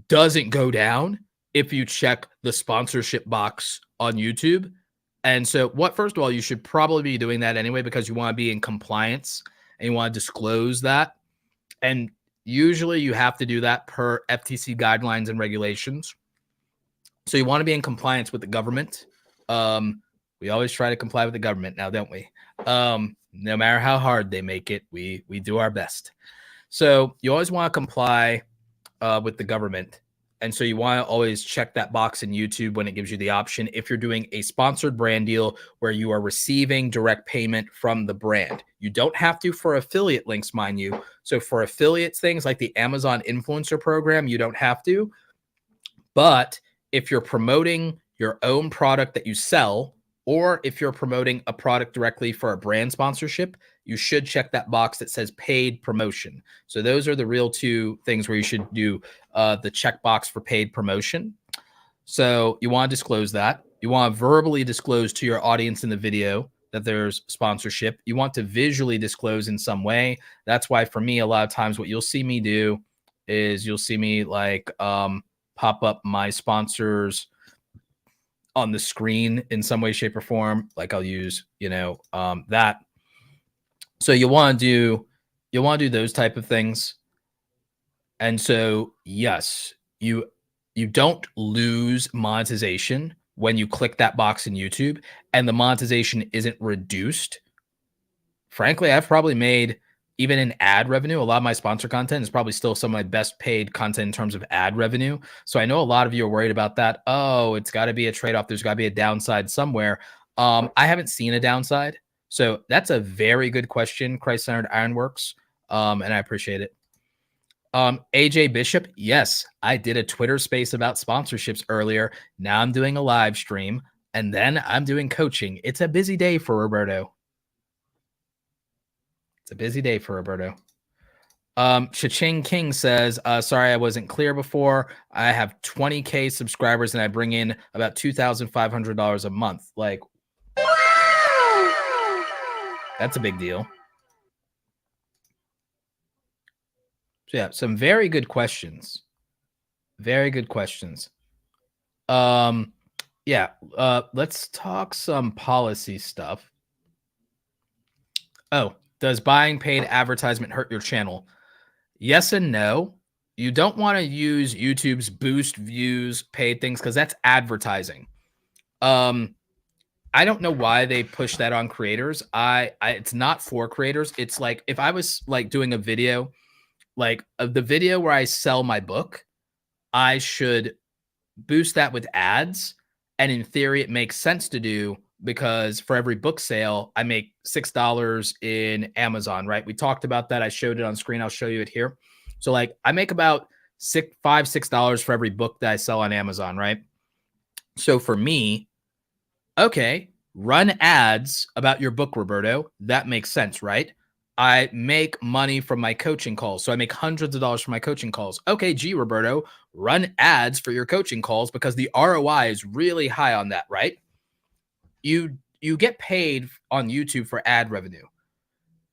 doesn't go down if you check the sponsorship box on YouTube. And so first of all, you should probably be doing that anyway because you want to be in compliance and you want to disclose that. And usually you have to do that per FTC guidelines and regulations. So you want to be in compliance with the government. We always try to comply with the government now, don't we? No matter how hard they make it, we do our best. So you always want to comply with the government. And so you want to always check that box in YouTube when it gives you the option if you're doing a sponsored brand deal where you are receiving direct payment from the brand. You don't have to for affiliate links, mind you. So for affiliates, things like the Amazon Influencer Program, you don't have to. But if you're promoting your own product that you sell, or if you're promoting a product directly for a brand sponsorship, you should check that box that says paid promotion. So those are the real 2 things where you should do the checkbox for paid promotion. So you want to disclose that. You want to verbally disclose to your audience in the video that there's sponsorship. You want to visually disclose in some way. That's why for me, a lot of times what you'll see me do is you'll see me like pop up my sponsors on the screen in some way, shape, or form. Like I'll use, that. So you want to do those type of things. And so, yes, you don't lose monetization when you click that box in YouTube and the monetization isn't reduced. Frankly, I've probably made, even in ad revenue, a lot of my sponsor content is probably still some of my best paid content in terms of ad revenue. So I know a lot of you are worried about that. Oh, it's got to be a trade-off. There's got to be a downside somewhere. I haven't seen a downside. So that's a very good question, Christ-Centered Ironworks. And I appreciate it. AJ Bishop, yes, I did a Twitter space about sponsorships earlier. Now I'm doing a live stream, and then I'm doing coaching. It's a busy day for Roberto. It's a busy day for Roberto. Cha-Ching King says, sorry, I wasn't clear before. I have 20K subscribers and I bring in about $2,500 a month. Like, that's a big deal. So yeah, some very good questions. Very good questions. Yeah, let's talk some policy stuff. Oh, does buying paid advertisement hurt your channel? Yes and no. You don't want to use YouTube's boost views paid things because that's advertising. I don't know why they push that on creators. It's not for creators. It's like if I was like doing a video, like the video where I sell my book, I should boost that with ads. And in theory, it makes sense to do because for every book sale, I make $6 in Amazon, right? We talked about that. I showed it on screen. I'll show you it here. So like I make about $6 for every book that I sell on Amazon, right? So for me, okay, Run ads about your book, Roberto. That makes sense, right? I make money from my coaching calls. So I make hundreds of dollars from my coaching calls. Okay, gee, Roberto, run ads for your coaching calls because the ROI is really high on that, right? You get paid on YouTube for ad revenue.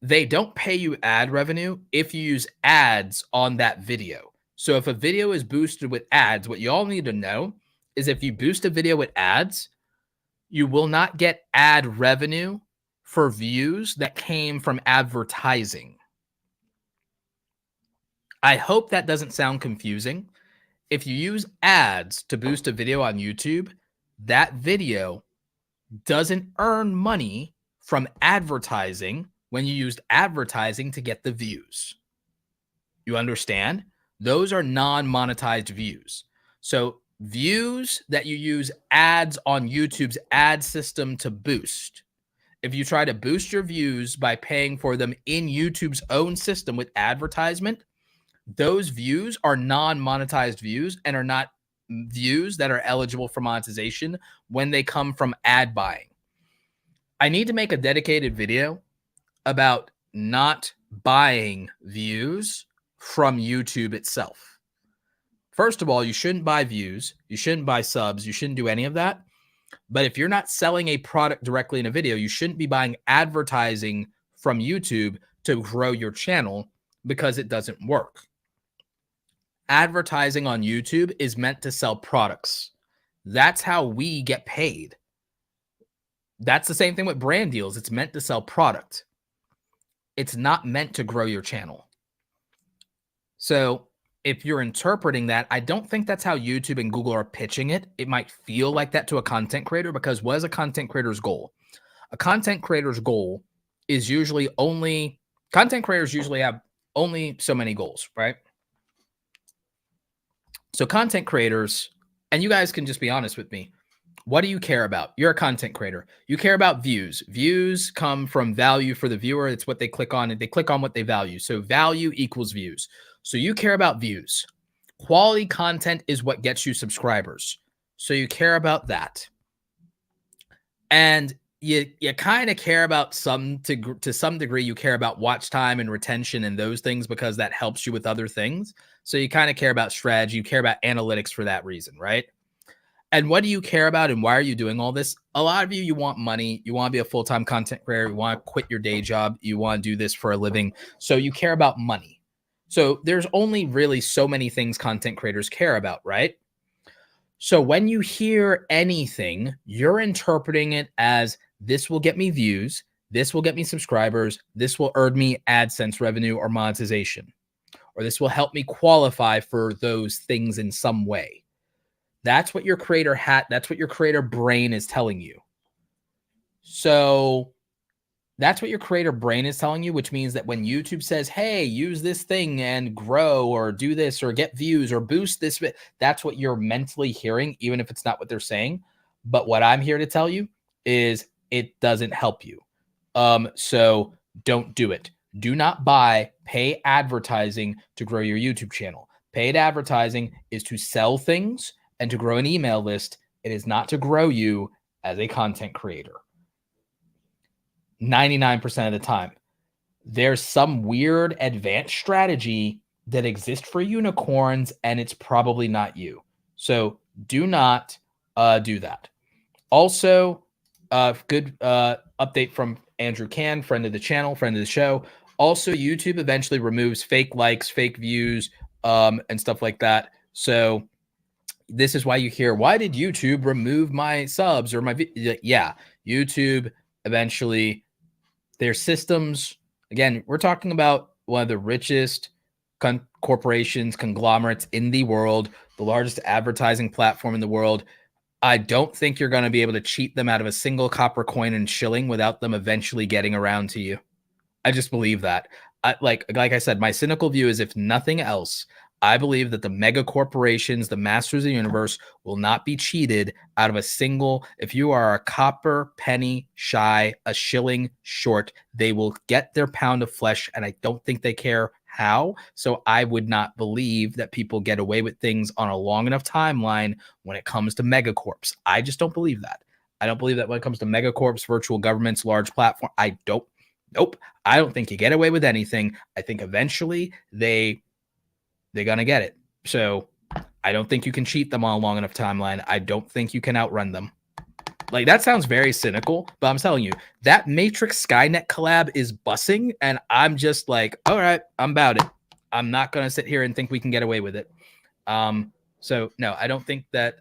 They don't pay you ad revenue if you use ads on that video. So if a video is boosted with ads, what you all need to know is if you boost a video with ads, you will not get ad revenue for views that came from advertising. I hope that doesn't sound confusing. If you use ads to boost a video on YouTube, that video doesn't earn money from advertising when you used advertising to get the views. You understand? Those are non-monetized views. So views that you use ads on YouTube's ad system to boost. If you try to boost your views by paying for them in YouTube's own system with advertisement, those views are non-monetized views and are not views that are eligible for monetization when they come from ad buying. I need to make a dedicated video about not buying views from YouTube itself. First of all, you shouldn't buy views. You shouldn't buy subs. You shouldn't do any of that. But if you're not selling a product directly in a video, you shouldn't be buying advertising from YouTube to grow your channel because it doesn't work. Advertising on YouTube is meant to sell products. That's how we get paid. That's the same thing with brand deals. It's meant to sell product. It's not meant to grow your channel. So if you're interpreting that, I don't think that's how YouTube and Google are pitching it. It might feel like that to a content creator because what is a content creator's goal? A content creator's goal is usually content creators usually have only so many goals, right? So content creators, and you guys can just be honest with me. What do you care about? You're a content creator. You care about views. Views come from value for the viewer. It's what they click on, and they click on what they value. So value equals views. So you care about views. Quality content is what gets you subscribers. So you care about that. And you kind of care about to some degree, you care about watch time and retention and those things because that helps you with other things. So you kind of care about strategy. You care about analytics for that reason, right? And what do you care about and why are you doing all this? A lot of you want money. You want to be a full-time content creator. You want to quit your day job. You want to do this for a living. So you care about money. So there's only really so many things content creators care about, right? So when you hear anything, you're interpreting it as this will get me views. This will get me subscribers. This will earn me AdSense revenue or monetization. Or this will help me qualify for those things in some way. That's what your that's what your creator brain is telling you. So that's what your creator brain is telling you, which means that when YouTube says, hey, use this thing and grow or do this or get views or boost this, that's what you're mentally hearing, even if it's not what they're saying. But what I'm here to tell you is it doesn't help you. So don't do it. Do not buy pay advertising to grow your YouTube channel. Paid advertising is to sell things and to grow an email list. It is not to grow you as a content creator. 99% of the time. There's some weird advanced strategy that exists for unicorns, and it's probably not you. So do not do that. Also, good update from Andrew Can, friend of the channel, friend of the show. Also, YouTube eventually removes fake likes, fake views, and stuff like that. So this is why you hear, why did YouTube remove my subs or my yeah, YouTube eventually, their systems, again, we're talking about one of the richest corporations, conglomerates in the world, the largest advertising platform in the world. I don't think you're going to be able to cheat them out of a single copper coin and shilling without them eventually getting around to you. I just believe that. Like I said, my cynical view is, if nothing else, I believe that the mega corporations, the masters of the universe, will not be cheated out of a single. If you are a copper penny shy, a shilling short, they will get their pound of flesh, and I don't think they care how. So I would not believe that people get away with things on a long enough timeline when it comes to megacorps. I just don't believe that. I don't believe that when it comes to megacorps, virtual governments, large platform, I don't. Nope. I don't think you get away with anything. I think eventually they're gonna get it. So I don't think you can cheat them on a long enough timeline. I don't think you can outrun them. Like, that sounds very cynical, but I'm telling you, that Matrix Skynet collab is bussing, and I'm just like, all right, I'm about it. I'm not gonna sit here and think we can get away with it. So no, I don't think that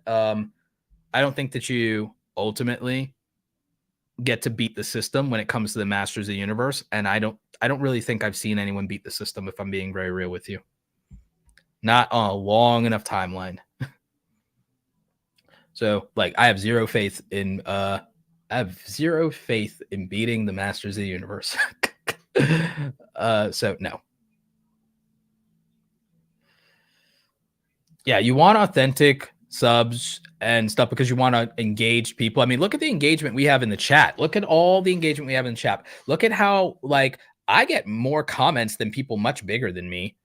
you ultimately get to beat the system when it comes to the Masters of the Universe, and I don't really think I've seen anyone beat the system, if I'm being very real with you. Not on a long enough timeline. So, like, I have zero faith in beating the Masters of the Universe. So no. Yeah, you want authentic subs and stuff because you want to engage people. I mean, look at the engagement we have in the chat. Look at all the engagement we have in the chat. Look at how, like, I get more comments than people much bigger than me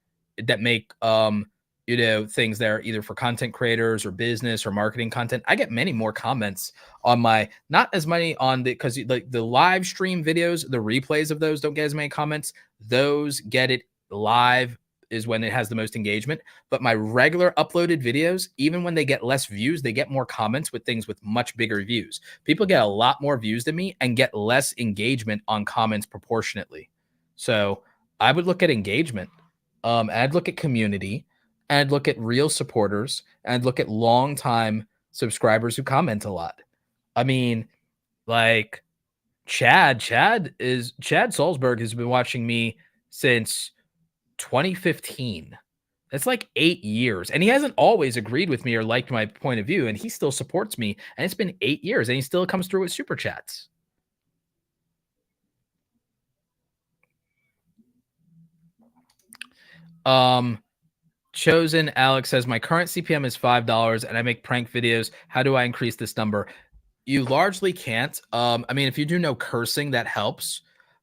that make things that are either for content creators or business or marketing content. I get many more comments on my, not as many on the, because like the live stream videos, the replays of those don't get as many comments. Those get it live is when it has the most engagement. But my regular uploaded videos, even when they get less views, they get more comments with things with much bigger views. People get a lot more views than me and get less engagement on comments proportionately. So I would look at engagement. I'd look at community, and I'd look at real supporters, and I'd look at long-time subscribers who comment a lot. I mean, like Chad Salzberg has been watching me since 2015. That's like 8 years. And he hasn't always agreed with me or liked my point of view, and he still supports me. And it's been 8 years, and he still comes through with super chats. Chosen Alex says, my current CPM is $5 and I make prank videos. How do I increase this number? You largely can't. I mean, if you do no cursing, that helps.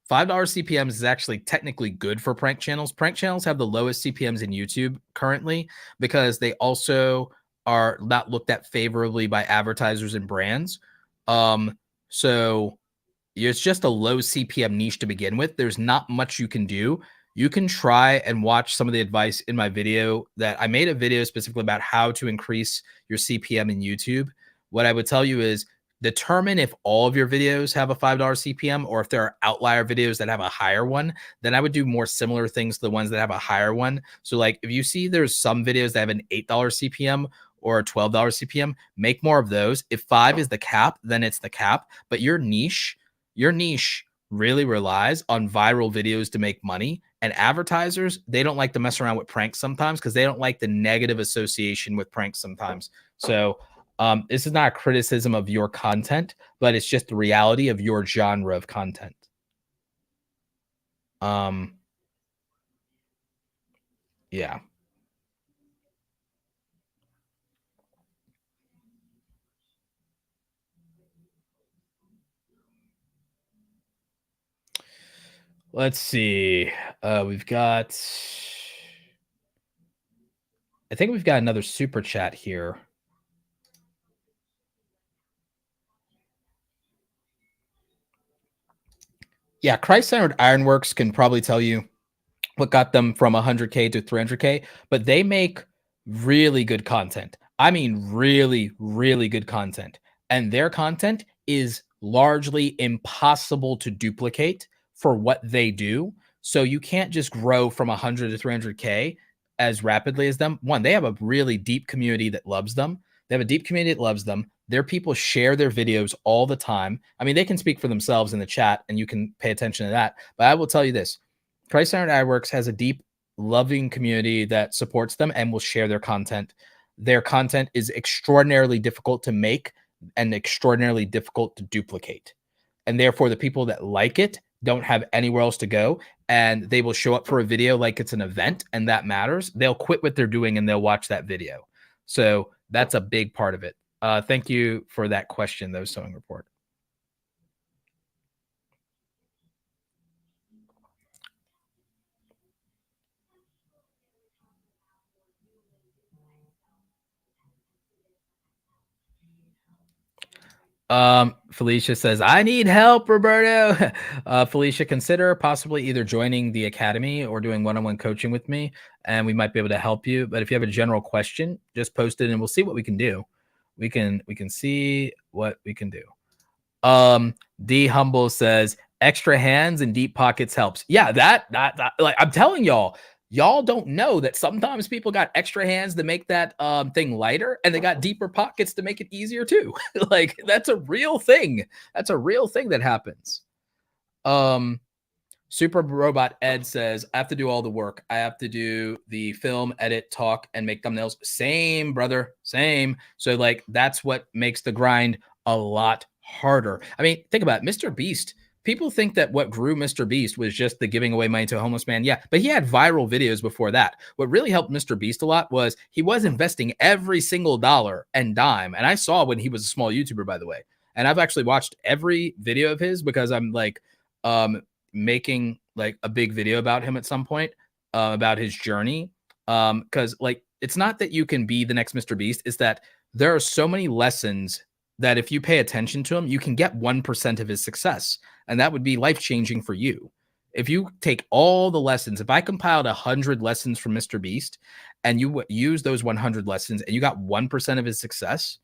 $5 CPMs is actually technically good for prank channels. Prank channels have the lowest CPMs in YouTube currently because they also are not looked at favorably by advertisers and brands. So it's just a low CPM niche to begin with. There's not much you can do. You can try and watch some of the advice in my video that I made a video specifically about how to increase your CPM in YouTube. What I would tell you is determine if all of your videos have a $5 CPM or if there are outlier videos that have a higher one. Then I would do more similar things to the ones that have a higher one. So like if you see there's some videos that have an $8 CPM or a $12 CPM, make more of those. If 5 is the cap, then it's the cap. But your niche really relies on viral videos to make money. And advertisers, they don't like to mess around with pranks sometimes because they don't like the negative association with pranks sometimes. So this is not a criticism of your content, but it's just the reality of your genre of content. Yeah. Let's see. We've got, I think we've got another super chat here. Yeah, Christ-centered Ironworks can probably tell you what got them from 100K to 300K, but they make really good content. I mean, really, really good content. And their content is largely impossible to duplicate for what they do. So you can't just grow from 100 to 300K as rapidly as them. One, they have a really deep community that loves them. They have a deep community that loves them. Their people share their videos all the time. I mean, they can speak for themselves in the chat and you can pay attention to that. But I will tell you this, Christ-centered AdWorks has a deep, loving community that supports them and will share their content. Their content is extraordinarily difficult to make and extraordinarily difficult to duplicate. And therefore, the people that like it don't have anywhere else to go. And they will show up for a video like it's an event, and that matters. They'll quit what they're doing and they'll watch that video. So that's a big part of it. Thank you for that question, though, Sewing Report. Felicia says, I need help, Roberto. Felicia, consider possibly either joining the academy or doing one-on-one coaching with me, and we might be able to help you. But if you have a general question, just post it and we'll see what we can do. We can see what we can do. D Humble says, extra hands and deep pockets helps. Yeah, that like I'm telling y'all don't know that sometimes people got extra hands to make that thing lighter, and they got deeper pockets to make it easier too. Like that's a real thing. That's a real thing that happens. Super Robot Ed says, I have to do all the work. I have to do the film, edit, talk, and make thumbnails. Same, brother. Same. So, like, that's what makes the grind a lot harder. I mean, think about it. Mr. Beast. People think that what grew Mr. Beast was just the giving away money to a homeless man. Yeah, but he had viral videos before that. What really helped Mr. Beast a lot was he was investing every single dollar and dime. And I saw when he was a small YouTuber, by the way. And I've actually watched every video of his because I'm like, making like a big video about him at some point, about his journey. Because like it's not that you can be the next Mr. Beast, it's that there are so many lessons that if you pay attention to him, you can get 1% of his success. And that would be life-changing for you. If you take all the lessons, if I compiled 100 lessons from Mr. Beast and you use those 100 lessons and you got 1% of his success,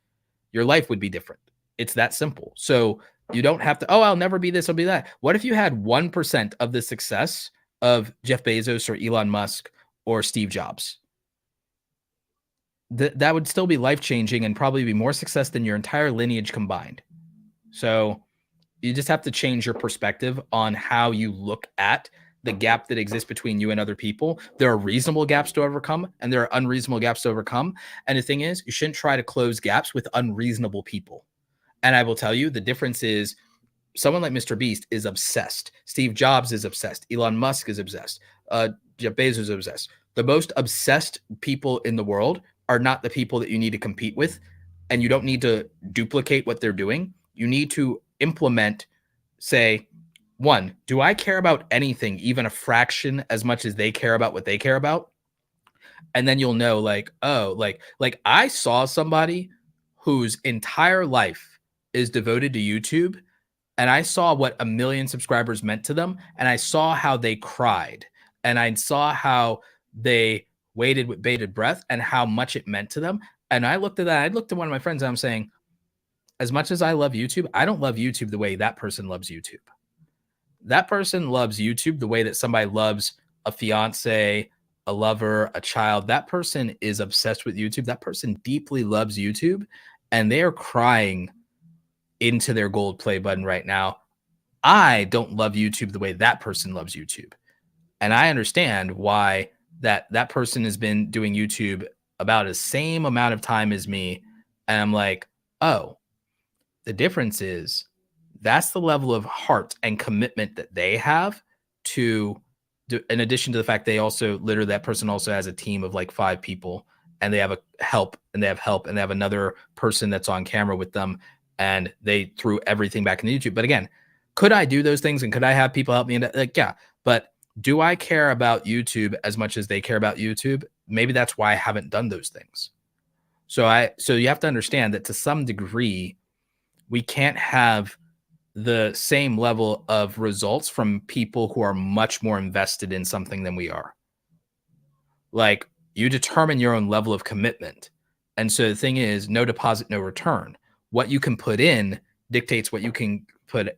your life would be different. It's that simple. So you don't have to, oh, I'll never be this, I'll be that. What if you had 1% of the success of Jeff Bezos or Elon Musk or Steve Jobs? That would still be life-changing and probably be more success than your entire lineage combined. So you just have to change your perspective on how you look at the gap that exists between you and other people. There are reasonable gaps to overcome and there are unreasonable gaps to overcome. And the thing is, you shouldn't try to close gaps with unreasonable people. And I will tell you, the difference is someone like Mr. Beast is obsessed. Steve Jobs is obsessed. Elon Musk is obsessed. Jeff Bezos is obsessed. The most obsessed people in the world are not the people that you need to compete with. And you don't need to duplicate what they're doing. You need to implement, say, one, do I care about anything, even a fraction as much as they care about what they care about? And then you'll know, like, oh, like I saw somebody whose entire life is devoted to YouTube, and I saw what 1 million subscribers meant to them, and I saw how they cried, and I saw how they waited with bated breath and how much it meant to them. And I looked at that. I looked at one of my friends and I'm saying, as much as I love YouTube, I don't love YouTube the way that person loves YouTube. That person loves YouTube the way that somebody loves a fiance, a lover, a child. That person is obsessed with YouTube. That person deeply loves YouTube, and they are crying into their gold play button right now. I don't love YouTube the way that person loves YouTube. And I understand why that person has been doing YouTube about the same amount of time as me. And I'm like, oh, the difference is that's the level of heart and commitment that they have to do, in addition to the fact they also literally, that person also has a team of like 5 people, and they have help and they have another person that's on camera with them, and they threw everything back into YouTube. But again, could I do those things and could I have people help me? Like, yeah, but do I care about YouTube as much as they care about YouTube? Maybe that's why I haven't done those things. So you have to understand that to some degree, we can't have the same level of results from people who are much more invested in something than we are. Like, you determine your own level of commitment. And so the thing is, no deposit, no return. What you can put in dictates what you can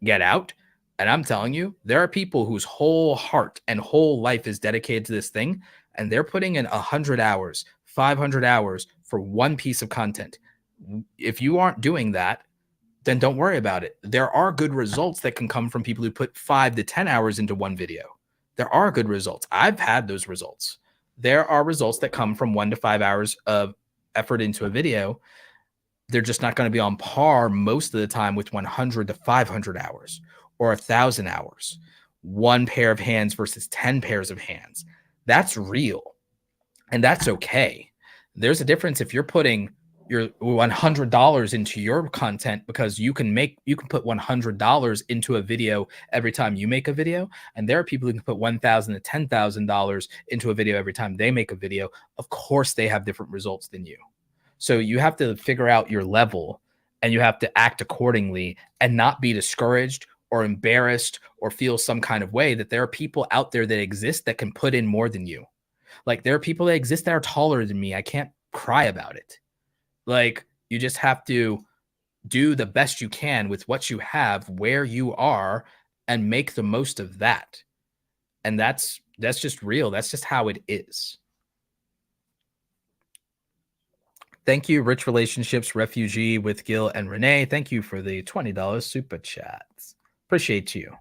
get out. And I'm telling you, there are people whose whole heart and whole life is dedicated to this thing, and they're putting in 100 hours, 500 hours for one piece of content. If you aren't doing that, then don't worry about it. There are good results that can come from people who put 5 to 10 hours into one video. There are good results. I've had those results. There are results that come from 1 to 5 hours of effort into a video. They're just not going to be on par most of the time with 100 to 500 hours or 1,000 hours. 1 pair of hands versus 10 pairs of hands. That's real. And that's okay. There's a difference if you're putting your $100 into your content because you can put $100 into a video every time you make a video. And there are people who can put $1,000 to $10,000 into a video every time they make a video. Of course, they have different results than you. So you have to figure out your level and you have to act accordingly and not be discouraged or embarrassed or feel some kind of way that there are people out there that exist that can put in more than you. Like there are people that exist that are taller than me. I can't cry about it. Like you just have to do the best you can with what you have where you are and make the most of that. And that's just real. That's just how it is. Thank you, Rich Relationships Refugee with Gil and Renee. Thank you for the $20 super chats. Appreciate you.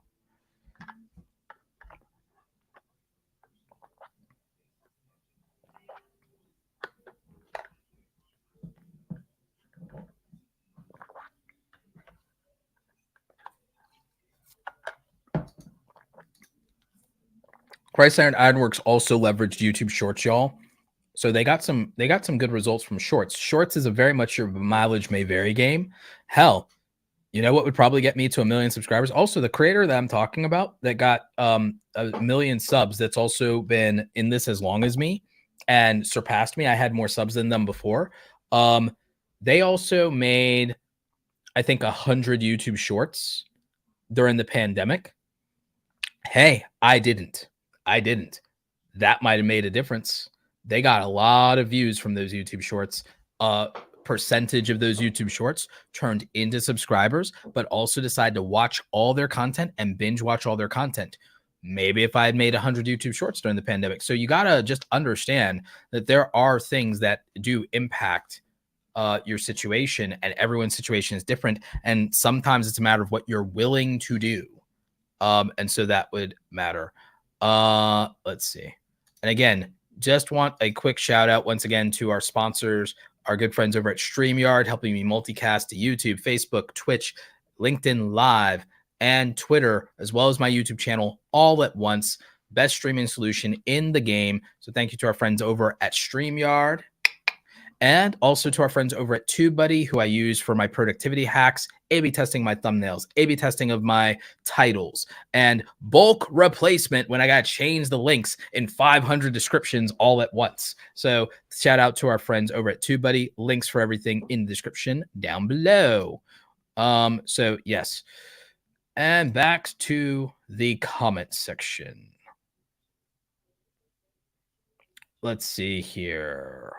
Christ Iron Ironworks also leveraged YouTube Shorts, y'all. So they got some good results from Shorts. Shorts is a very much your mileage may vary game. Hell, you know what would probably get me to 1 million subscribers? Also, the creator that I'm talking about that got 1 million subs, that's also been in this as long as me and surpassed me. I had more subs than them before. They also made, I think, 100 YouTube Shorts during the pandemic. Hey, I didn't. That might have made a difference. They got a lot of views from those YouTube Shorts. Percentage of those YouTube Shorts turned into subscribers, but also decided to watch all their content and binge watch all their content. Maybe if I had made 100 YouTube Shorts during the pandemic. So you got to just understand that there are things that do impact your situation, and everyone's situation is different. And sometimes it's a matter of what you're willing to do. And so that would matter. Let's see. And again, just want a quick shout out once again to our sponsors, our good friends over at StreamYard, helping me multicast to YouTube, Facebook, Twitch, LinkedIn Live, and Twitter, as well as my YouTube channel all at once. Best streaming solution in the game. So thank you to our friends over at StreamYard. And also to our friends over at TubeBuddy, who I use for my productivity hacks, A/B testing my thumbnails, A/B testing of my titles, and bulk replacement when I got to change the links in 500 descriptions all at once. So shout out to our friends over at TubeBuddy. Links for everything in the description down below. So yes. And back to the comment section. Let's see here.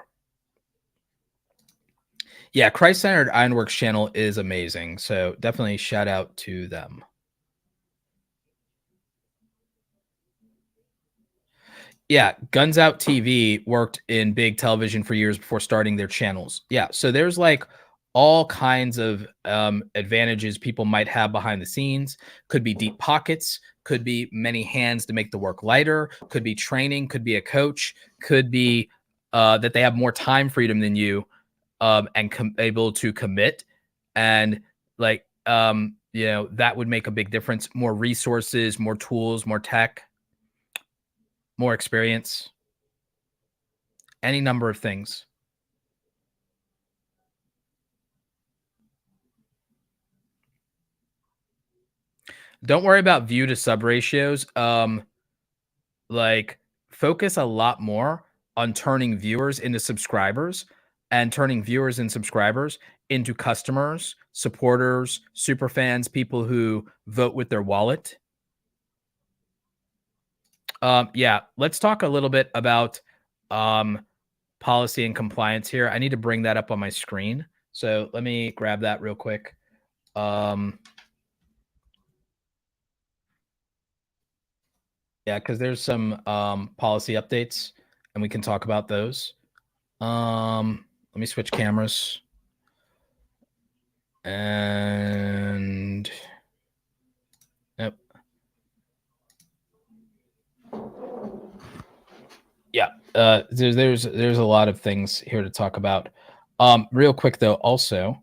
Yeah, Christ-Centered Ironworks channel is amazing. So definitely shout out to them. Yeah, Guns Out TV worked in big television for years before starting their channels. Yeah, so there's like all kinds of advantages people might have behind the scenes. Could be deep pockets, could be many hands to make the work lighter, could be training, could be a coach, could be that they have more time freedom than you. And able to commit, and like you know, that would make a big difference. More resources, more tools, more tech, more experience, any number of things. Don't worry about view to sub ratios. Like focus a lot more on turning viewers into subscribers, and turning viewers and subscribers into customers, supporters, super fans, people who vote with their wallet. Yeah, let's talk a little bit about policy and compliance here. I need to bring that up on my screen. So let me grab that real quick. Yeah, because there's some policy updates, and we can talk about those. Let me switch cameras. And yep. Yeah, there's a lot of things here to talk about. Real quick though, also,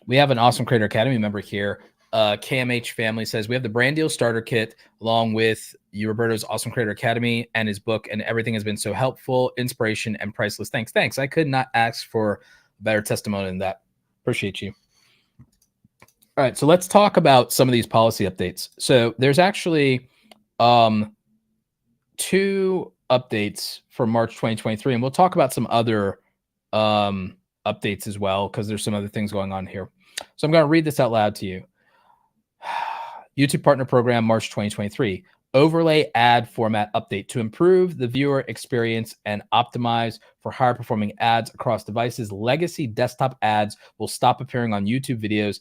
we have an Awesome Creator Academy member here. KMH Family says we have the brand deal starter kit along with Roberto's Awesome Creator Academy and his book, and everything has been so helpful, inspiration, and priceless. Thanks. I could not ask for a better testimony than that. Appreciate you. All right, so let's talk about some of these policy updates. So there's actually 2 updates for March 2023, and we'll talk about some other updates as well, because there's some other things going on here. So I'm going to read this out loud to you. YouTube Partner Program, March 2023. Overlay ad format update to improve the viewer experience and optimize for higher performing ads across devices. Legacy desktop ads will stop appearing on YouTube videos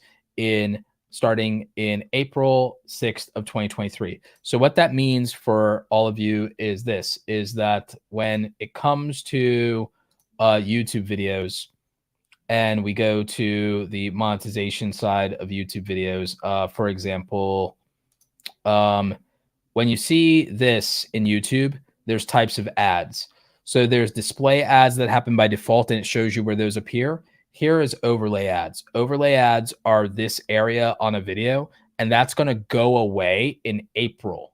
starting in April 6th of 2023. So what that means for all of you is that when it comes to YouTube videos, and we go to the monetization side of YouTube videos, for example, when you see this in YouTube, there's types of ads. So there's display ads that happen by default, and it shows you where those appear. Here is overlay ads. Overlay ads are this area on a video, and that's going to go away in April.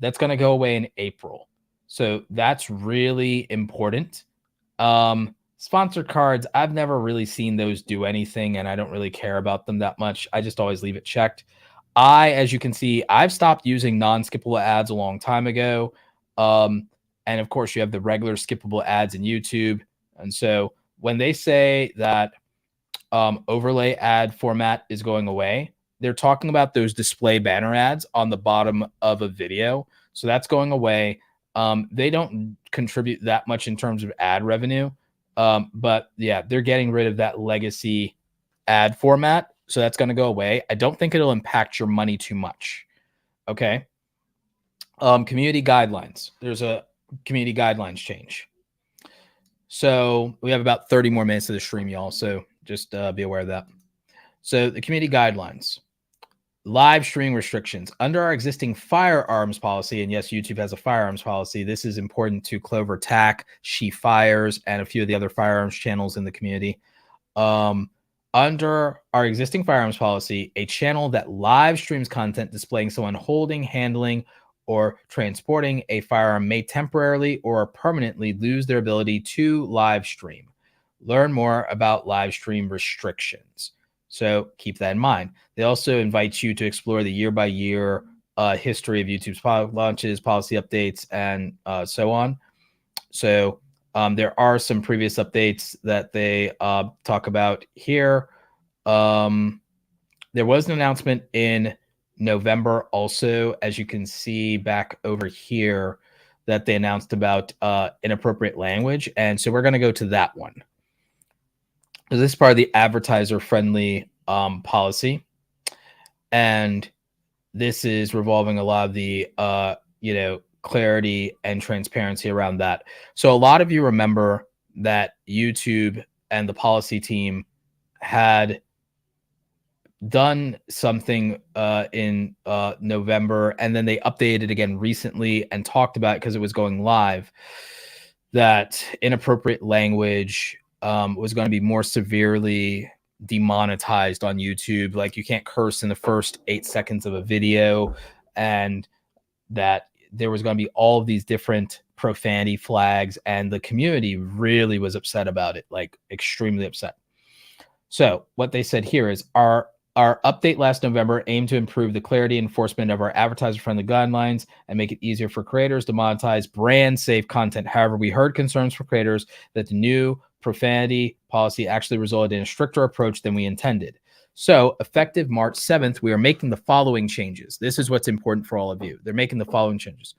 That's going to go away in April. So that's really important. Sponsored cards, I've never really seen those do anything, and I don't really care about them that much. I just always leave it checked. As you can see, I've stopped using non-skippable ads a long time ago. And of course, you have the regular skippable ads in YouTube. And so when they say that overlay ad format is going away, they're talking about those display banner ads on the bottom of a video. So that's going away. They don't contribute that much in terms of ad revenue. But yeah, they're getting rid of that legacy ad format. So that's going to go away. I don't think it'll impact your money too much. Okay. Community guidelines. There's a community guidelines change. So we have about 30 more minutes of the stream, y'all. So just be aware of that. So the community guidelines. Live streaming restrictions. Under our existing firearms policy, and yes, YouTube has a firearms policy, this is important to Clover Tack, She Fires, and a few of the other firearms channels in the community. Under our existing firearms policy, a channel that live streams content displaying someone holding, handling, or transporting a firearm may temporarily or permanently lose their ability to live stream. Learn more about live stream restrictions. So keep that in mind. They also invite you to explore the year-by-year history of YouTube's product launches, policy updates, and so on. So there are some previous updates that they talk about here. There was an announcement in November also, as you can see back over here, that they announced about inappropriate language. And so we're going to go to that one. So this is part of the advertiser-friendly policy. And this is revolving a lot of the, clarity and transparency around that. So a lot of you remember that YouTube and the policy team had done something in November, and then they updated it again recently and talked about it because it was going live, that inappropriate language was going to be more severely demonetized on YouTube. Like, you can't curse in the first 8 seconds of a video, and that there was going to be all of these different profanity flags, and the community really was upset about it, like extremely upset. So what they said here is our update last November aimed to improve the clarity and enforcement of our advertiser-friendly guidelines and make it easier for creators to monetize brand-safe content. However, we heard concerns from creators that the new profanity policy actually resulted in a stricter approach than we intended. So effective March 7th, we are making the following changes. This is what's important for all of you. They're making the following changes.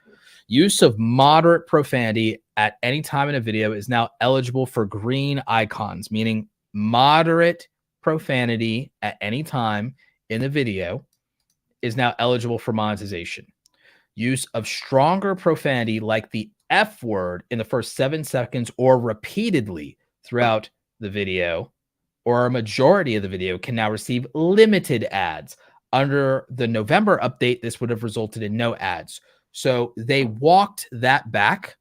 Use of moderate profanity at any time in a video is now eligible for green icons, meaning moderate profanity at any time in the video is now eligible for monetization. Use of stronger profanity like the F word in the first 7 seconds or repeatedly throughout the video or a majority of the video can now receive limited ads. Under the November update, this would have resulted in no ads. So they walked that back,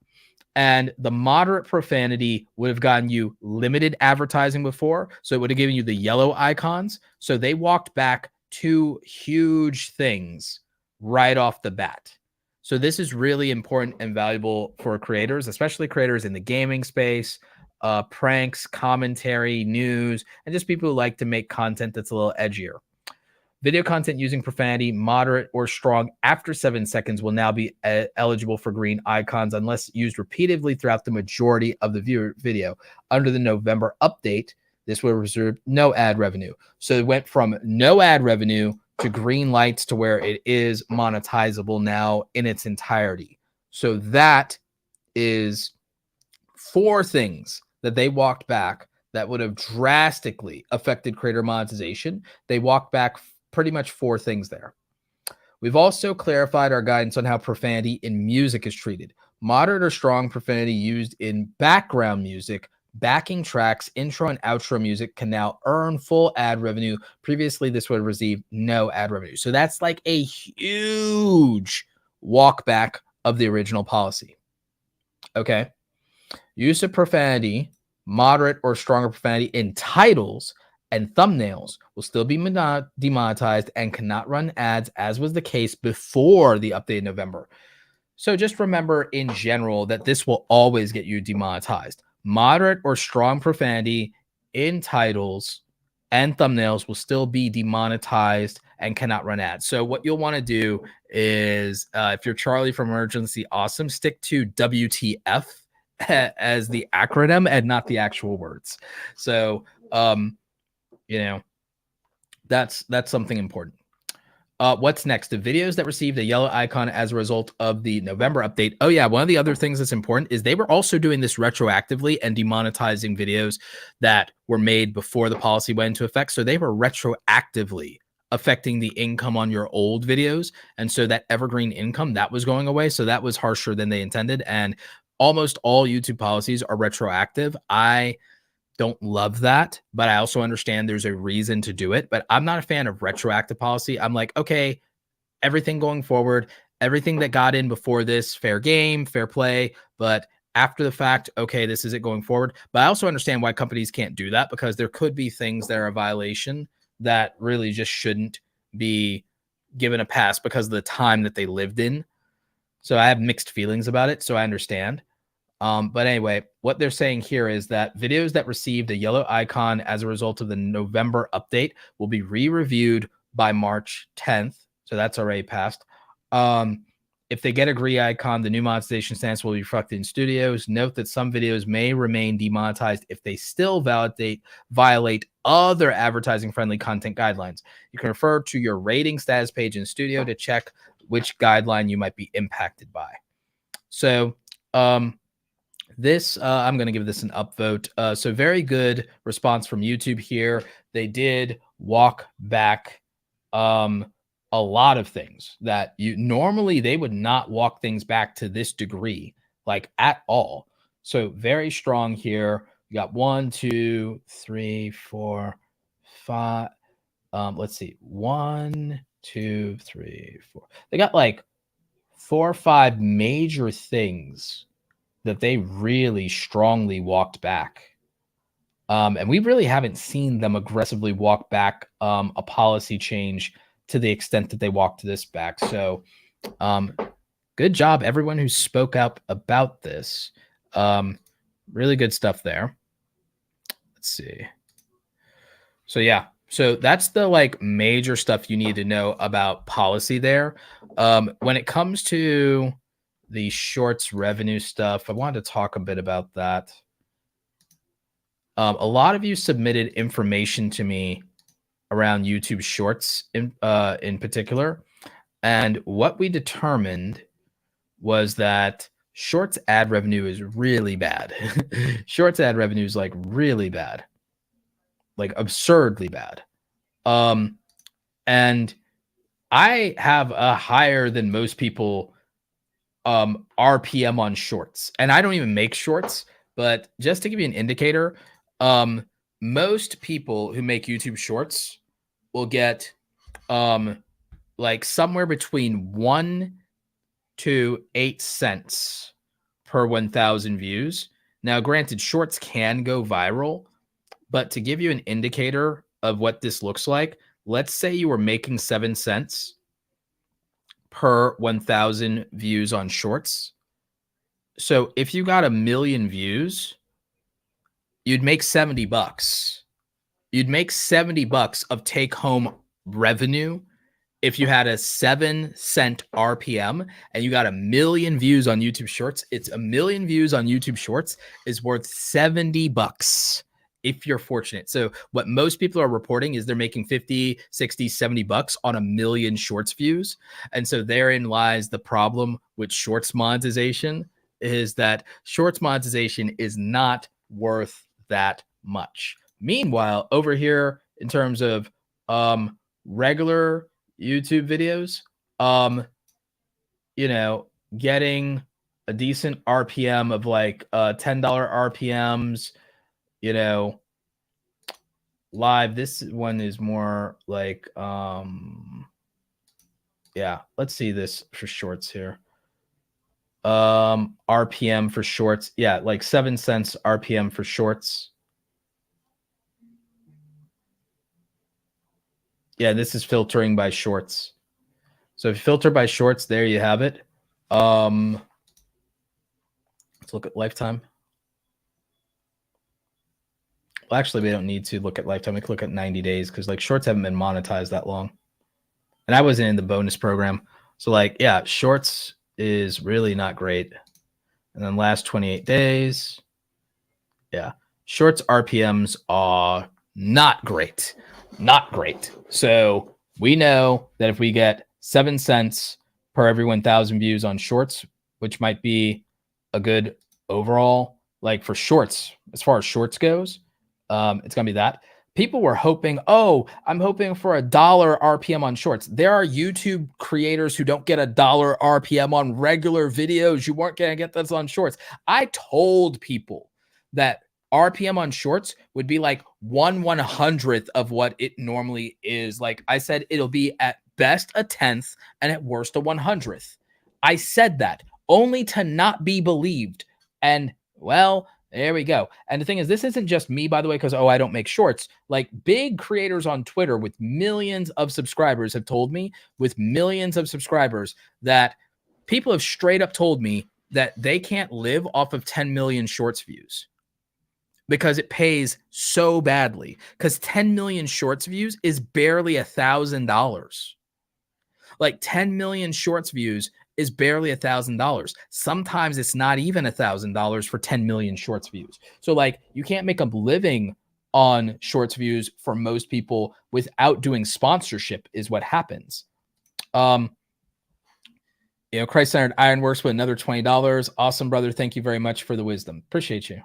and the moderate profanity would have gotten you limited advertising before. So it would have given you the yellow icons. So they walked back 2 huge things right off the bat. So this is really important and valuable for creators, especially creators in the gaming space, pranks, commentary, news, and just people who like to make content that's a little edgier. Video content using profanity, moderate or strong, after 7 seconds will now be eligible for green icons unless used repeatedly throughout the majority of the video. Under the November update, this would reserve no ad revenue. So it went from no ad revenue to green lights to where it is monetizable now in its entirety. So that is 4 things that they walked back that would have drastically affected creator monetization. They walked back pretty much 4 things there. We've also clarified our guidance on how profanity in music is treated. Moderate or strong profanity used in background music, backing tracks, intro and outro music can now earn full ad revenue. Previously, this would receive no ad revenue. So that's like a huge walk back of the original policy. Okay. Use of profanity, moderate or stronger profanity in titles and thumbnails will still be demonetized and cannot run ads, as was the case before the update in November. So just remember in general that this will always get you demonetized. Moderate or strong profanity in titles and thumbnails will still be demonetized and cannot run ads. So what you'll want to do is, if you're Charlie from Emergency Awesome, stick to WTF as the acronym and not the actual words. So, you know, that's something important. What's next? The videos that received a yellow icon as a result of the November update. Oh yeah, one of the other things that's important is they were also doing this retroactively and demonetizing videos that were made before the policy went into effect. So they were retroactively affecting the income on your old videos. And so that evergreen income, that was going away. So that was harsher than they intended. And almost all YouTube policies are retroactive. I don't love that, but I also understand there's a reason to do it. But I'm not a fan of retroactive policy. I'm like, okay, everything going forward, everything that got in before this, fair game, fair play. But after the fact, okay, this is it going forward. But I also understand why companies can't do that, because there could be things that are a violation that really just shouldn't be given a pass because of the time that they lived in. So I have mixed feelings about it. So I understand. But anyway, what they're saying here is that videos that received a yellow icon as a result of the November update will be re-reviewed by March 10th. So that's already passed. If they get a green icon, the new monetization stance will be reflected in studios. Note that some videos may remain demonetized if they still violate other advertising-friendly content guidelines. You can refer to your rating status page in studio to check which guideline you might be impacted by. So, this, I'm going to give this an upvote. So very good response from YouTube here. They did walk back a lot of things that normally they would not walk things back to this degree, like at all. So very strong here. We got 1, 2, 3, 4, 5. Let's see. 1, 2, 3, 4. They got like 4 or 5 major things that they really strongly walked back. And we really haven't seen them aggressively walk back a policy change to the extent that they walked this back. So good job, everyone who spoke up about this. Really good stuff there. Let's see. So yeah, so that's the like major stuff you need to know about policy there. When it comes to the shorts revenue stuff, I wanted to talk a bit about that. A lot of you submitted information to me around YouTube Shorts in particular. And what we determined was that Shorts ad revenue is really bad. Shorts ad revenue is like really bad, like absurdly bad. And I have a higher than most people RPM on shorts, and I don't even make shorts, but just to give you an indicator, most people who make YouTube shorts will get like somewhere between 1 to 8 cents per 1,000 views. Now, granted, shorts can go viral, but to give you an indicator of what this looks like, let's say you were making 7 cents per 1,000 views on shorts. So if you got 1 million views, you'd make $70. You'd make $70 of take-home revenue if you had a 7 cent RPM and you got 1 million views on YouTube Shorts. It's 1 million views on YouTube Shorts is worth $70 if you're fortunate. So what most people are reporting is they're making 50, 60, 70 bucks on 1 million shorts views. And so therein lies the problem with shorts monetization, is that shorts monetization is not worth that much. Meanwhile, over here in terms of regular YouTube videos, getting a decent RPM of like $10 RPMs, live. This one is more like let's see this for shorts here. RPM for shorts, like 7 cents RPM for shorts. Yeah, this is filtering by shorts. So if you filter by shorts, there you have it. Let's look at lifetime. Well, actually, we don't need to look at lifetime. We can look at 90 days because like shorts haven't been monetized that long. And I wasn't in the bonus program. So like, yeah, shorts is really not great. And then last 28 days, shorts RPMs are not great. Not great. So we know that if we get 7 cents per every 1,000 views on shorts, which might be a good overall, like for shorts, as far as shorts goes, it's going to be that. People were hoping, I'm hoping for $1 RPM on shorts. There are YouTube creators who don't get $1 RPM on regular videos. You weren't going to get this on shorts. I told people that RPM on shorts would be like 1/100th of what it normally is. Like I said, it'll be at best a 10th and at worst a 100th. I said that only to not be believed. And well, there we go. And the thing is, this isn't just me, by the way, because, I don't make shorts. Like big creators on Twitter with millions of subscribers have told me, that people have straight up told me that they can't live off of 10 million shorts views because it pays so badly. Because 10 million shorts views is barely $1,000. Like 10 million shorts views is barely $1,000. Sometimes it's not even $1,000 for 10 million shorts views. So like you can't make a living on shorts views for most people without doing sponsorship is what happens. Christ-centered Ironworks with another $20. Awesome, brother. Thank you very much for the wisdom. Appreciate you.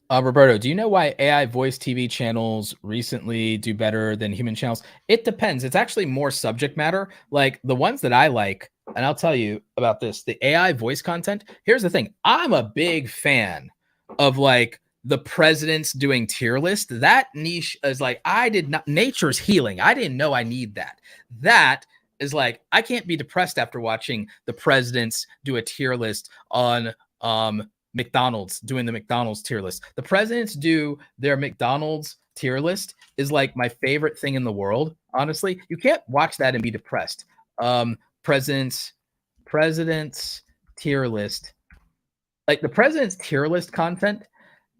Roberto, do you know why AI voice TV channels recently do better than human channels? It depends. It's actually more subject matter. Like the ones that I like, and I'll tell you about this, the AI voice content. Here's the thing. I'm a big fan of like the presidents doing tier list. That niche is like, nature's healing. I didn't know I need that. That is like, I can't be depressed after watching the presidents do a tier list on, McDonald's, doing the McDonald's tier list. The presidents do their McDonald's tier list is like my favorite thing in the world. Honestly, you can't watch that and be depressed. Presidents tier list. Like the president's tier list content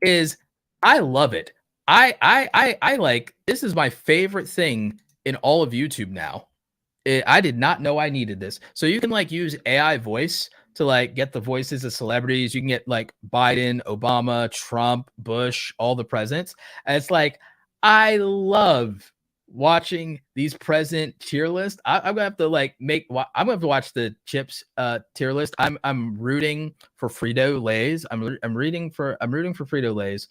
is, I love it. I like, this is my favorite thing in all of YouTube now. I did not know I needed this. So you can like use AI voice to like get the voices of celebrities. You can get like Biden, Obama, Trump, Bush, all the presidents. And it's like, I love watching these president tier lists. I'm gonna have to like I'm gonna have to watch the Chips tier list. I'm rooting for Frito Lay's. I'm rooting for Frito Lay's.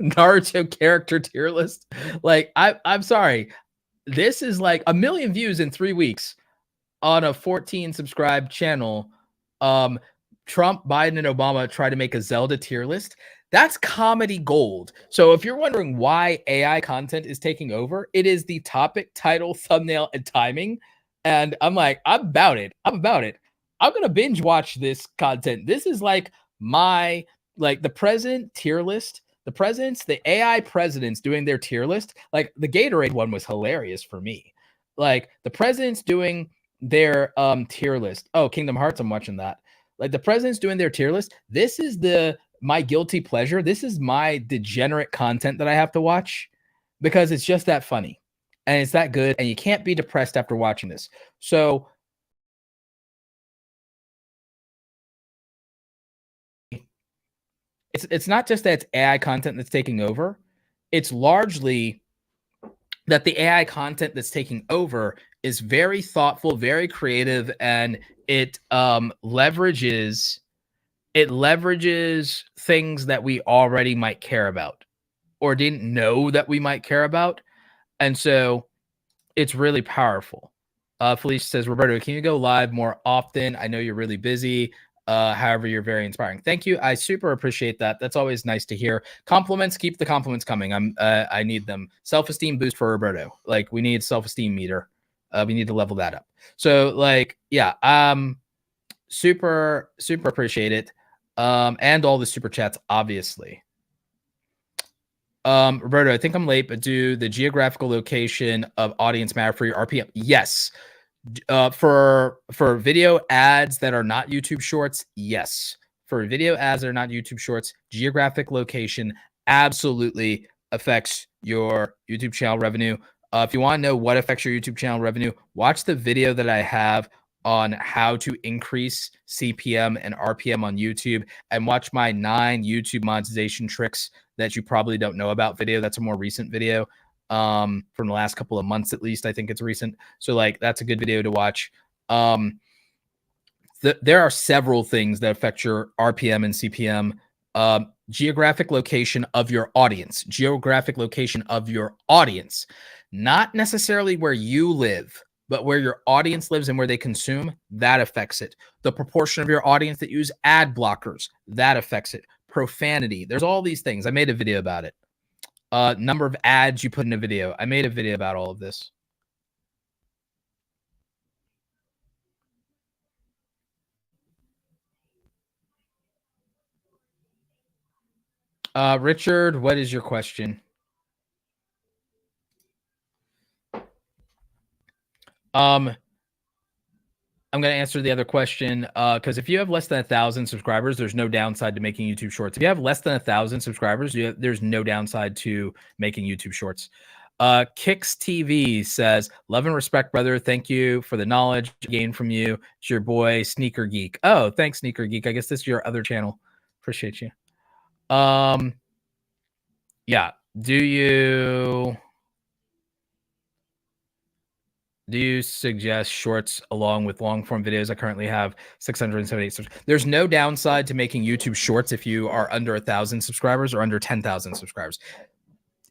Naruto character tier list. Like I'm sorry. This is like 1 million views in 3 weeks on a 14 subscribed channel. Trump, Biden, and Obama try to make a Zelda tier list. That's comedy gold. So if you're wondering why AI content is taking over, it is the topic, title, thumbnail, and timing. And I'm like, I'm about it. I'm going to binge watch this content. This is like the president tier list. The presidents, the AI presidents doing their tier list, like the Gatorade one was hilarious for me. Like the presidents doing their tier list. Oh, Kingdom Hearts, I'm watching that. Like the presidents doing their tier list. This is my guilty pleasure. This is my degenerate content that I have to watch. because it's just that funny and it's that good, and you can't be depressed after watching this. So it's not just that it's AI content that's taking over. It's largely that the AI content that's taking over is very thoughtful, very creative, and it leverages things that we already might care about or didn't know that we might care about. And so it's really powerful. Felicia says, Roberto, can you go live more often? I know you're really busy. However, you're very inspiring. Thank you. I super appreciate that. That's always nice to hear. Compliments, keep the compliments coming. I need them. Self-esteem boost for Roberto. Like, we need self-esteem meter. We need to level that up. So, like, yeah, super appreciate it. And all the super chats, obviously. Roberto, I think I'm late, but do the geographical location of audience matter for your RPM? Yes. For video ads that are not YouTube Shorts, yes. For video ads that are not YouTube Shorts, geographic location absolutely affects your YouTube channel revenue. If you want to know what affects your YouTube channel revenue, watch the video that I have on how to increase CPM and RPM on YouTube, and watch my 9 YouTube monetization tricks that you probably don't know about video. That's a more recent video from the last couple of months, at least. I think it's recent. So, like, that's a good video to watch. There are several things that affect your RPM and CPM. Geographic location of your audience, not necessarily where you live, but where your audience lives and where they consume, that affects it. The proportion of your audience that use ad blockers, that affects it. Profanity, there's all these things. I made a video about it. Number of ads you put in a video. I made a video about all of this. Richard, what is your question? I'm going to answer the other question because if you have less than 1,000 subscribers, there's no downside to making YouTube Shorts. If you have less than 1,000 subscribers, there's no downside to making YouTube Shorts. Kix TV says, love and respect, brother. Thank you for the knowledge gained from you. It's your boy, Sneaker Geek. Oh, thanks, Sneaker Geek. I guess this is your other channel. Appreciate you. Yeah. Do you suggest shorts along with long form videos? I currently have 678 subscribers. There's no downside to making YouTube Shorts if you are under 1,000 subscribers or under 10,000 subscribers.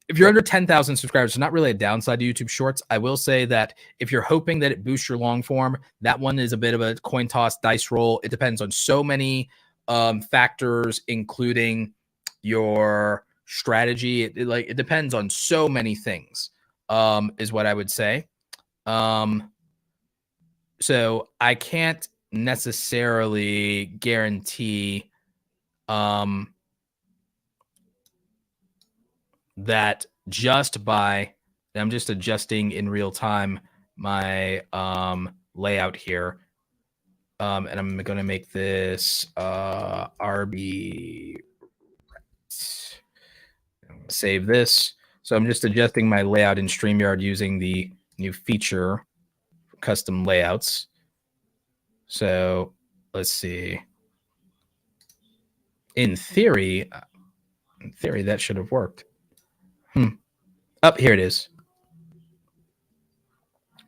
If you're under 10,000 subscribers, it's not really a downside to YouTube Shorts. I will say that if you're hoping that it boosts your long form, that one is a bit of a coin toss, dice roll. It depends on so many factors, including your strategy. It depends on so many things, is what I would say. So I can't necessarily guarantee that just by, I'm just adjusting in real time my layout here. And I'm going to make this RB. Save this. So I'm just adjusting my layout in StreamYard using the new feature for custom layouts. So let's see. In theory, that should have worked. Here it is.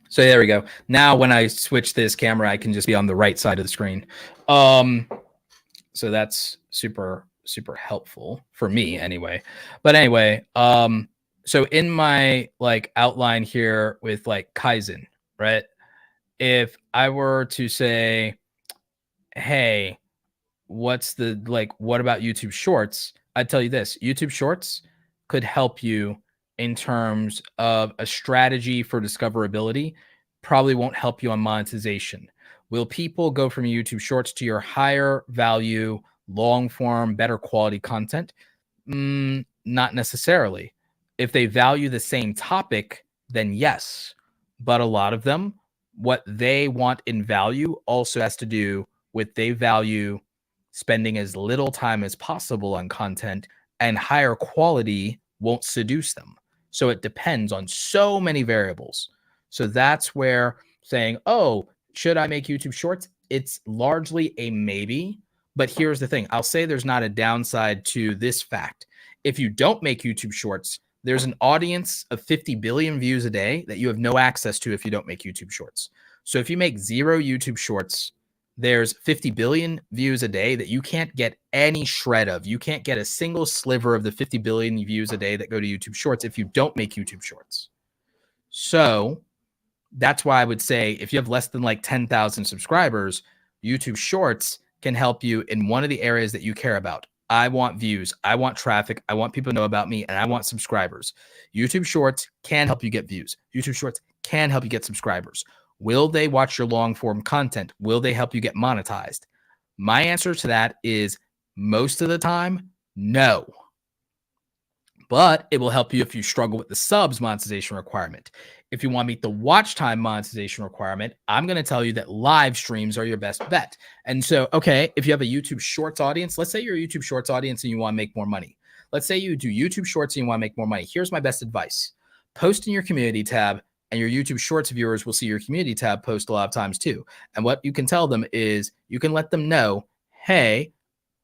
So there we go. Now when I switch this camera, I can just be on the right side of the screen. So that's super helpful for me anyway. But anyway, so in my like outline here with like Kaizen, right? If I were to say, hey, what about YouTube Shorts? I'd tell you this: YouTube Shorts could help you in terms of a strategy for discoverability. Probably won't help you on monetization. Will people go from YouTube Shorts to your higher value, long form, better quality content? Not necessarily. If they value the same topic, then yes. But a lot of them, what they want in value also has to do with they value spending as little time as possible on content, and higher quality won't seduce them. So it depends on so many variables. So that's where saying, oh, should I make YouTube Shorts? It's largely a maybe. But here's the thing. I'll say there's not a downside to this fact. If you don't make YouTube Shorts, there's an audience of 50 billion views a day that you have no access to if you don't make YouTube Shorts. So if you make 0 YouTube Shorts, there's 50 billion views a day that you can't get any shred of. You can't get a single sliver of the 50 billion views a day that go to YouTube Shorts if you don't make YouTube Shorts. So that's why I would say if you have less than like 10,000 subscribers, YouTube Shorts can help you in one of the areas that you care about. I want views. I want traffic. I want people to know about me, and I want subscribers. YouTube Shorts can help you get views. YouTube Shorts can help you get subscribers. Will they watch your long form content? Will they help you get monetized? My answer to that is most of the time, no. But it will help you if you struggle with the subs monetization requirement. If you want to meet the watch time monetization requirement, I'm going to tell you that live streams are your best bet. And so, okay, if you have a YouTube Shorts audience, let's say you're a YouTube Shorts audience and you want to make more money. Let's say you do YouTube Shorts and you want to make more money. Here's my best advice. Post in your community tab, and your YouTube Shorts viewers will see your community tab post a lot of times too. And what you can tell them is you can let them know, hey,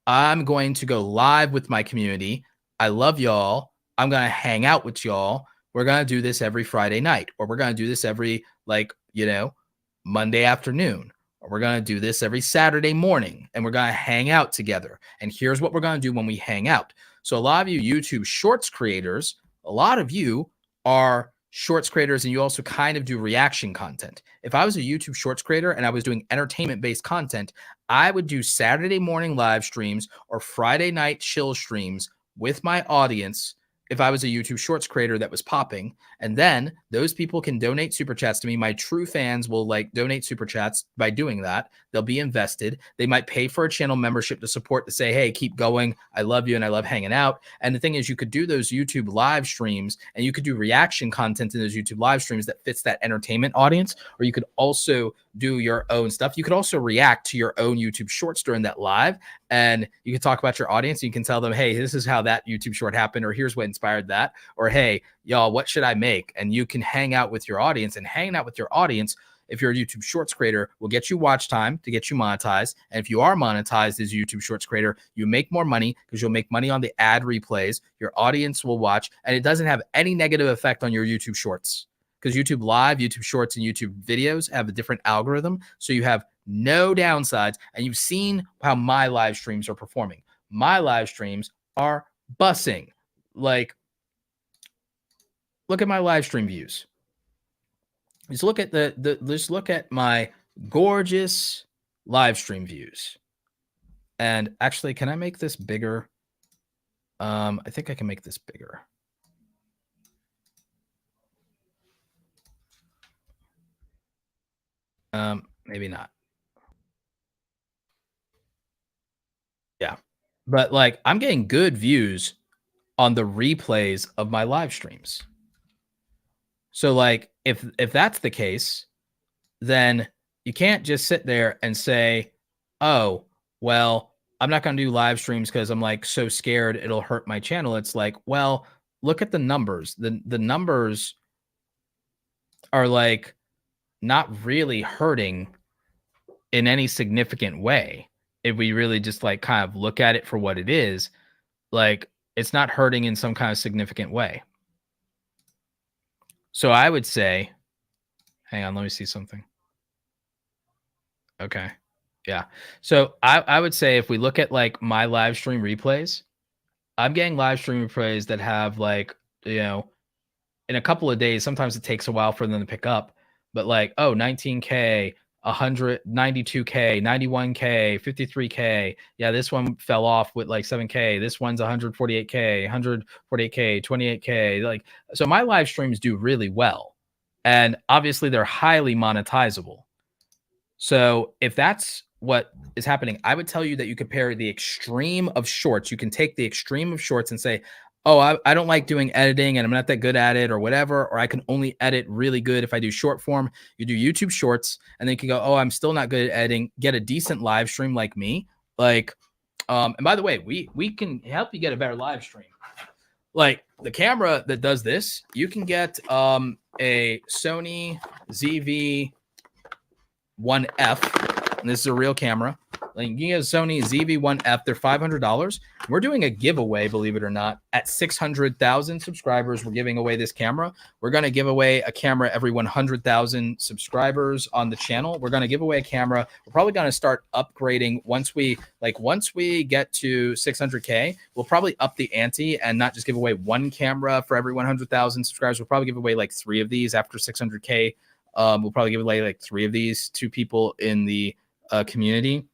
I'm going to go live with my community. I love y'all. I'm going to hang out with y'all. We're going to do this every Friday night, or we're going to do this every, Monday afternoon, or we're going to do this every Saturday morning, and we're going to hang out together. And here's what we're going to do when we hang out. So a lot of you YouTube Shorts creators, a lot of you are Shorts creators, and you also kind of do reaction content. If I was a YouTube Shorts creator and I was doing entertainment-based content, I would do Saturday morning live streams or Friday night chill streams with my audience if I was a YouTube Shorts creator that was popping. And then those people can donate super chats to me. My true fans will donate super chats by doing that. They'll be invested. They might pay for a channel membership to support, to say, hey, keep going. I love you and I love hanging out. And the thing is, you could do those YouTube live streams and you could do reaction content in those YouTube live streams that fits that entertainment audience, or you could also do your own stuff. You could also react to your own YouTube Shorts during that live, and you can talk about your audience. You can tell them, hey, this is how that YouTube short happened, or here's what inspired that, or hey, y'all, what should I make? And you can hang out with your audience, and hanging out with your audience, if you're a YouTube Shorts creator, will get you watch time to get you monetized. And if you are monetized as a YouTube Shorts creator, you make more money because you'll make money on the ad replays. Your audience will watch, and it doesn't have any negative effect on your YouTube Shorts, because YouTube Live, YouTube Shorts, and YouTube videos have a different algorithm. So you have no downsides. And you've seen how my live streams are performing. My live streams are bussing. Look at my live stream views. Just look at just look at my gorgeous live stream views. And actually, can I make this bigger? I think I can make this bigger. Maybe not. Yeah. But I'm getting good views on the replays of my live streams. So if that's the case, then you can't just sit there and say, oh, well, I'm not going to do live streams because I'm so scared it'll hurt my channel. It's well, look at the numbers. The numbers are not really hurting in any significant way. If we really just kind of look at it for what it is, it's not hurting in some kind of significant way. So I would say, hang on, let me see something. Okay. Yeah. So I would say if we look at my live stream replays, I'm getting live stream replays that have in a couple of days, sometimes it takes a while for them to pick up, but 19K, 192K, 91K, 53K. Yeah, this one fell off with 7K. This one's 148K, 148K, 28K. So my live streams do really well. And obviously they're highly monetizable. So if that's what is happening, I would tell you that you compare the extreme of shorts. You can take the extreme of shorts and say, oh, I don't like doing editing and I'm not that good at it or whatever, or I can only edit really good if I do short form. You do YouTube Shorts, and then you can go, oh, I'm still not good at editing. Get a decent live stream like me. And by the way, we can help you get a better live stream. like the camera that does this, you can get a Sony ZV-1F, and this is a real camera. Like you can get a Sony ZV-1F. They're $500. We're doing a giveaway, believe it or not, at 600,000 subscribers. We're giving away this camera. We're going to give away a camera every 100,000 subscribers on the channel. We're going to give away a camera. We're probably going to start upgrading once we get to 600K. We'll probably up the ante and not just give away one camera for every 100,000 subscribers. We'll probably give away like 3 of these after 600K. We'll probably give away like 3 of these to people in the community.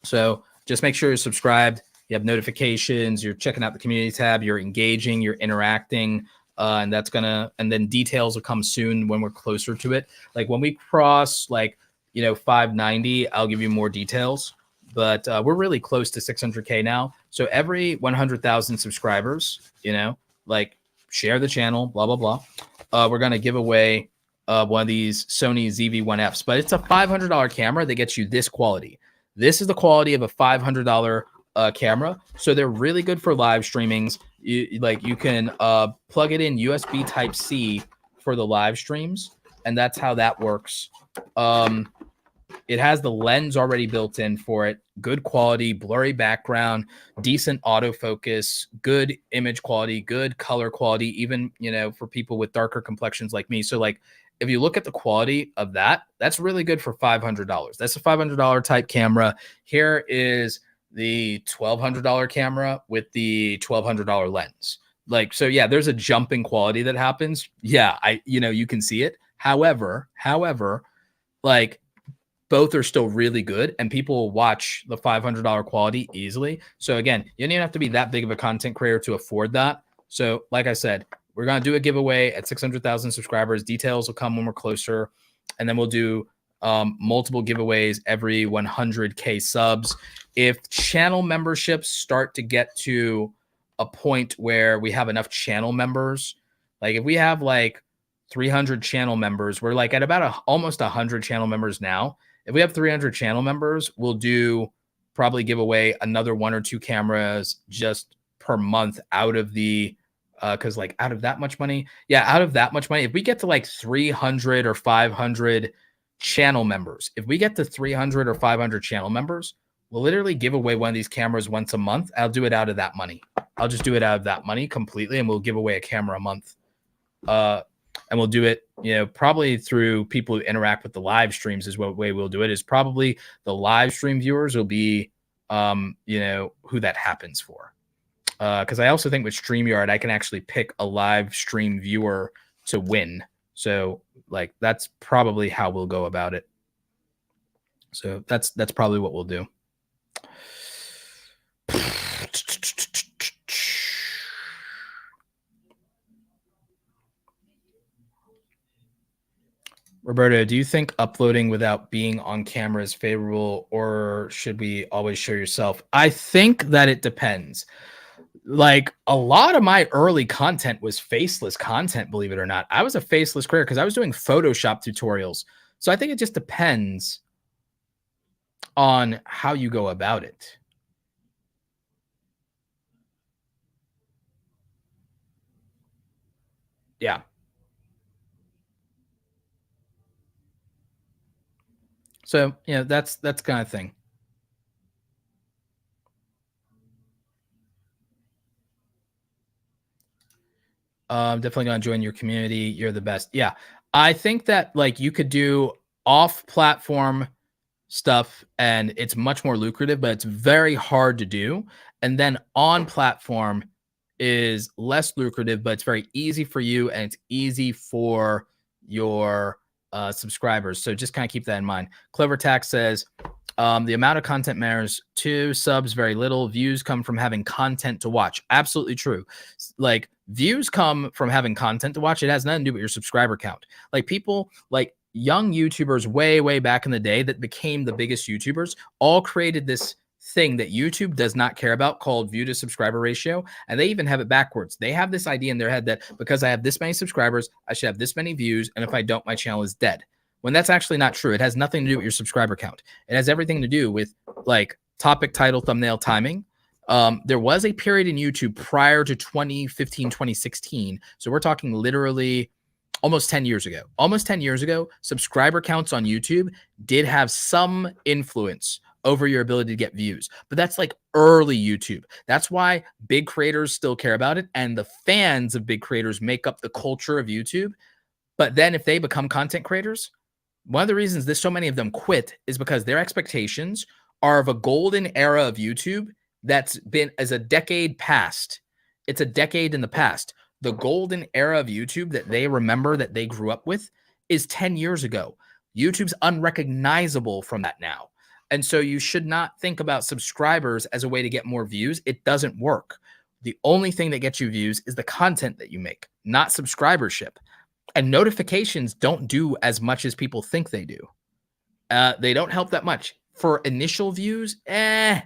So just make sure you're subscribed. You have notifications. You're checking out the community tab. You're engaging. You're interacting. And then details will come soon when we're closer to it. Like when we cross 590, I'll give you more details. But we're really close to 600K now. So every 100,000 subscribers, share the channel, blah, blah, blah. We're going to give away one of these Sony ZV-1Fs. But it's a $500 camera that gets you this quality. This is the quality of a $500 camera. So they're really good for live streamings. You can plug it in USB Type-C for the live streams. And that's how that works. It has the lens already built in for it. Good quality, blurry background, decent autofocus, good image quality, good color quality, even, for people with darker complexions like me. So if you look at the quality of that, that's really good for $500. That's a $500 type camera. Here is the $1,200 camera with the $1,200 lens. So yeah, there's a jump in quality that happens. Yeah, you can see it. However, both are still really good and people will watch the $500 quality easily. So again, you don't even have to be that big of a content creator to afford that. So like I said, we're going to do a giveaway at 600,000 subscribers. Details will come when we're closer. And then we'll do multiple giveaways every 100K subs. If channel memberships start to get to a point where we have enough channel members, if we have 300 channel members, we're at about almost 100 channel members now. If we have 300 channel members, we'll probably give away another 1 or 2 cameras just per month out of the because out of that much money, if we get to 300 or 500 channel members, if we get to 300 or 500 channel members, we'll literally give away one of these cameras once a month. I'll do it out of that money. I'll just do it out of that money completely, and we'll give away a camera a month. And we'll do it, probably through people who interact with the live streams is what way we'll do it. Is probably the live stream viewers will be, who that happens for. Because I also think with StreamYard, I can actually pick a live stream viewer to win. So that's probably how we'll go about it. So that's probably what we'll do. Roberto, do you think uploading without being on camera is favorable, or should we always show yourself? I think that it depends. A lot of my early content was faceless content, believe it or not. I was a faceless creator because I was doing Photoshop tutorials. So I think it just depends on how you go about it. Yeah. So, that's kind of thing. Definitely going to join your community. You're the best. Yeah. I think that you could do off-platform stuff and it's much more lucrative, but it's very hard to do. And then on platform is less lucrative, but it's very easy for you and it's easy for your subscribers. So just kind of keep that in mind. Clever Tax says, the amount of content matters. 2 subs, very little. Views come from having content to watch. Absolutely true. Views come from having content to watch. It has nothing to do with your subscriber count. People young YouTubers way back in the day that became the biggest YouTubers all created this thing that YouTube does not care about called view to subscriber ratio. And they even have it backwards. They have this idea in their head that because I have this many subscribers, I should have this many views. And if I don't, my channel is dead. When that's actually not true. It has nothing to do with your subscriber count. It has everything to do with topic, title, thumbnail, timing. There was a period in YouTube prior to 2015, 2016. So we're talking literally almost 10 years ago. Almost 10 years ago, subscriber counts on YouTube did have some influence over your ability to get views. But that's like early YouTube. That's why big creators still care about it. And the fans of big creators make up the culture of YouTube. But then if they become content creators, one of the reasons that so many of them quit is because their expectations are of a golden era of YouTube that's been as a decade past. It's a decade in the past. The golden era of YouTube that they remember that they grew up with is 10 years ago. YouTube's unrecognizable from that now. And so you should not think about subscribers as a way to get more views. It doesn't work. The only thing that gets you views is the content that you make, not subscribership. And notifications don't do as much as people think they do. They don't help that much. For initial views, but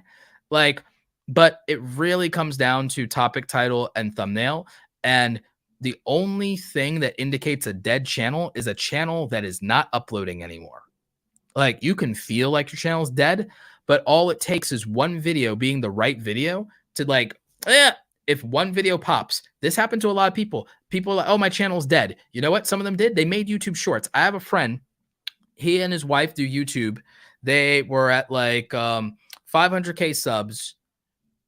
it really comes down to topic title and thumbnail. And the only thing that indicates a dead channel is a channel that is not uploading anymore. Like, you can feel like your channel is dead, but all it takes is one video being the right video to if one video pops. This happened to a lot of people. People are like, oh, my channel's dead. You know what? Some of them did. They made YouTube shorts. I have a friend. He and his wife do YouTube. They were at like 500K subs.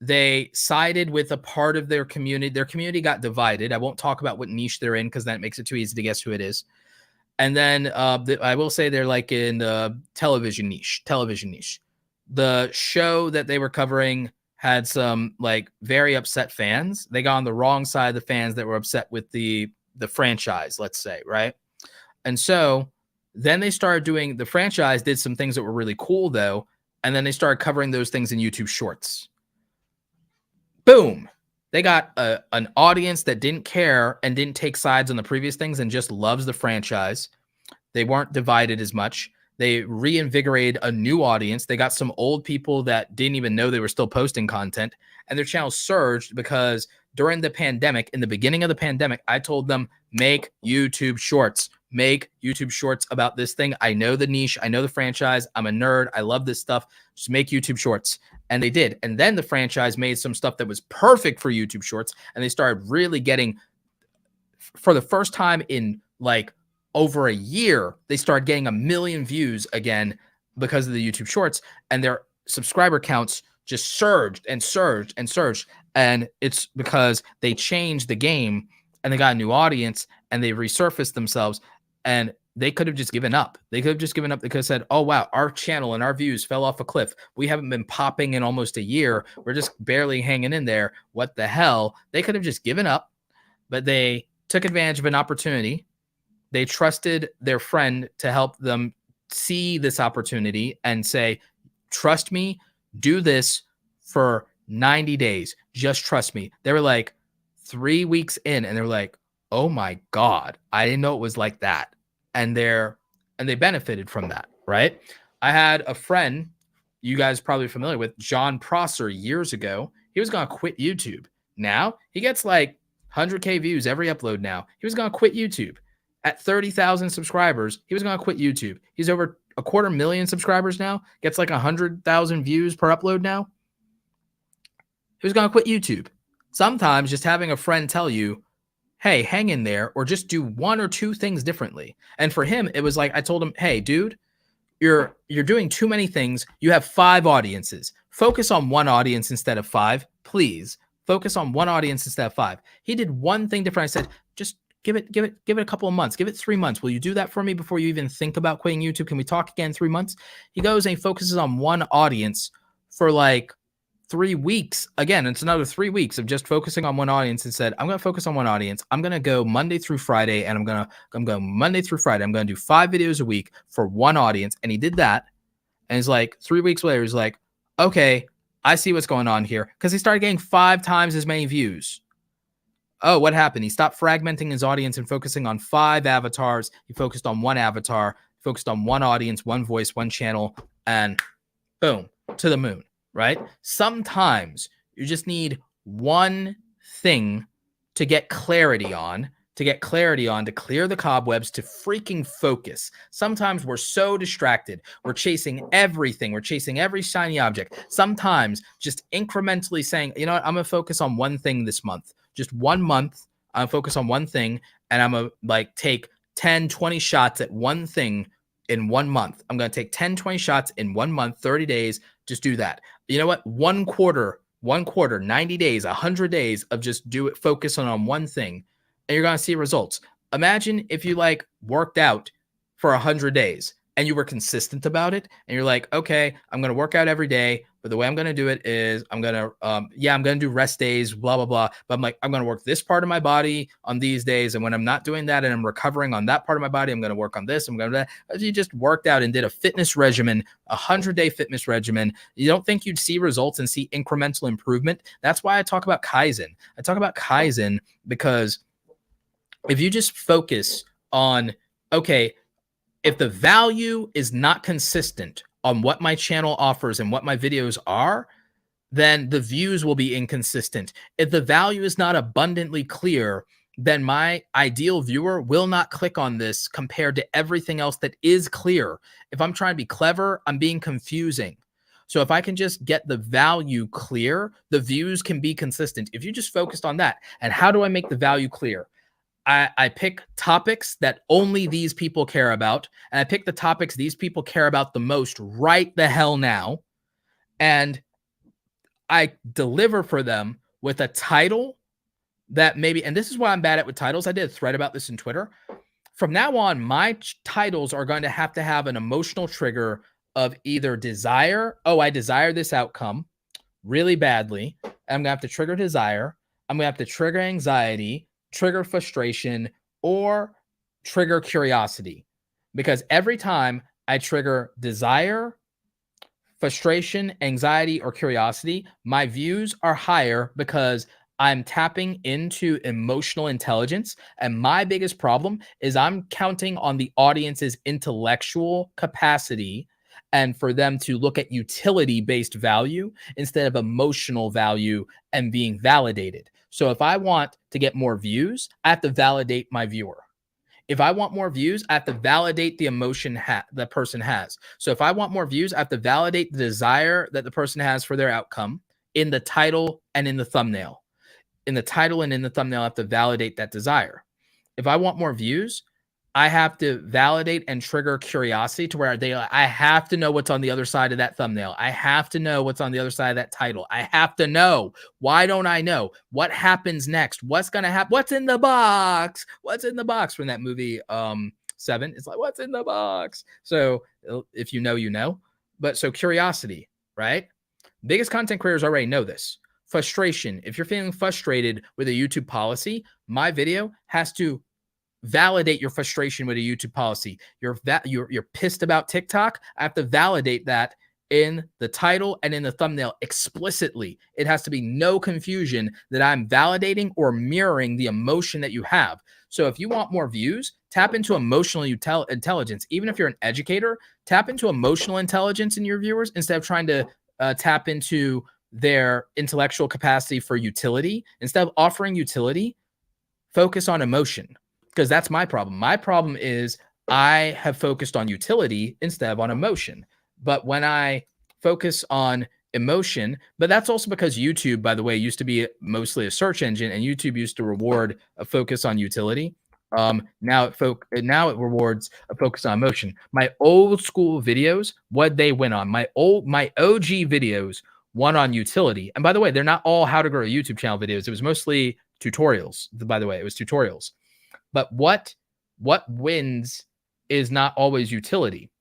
They sided with a part of their community. Their community got divided. I won't talk about what niche they're in because that makes it too easy to guess who it is. And then I will say they're like in the television niche. The show that they were covering had some like very upset fans. They got on the wrong side of the fans that were upset with the franchise, let's say, right? And so then they started doing, the franchise did some things that were really cool though, and then they started covering those things in YouTube shorts. Boom. They got an audience that didn't care and didn't take sides on the previous things and just loves the franchise. They weren't divided as much. They reinvigorated a new audience. They got some old people that didn't even know they were still posting content, and their channel surged because during the pandemic, in the beginning of the pandemic, I told them, make YouTube shorts. Make YouTube shorts about this thing. I know the niche. I know the franchise. I'm a nerd. I love this stuff. Just make YouTube shorts. And they did. And then the franchise made some stuff that was perfect for YouTube shorts. And they started really getting, for the first time in like over a year, they started getting 1 million views again because of the YouTube shorts. And their subscriber counts just surged and surged and surged. And it's because they changed the game and they got a new audience and they resurfaced themselves. And they could have just given up. They could have just given up. They could have said, oh, wow, our channel and our views fell off a cliff. We haven't been popping in almost a year. We're just barely hanging in there. What the hell? They could have just given up, but they took advantage of an opportunity. They trusted their friend to help them see this opportunity and say, trust me, do this for 90 days. Just trust me. They were like 3 weeks in and they were like, oh my God, I didn't know it was like that. And they benefited from that, right? I had a friend you guys are probably familiar with, John Prosser, years ago. He was going to quit YouTube. Now he gets like 100K views every upload now. He was going to quit YouTube. At 30,000 subscribers, he was going to quit YouTube. He's over 250,000 subscribers now, gets like 100,000 views per upload now. He was going to quit YouTube. Sometimes just having a friend tell you, hey, hang in there, or just do one or two things differently. And for him, it was like, I told him, hey, dude, you're doing too many things. You have 5 audiences. Focus on one audience instead of 5, please. Focus on one audience instead of 5. He did one thing different. I said, just give it a couple of months. Give it 3 months. Will you do that for me before you even think about quitting YouTube? Can we talk again in 3 months? He goes and he focuses on one audience for like 3 weeks. Again, it's another 3 weeks of just focusing on one audience, and said, I'm going to focus on one audience. I'm going to go Monday through Friday, and I'm going Monday through Friday. I'm going to do 5 videos a week for one audience. And he did that. And he's like, 3 weeks later, he's like, okay, I see what's going on here. Because he started getting 5 times as many views. Oh, what happened? He stopped fragmenting his audience and focusing on 5 avatars. He focused on one avatar, focused on one audience, one voice, one channel, and boom, to the moon. Right? Sometimes you just need one thing to get clarity on, to get clarity on, to clear the cobwebs, to freaking focus. Sometimes we're so distracted. We're chasing everything. We're chasing every shiny object. Sometimes just incrementally saying, you know what, I'm going to focus on one thing this month. Just 1 month. I'm focus on one thing, and I'm going to like take 10, 20 shots at one thing in 1 month. I'm going to take 10, 20 shots in 1 month, 30 days. Just do that. You know what? One quarter, 90 days, 100 days of just do it, focus on one thing, and you're going to see results. Imagine if you like worked out for 100 days and you were consistent about it, and you're like, okay, I'm going to work out every day, but the way I'm going to do it is I'm going to, I'm going to do rest days, blah, blah, blah. But I'm like, I'm going to work this part of my body on these days. And when I'm not doing that and I'm recovering on that part of my body, I'm going to work on this. I'm going to, if you just worked out and did a fitness regimen, 100-day fitness regimen, you don't think you'd see results and see incremental improvement? That's why I talk about Kaizen. I talk about Kaizen because if you just focus on, okay, if the value is not consistent on what my channel offers and what my videos are, then the views will be inconsistent. If the value is not abundantly clear, then my ideal viewer will not click on this compared to everything else that is clear. If I'm trying to be clever, I'm being confusing. So if I can just get the value clear, the views can be consistent. If you just focused on that, and how do I make the value clear? I pick topics that only these people care about, and I pick the topics these people care about the most right the hell now, and I deliver for them with a title that maybe, and this is why I'm bad at with titles. I did a thread about this in Twitter. From now on, my titles are going to have an emotional trigger of either desire. Oh, I desire this outcome really badly. I'm going to have to trigger desire. I'm going to have to trigger anxiety, trigger frustration, or trigger curiosity. Because every time I trigger desire, frustration, anxiety, or curiosity, my views are higher because I'm tapping into emotional intelligence. And my biggest problem is I'm counting on the audience's intellectual capacity and for them to look at utility-based value instead of emotional value and being validated. So if I want to get more views, I have to validate my viewer. If I want more views, I have to validate the emotion the person has. So if I want more views, I have to validate the desire that the person has for their outcome in the title and in the thumbnail. In the title and in the thumbnail, I have to validate that desire. If I want more views, I have to validate and trigger curiosity to where I have to know what's on the other side of that thumbnail. I have to know what's on the other side of that title. I have to know. Why don't I know? What happens next? What's going to happen? What's in the box? What's in the box from that movie 7? It's like, what's in the box? So if you know, you know. But so curiosity, right? Biggest content creators already know this. Frustration. If you're feeling frustrated with a YouTube policy, my video has to validate your frustration with a YouTube policy. You're pissed about TikTok. I have to validate that in the title and in the thumbnail explicitly. It has to be no confusion that I'm validating or mirroring the emotion that you have. So if you want more views, tap into emotional intelligence. Even if you're an educator, tap into emotional intelligence in your viewers instead of trying to tap into their intellectual capacity for utility. Instead of offering utility, focus on emotion. Because that's my problem. My problem is I have focused on utility instead of on emotion. But when I focus on emotion, but that's also because YouTube, by the way, used to be mostly a search engine, and YouTube used to reward a focus on utility. Now it rewards a focus on emotion. My old school videos, what they went on, my OG videos won on utility. And by the way, they're not all how to grow a YouTube channel videos. It was mostly tutorials. By the way, it was tutorials. But what wins is not always utility.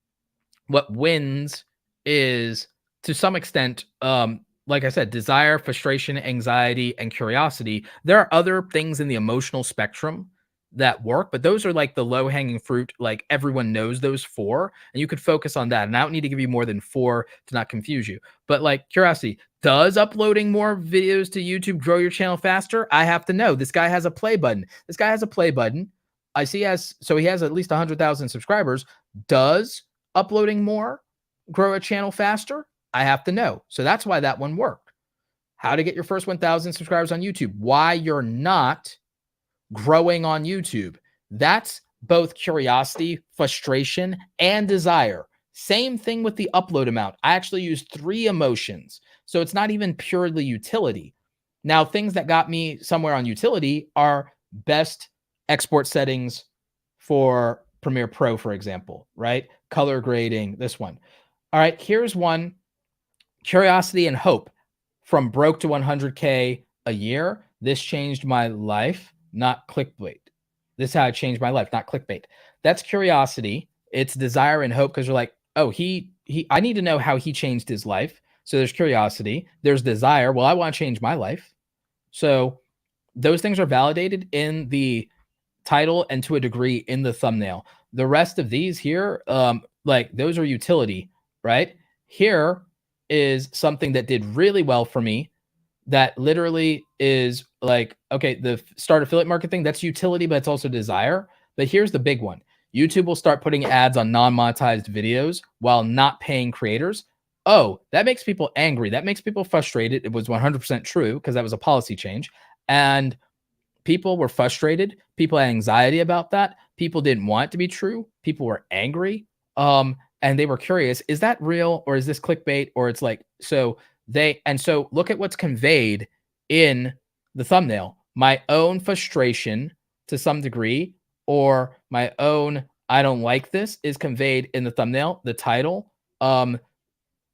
What wins is, to some extent, like I said, desire, frustration, anxiety, and curiosity. There are other things in the emotional spectrum that work, but those are like the low-hanging fruit. Like everyone knows those 4, and you could focus on that. And I don't need to give you more than 4 to not confuse you. But like curiosity, does uploading more videos to YouTube grow your channel faster? I have to know. This guy has a play button. This guy has a play button. I see he has at least 100,000 subscribers. Does uploading more grow a channel faster? I have to know. So that's why that one worked. How to get your first 1,000 subscribers on YouTube. Why you're not growing on YouTube. That's both curiosity, frustration, and desire. Same thing with the upload amount. I actually use 3 emotions. So it's not even purely utility. Now, things that got me somewhere on utility are best export settings for Premiere Pro, for example, right? Color grading, this one. All right, here's one. Curiosity and hope. From broke to 100K a year. This changed my life, not clickbait. This is how it changed my life, not clickbait. That's curiosity. It's desire and hope because you're like, oh, I need to know how he changed his life. So there's curiosity. There's desire. Well, I want to change my life. So those things are validated in the title and to a degree in the thumbnail. The rest of these here, like those are utility, right? Here is something that did really well for me that literally is like, okay, the start affiliate market thing, that's utility, but it's also desire. But here's the big one. YouTube will start putting ads on non-monetized videos while not paying creators. Oh, that makes people angry. That makes people frustrated. It was 100% true because that was a policy change. And people were frustrated. People had anxiety about that. People didn't want it to be true. People were angry. And they were curious, is that real or is this clickbait? Or it's like, so look at what's conveyed in the thumbnail. My own frustration to some degree, or my own, I don't like this, is conveyed in the thumbnail, the title.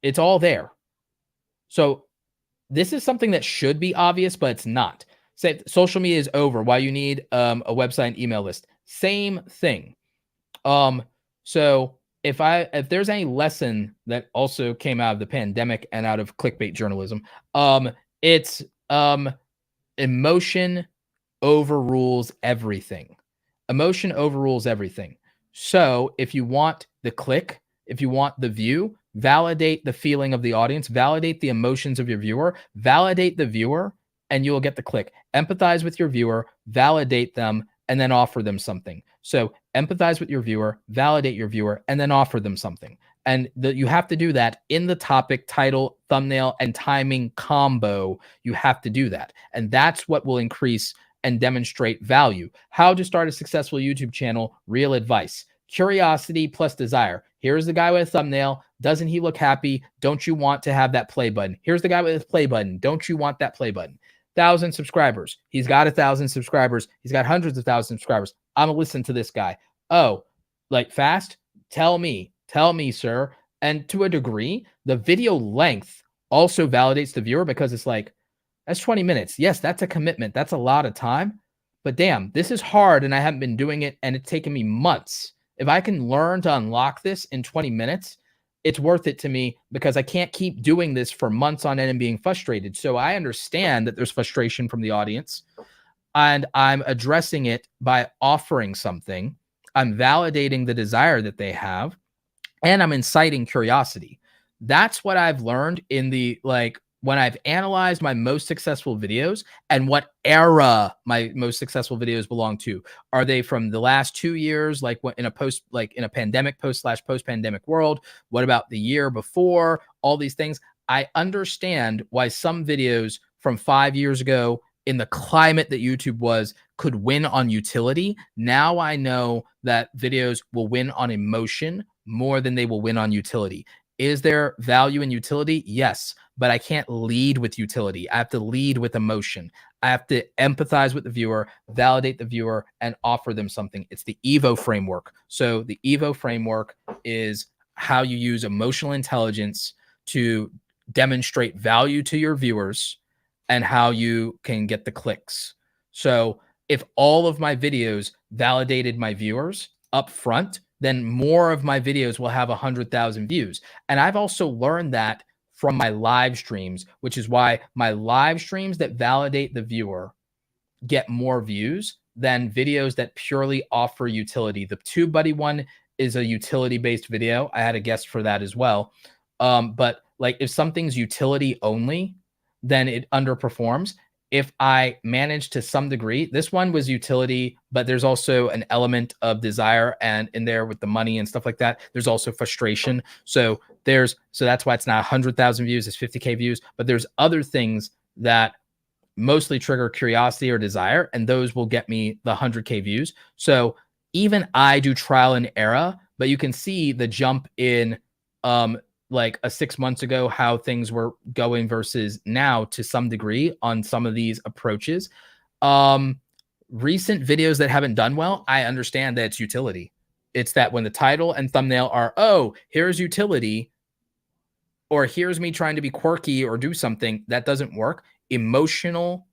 It's all there. So this is something that should be obvious, but it's not. Say social media is over. Why you need a website and email list. Same thing. So if there's any lesson that also came out of the pandemic and out of clickbait journalism, it's emotion overrules everything. Emotion overrules everything. So if you want the click, if you want the view, validate the feeling of the audience, validate the emotions of your viewer, validate the viewer, and you will get the click. Empathize with your viewer, validate them, and then offer them something. So empathize with your viewer, validate your viewer, and then offer them something. And you have to do that in the topic, title, thumbnail, and timing combo. You have to do that. And that's what will increase and demonstrate value. How to start a successful YouTube channel, real advice. Curiosity plus desire. Here's the guy with a thumbnail. Doesn't he look happy? Don't you want to have that play button? Here's the guy with his play button. Don't you want that play button? 1,000 subscribers. He's got 1,000 subscribers. He's got hundreds of thousands of subscribers. I'm gonna listen to this guy. Oh, like fast? Tell me, sir. And to a degree, the video length also validates the viewer because it's like, that's 20 minutes. Yes, that's a commitment. That's a lot of time. But damn, this is hard and I haven't been doing it and it's taken me months. If I can learn to unlock this in 20 minutes, it's worth it to me because I can't keep doing this for months on end and being frustrated. So I understand that there's frustration from the audience and I'm addressing it by offering something. I'm validating the desire that they have and I'm inciting curiosity. That's what I've learned in the, like, when I've analyzed my most successful videos and what era my most successful videos belong to. Are they from the last 2 years, like in a pandemic post/post-pandemic world? What about the year before? All these things. I understand why some videos from 5 years ago in the climate that YouTube was could win on utility. Now I know that videos will win on emotion more than they will win on utility. Is there value in utility? Yes, but I can't lead with utility. I have to lead with emotion. I have to empathize with the viewer, validate the viewer, and offer them something. It's the EVO framework. So the EVO framework is how you use emotional intelligence to demonstrate value to your viewers and how you can get the clicks. So if all of my videos validated my viewers up front, then more of my videos will have 100,000 views. And I've also learned that from my live streams, which is why my live streams that validate the viewer get more views than videos that purely offer utility. The TubeBuddy one is a utility-based video. I had a guest for that as well. But like if something's utility only, then it underperforms. If I manage to some degree, this one was utility, but there's also an element of desire and in there with the money and stuff like that. There's also frustration. So that's why it's not 100,000 views, it's 50K views, but there's other things that mostly trigger curiosity or desire, and those will get me the 100K views. So even I do trial and error, but you can see the jump in like 6 months ago, how things were going versus now to some degree on some of these approaches. Recent videos that haven't done well, I understand that it's utility. It's that when the title and thumbnail are, oh, here's utility, or here's me trying to be quirky or do something, that doesn't work. Emotional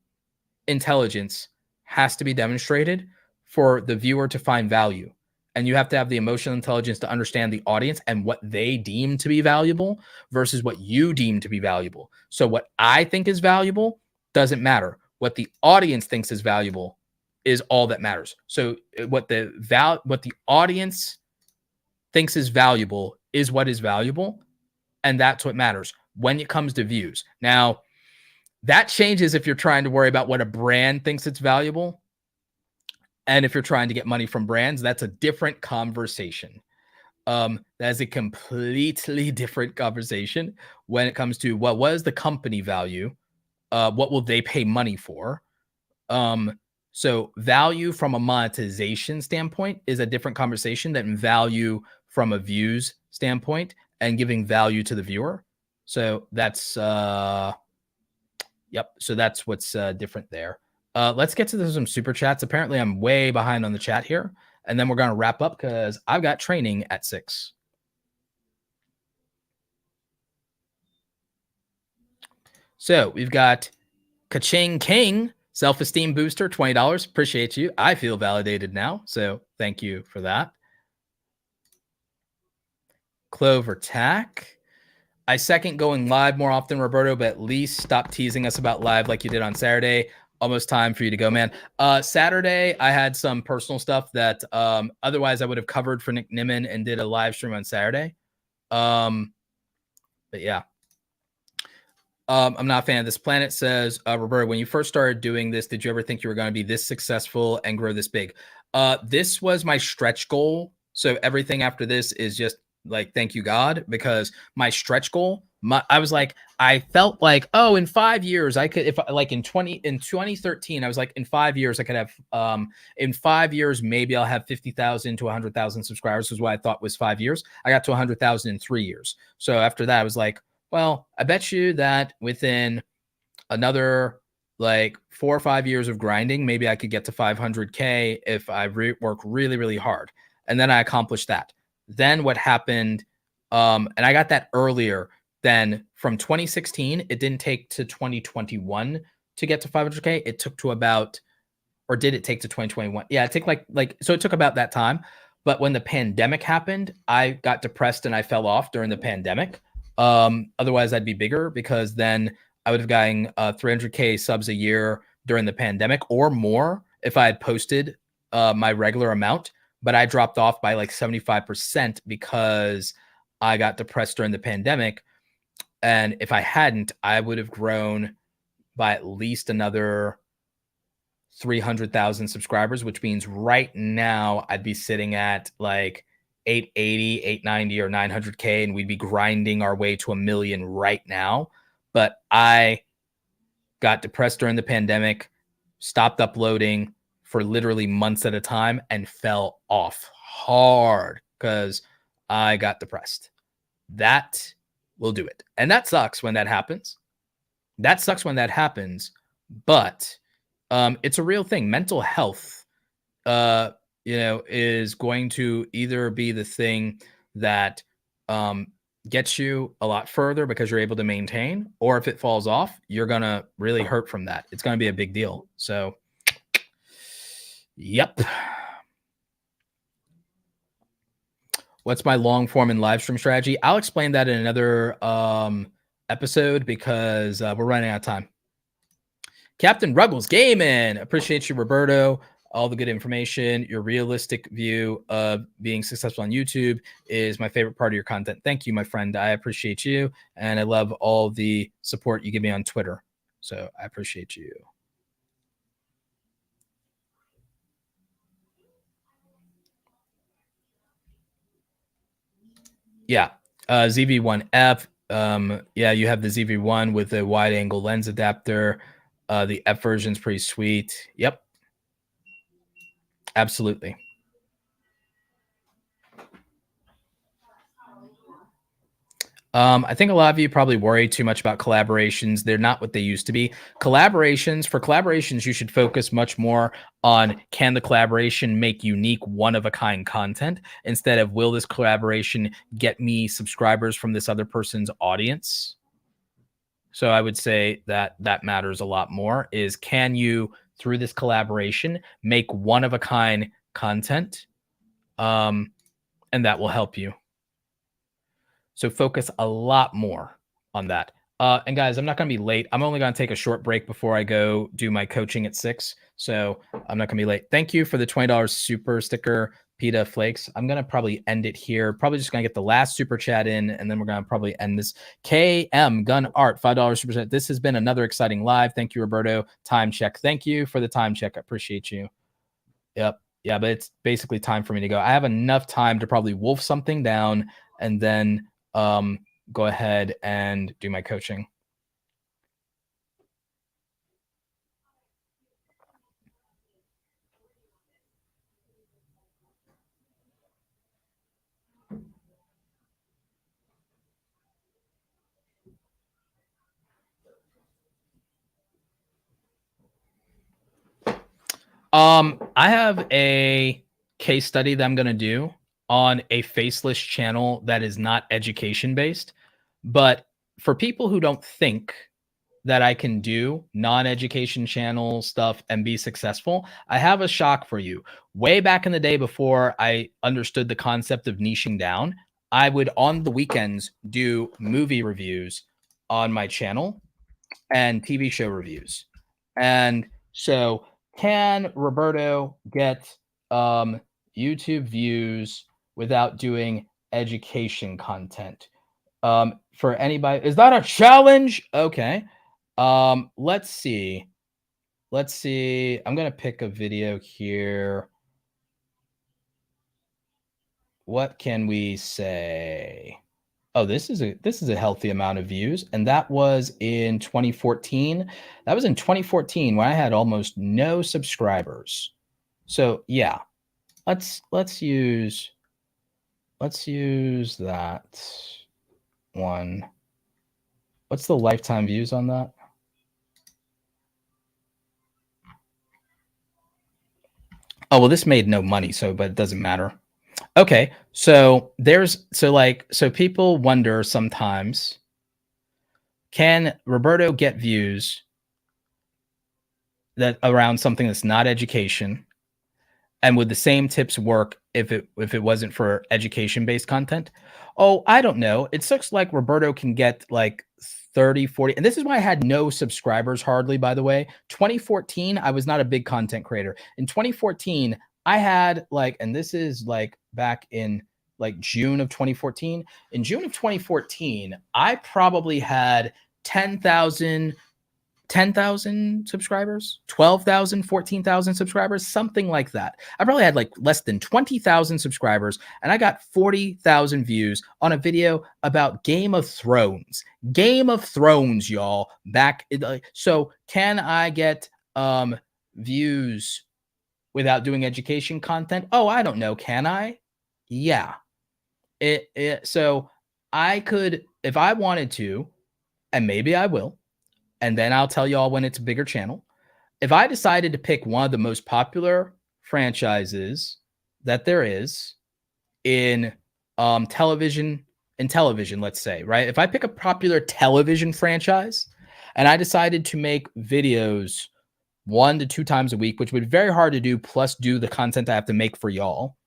intelligence has to be demonstrated for the viewer to find value. And you have to have the emotional intelligence to understand the audience and what they deem to be valuable versus what you deem to be valuable. So what I think is valuable doesn't matter. What the audience thinks is valuable is all that matters. So what the audience thinks is valuable is what is valuable. And that's what matters when it comes to views. Now, that changes if you're trying to worry about what a brand thinks it's valuable. And if you're trying to get money from brands, that's a different conversation. That is a completely different conversation when it comes to what was the company value? What will they pay money for? So value from a monetization standpoint is a different conversation than value from a views standpoint and giving value to the viewer. So that's yep. So that's what's different there. Let's get to some super chats. Apparently, I'm way behind on the chat here, and then we're going to wrap up because I've got training at 6. So we've got Kaching King, self-esteem booster, $20. Appreciate you. I feel validated now, so thank you for that. Clover Tack. I second going live more often, Roberto, but at least stop teasing us about live like you did on Saturday. Almost time for you to go, man. Saturday, I had some personal stuff that otherwise I would have covered for Nick Nimmin and did a live stream on Saturday. But yeah. I'm not a fan of this. Planet says, Roberto, when you first started doing this, did you ever think you were going to be this successful and grow this big? This was my stretch goal. So everything after this is just like, thank you, God, because my stretch goal, I felt like, oh, in 5 years, I could, if like in 2013, I was like, in 5 years, I could have, in 5 years, maybe I'll have 50,000 to 100,000 subscribers was what I thought was 5 years. I got to 100,000 in 3 years. So after that, I was like, well, I bet you that within another like 4 or 5 years of grinding, maybe I could get to 500K if I work really, really hard. And then I accomplished that. Then what happened, and I got that earlier than from 2016. It didn't take to 2021 to get to 500K. It took to about, or did it take to 2021? Yeah, it took so it took about that time. But when the pandemic happened, I got depressed and I fell off during the pandemic. Otherwise I'd be bigger because then I would have gotten 300K subs a year during the pandemic or more if I had posted my regular amount. But I dropped off by like 75% because I got depressed during the pandemic. And if I hadn't, I would have grown by at least another 300,000 subscribers, which means right now I'd be sitting at like 880, 890, or 900K, and we'd be grinding our way to 1 million right now. But I got depressed during the pandemic, stopped uploading for literally months at a time, and fell off hard because I got depressed. That will do it. And that sucks when that happens. But it's a real thing. Mental health, is going to either be the thing that gets you a lot further because you're able to maintain, or if it falls off, you're going to really hurt from that. It's going to be a big deal. So, yep. What's my long form and live stream strategy? I'll explain that in another episode because we're running out of time. Captain Ruggles Gaming. Appreciate you, Roberto. All the good information. Your realistic view of being successful on YouTube is my favorite part of your content. Thank you, my friend. I appreciate you. And I love all the support you give me on Twitter. So I appreciate you. Yeah. ZV-1F. Yeah, you have the ZV-1 with a wide angle lens adapter. The F version's pretty sweet. Yep, absolutely. I think a lot of you probably worry too much about collaborations. They're not what they used to be. For collaborations, you should focus much more on, can the collaboration make unique, one of a kind content, instead of, will this collaboration get me subscribers from this other person's audience? So I would say that that matters a lot more, is, can you, through this collaboration, make one of a kind content? Um, and that will help you. So focus a lot more on that. And guys, I'm not going to be late. I'm only going to take a short break before I go do my coaching at 6. So I'm not going to be late. Thank you for the $20 super sticker, Pita Flakes. I'm going to probably end it here. Probably just going to get the last super chat in, and then we're going to probably end this. KM Gun Art, $5 super chat. This has been another exciting live. Thank you, Roberto. Time check. Thank you for the time check. I appreciate you. Yep. Yeah, but it's basically time for me to go. I have enough time to probably wolf something down and then go ahead and do my coaching. I have a case study that I'm going to do on a faceless channel that is not education based. But for people who don't think that I can do non-education channel stuff and be successful, I have a shock for you. Way back in the day, before I understood the concept of niching down, I would, on the weekends, do movie reviews on my channel and TV show reviews. And so, can Roberto get YouTube views without doing education content? For anybody, is that a challenge? Okay. Let's see. Let's see. I'm gonna pick a video here. What can we say? Oh, this is a healthy amount of views, and that was in 2014. That was in 2014 when I had almost no subscribers. So yeah, let's use that one. What's the lifetime views on that? Oh, well, this made no money, so, but it doesn't matter. Okay, so so people wonder sometimes, can Roberto get views that around something that's not education, and would the same tips work if it wasn't for education based content? Oh, I don't know. It looks like Roberto can get like 30, 40. And this is why I had no subscribers hardly, by the way. 2014, I was not a big content creator. In 2014, I had like, and this is like back in like June of 2014. In June of 2014, I probably had 10,000 subscribers, 12,000, 14,000 subscribers, something like that. I probably had like less than 20,000 subscribers, and I got 40,000 views on a video about Game of Thrones. Game of Thrones, y'all. So can I get views without doing education content? Oh, I don't know. Can I? Yeah. So I could, if I wanted to, and maybe I will, and then I'll tell y'all when it's a bigger channel. If I decided to pick one of the most popular franchises that there is in television, let's say, right? If I pick a popular television franchise and I decided to make videos 1 to 2 times a week, which would be very hard to do, plus do the content I have to make for y'all.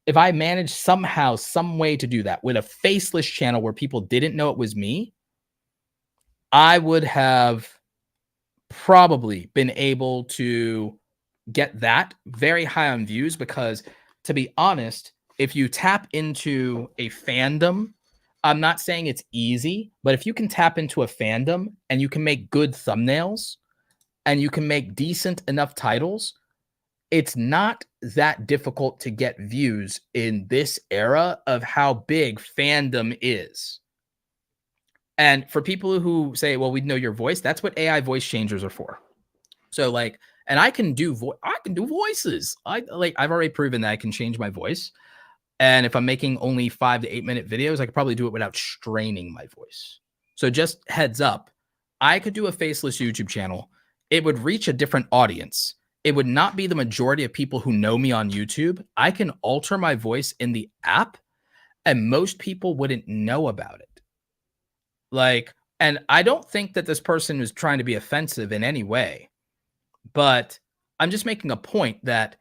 If I managed somehow, some way to do that with a faceless channel where people didn't know it was me, I would have probably been able to get that very high on views, because, to be honest, if you tap into a fandom, I'm not saying it's easy, but if you can tap into a fandom and you can make good thumbnails and you can make decent enough titles, it's not that difficult to get views in this era of how big fandom is. And for people who say, well, we know your voice, that's what AI voice changers are for. So like, and I can do voices. I've already proven that I can change my voice. And if I'm making only 5 to 8 minute videos, I could probably do it without straining my voice. So just heads up, I could do a faceless YouTube channel. It would reach a different audience. It would not be the majority of people who know me on YouTube. I can alter my voice in the app and most people wouldn't know about it. Like, and I don't think that this person was trying to be offensive in any way, but I'm just making a point that,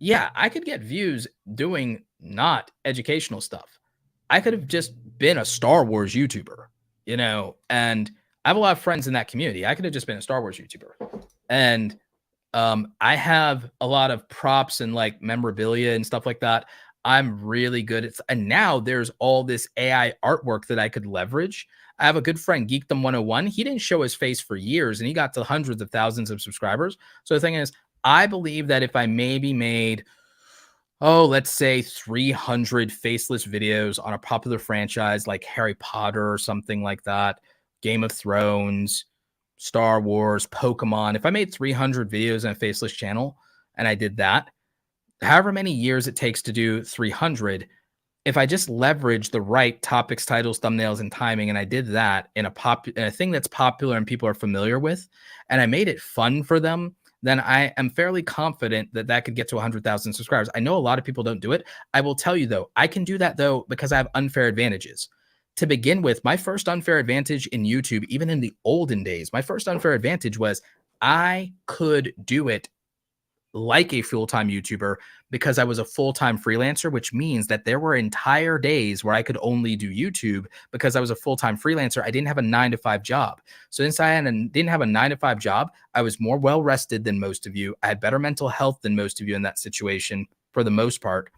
yeah, I could get views doing not educational stuff. I could have just been a Star Wars YouTuber, and I have a lot of friends in that community. I could have just been a Star Wars YouTuber. And I have a lot of props and like memorabilia and stuff like that. I'm really good at, and now there's all this AI artwork that I could leverage. I have a good friend, Geekdom 101. He didn't show his face for years and he got to hundreds of thousands of subscribers. So the thing is, I believe that if I maybe made, let's say 300 faceless videos on a popular franchise like Harry Potter or something like that, Game of Thrones, Star Wars, Pokemon, if I made 300 videos on a faceless channel and I did that, however many years it takes to do 300, if I just leverage the right topics, titles, thumbnails, and timing, and I did that in a thing that's popular and people are familiar with, and I made it fun for them, then I am fairly confident that that could get to 100,000 subscribers. I know a lot of people don't do it. I will tell you though, I can do that though because I have unfair advantages. To begin with, my first unfair advantage in YouTube, even in the olden days, my first unfair advantage was I could do it like a full-time YouTuber because I was a full-time freelancer, which means that there were entire days where I could only do YouTube because I was a full-time freelancer. I didn't have a 9-to-5 job. So since I didn't have a 9-to-5 job, I was more well-rested than most of you. I had better mental health than most of you in that situation for the most part.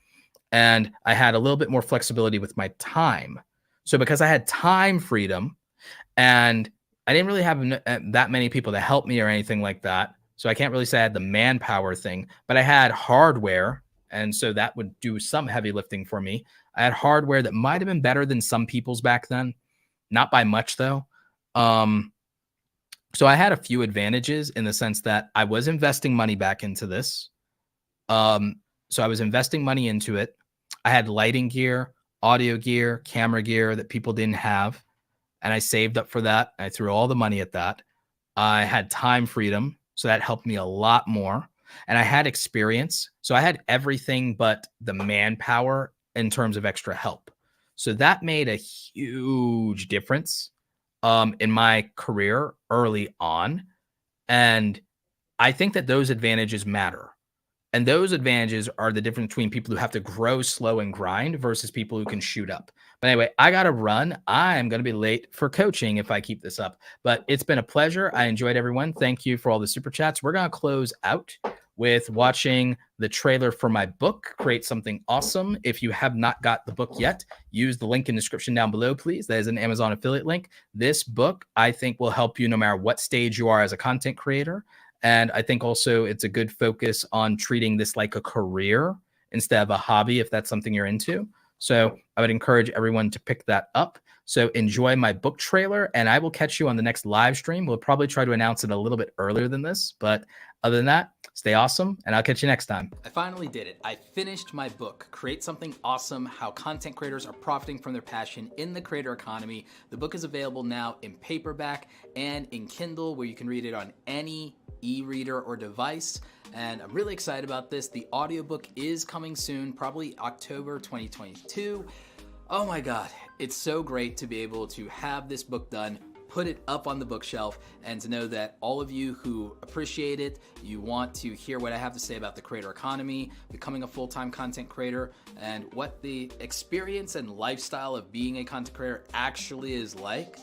And I had a little bit more flexibility with my time. So because I had time freedom and I didn't really have that many people to help me or anything like that, so I can't really say I had the manpower thing, but I had hardware. And so that would do some heavy lifting for me. I had hardware that might have been better than some people's back then. Not by much though. So I had a few advantages in the sense that I was investing money back into this. So I was investing money into it. I had lighting gear, audio gear, camera gear that people didn't have. And I saved up for that. I threw all the money at that. I had time freedom. So that helped me a lot more. And I had experience. So I had everything but the manpower in terms of extra help. So that made a huge difference in my career early on. And I think that those advantages matter. And those advantages are the difference between people who have to grow slow and grind versus people who can shoot up. But anyway, I got to run. I am going to be late for coaching if I keep this up. But it's been a pleasure. I enjoyed everyone. Thank you for all the super chats. We're going to close out with watching the trailer for my book, Create Something Awesome. If you have not got the book yet, use the link in the description down below, please. That is an Amazon affiliate link. This book, I think, will help you no matter what stage you are as a content creator. And I think also it's a good focus on treating this like a career instead of a hobby, if that's something you're into. So I would encourage everyone to pick that up. So enjoy my book trailer, and I will catch you on the next live stream. We'll probably try to announce it a little bit earlier than this, but other than that, stay awesome, and I'll catch you next time. I finally did it. I finished my book, Create Something Awesome, How Content Creators Are Profiting from Their Passion in the Creator Economy. The book is available now in paperback and in Kindle, where you can read it on any e-reader or device, and I'm really excited about this. The audiobook is coming soon, probably October 2022. Oh my God, it's so great to be able to have this book done, put it up on the bookshelf, and to know that all of you who appreciate it, you want to hear what I have to say about the creator economy, becoming a full-time content creator, and what the experience and lifestyle of being a content creator actually is like.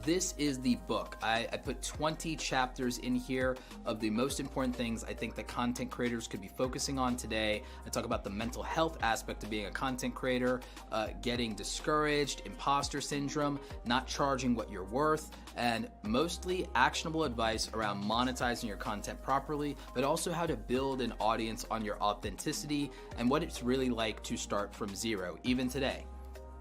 This is the book. I put 20 chapters in here of the most important things I think that content creators could be focusing on today. I talk about the mental health aspect of being a content creator, getting discouraged, imposter syndrome, not charging what you're worth, and mostly actionable advice around monetizing your content properly, but also how to build an audience on your authenticity and what it's really like to start from zero, even today.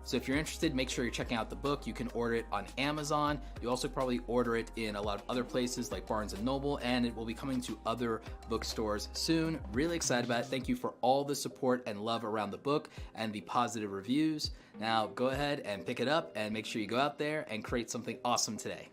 So if you're interested, make sure you're checking out the book. You can order it on Amazon. You also probably order it in a lot of other places like Barnes & Noble, and it will be coming to other bookstores soon. Really excited about it. Thank you for all the support and love around the book and the positive reviews. Now go ahead and pick it up and make sure you go out there and create something awesome today.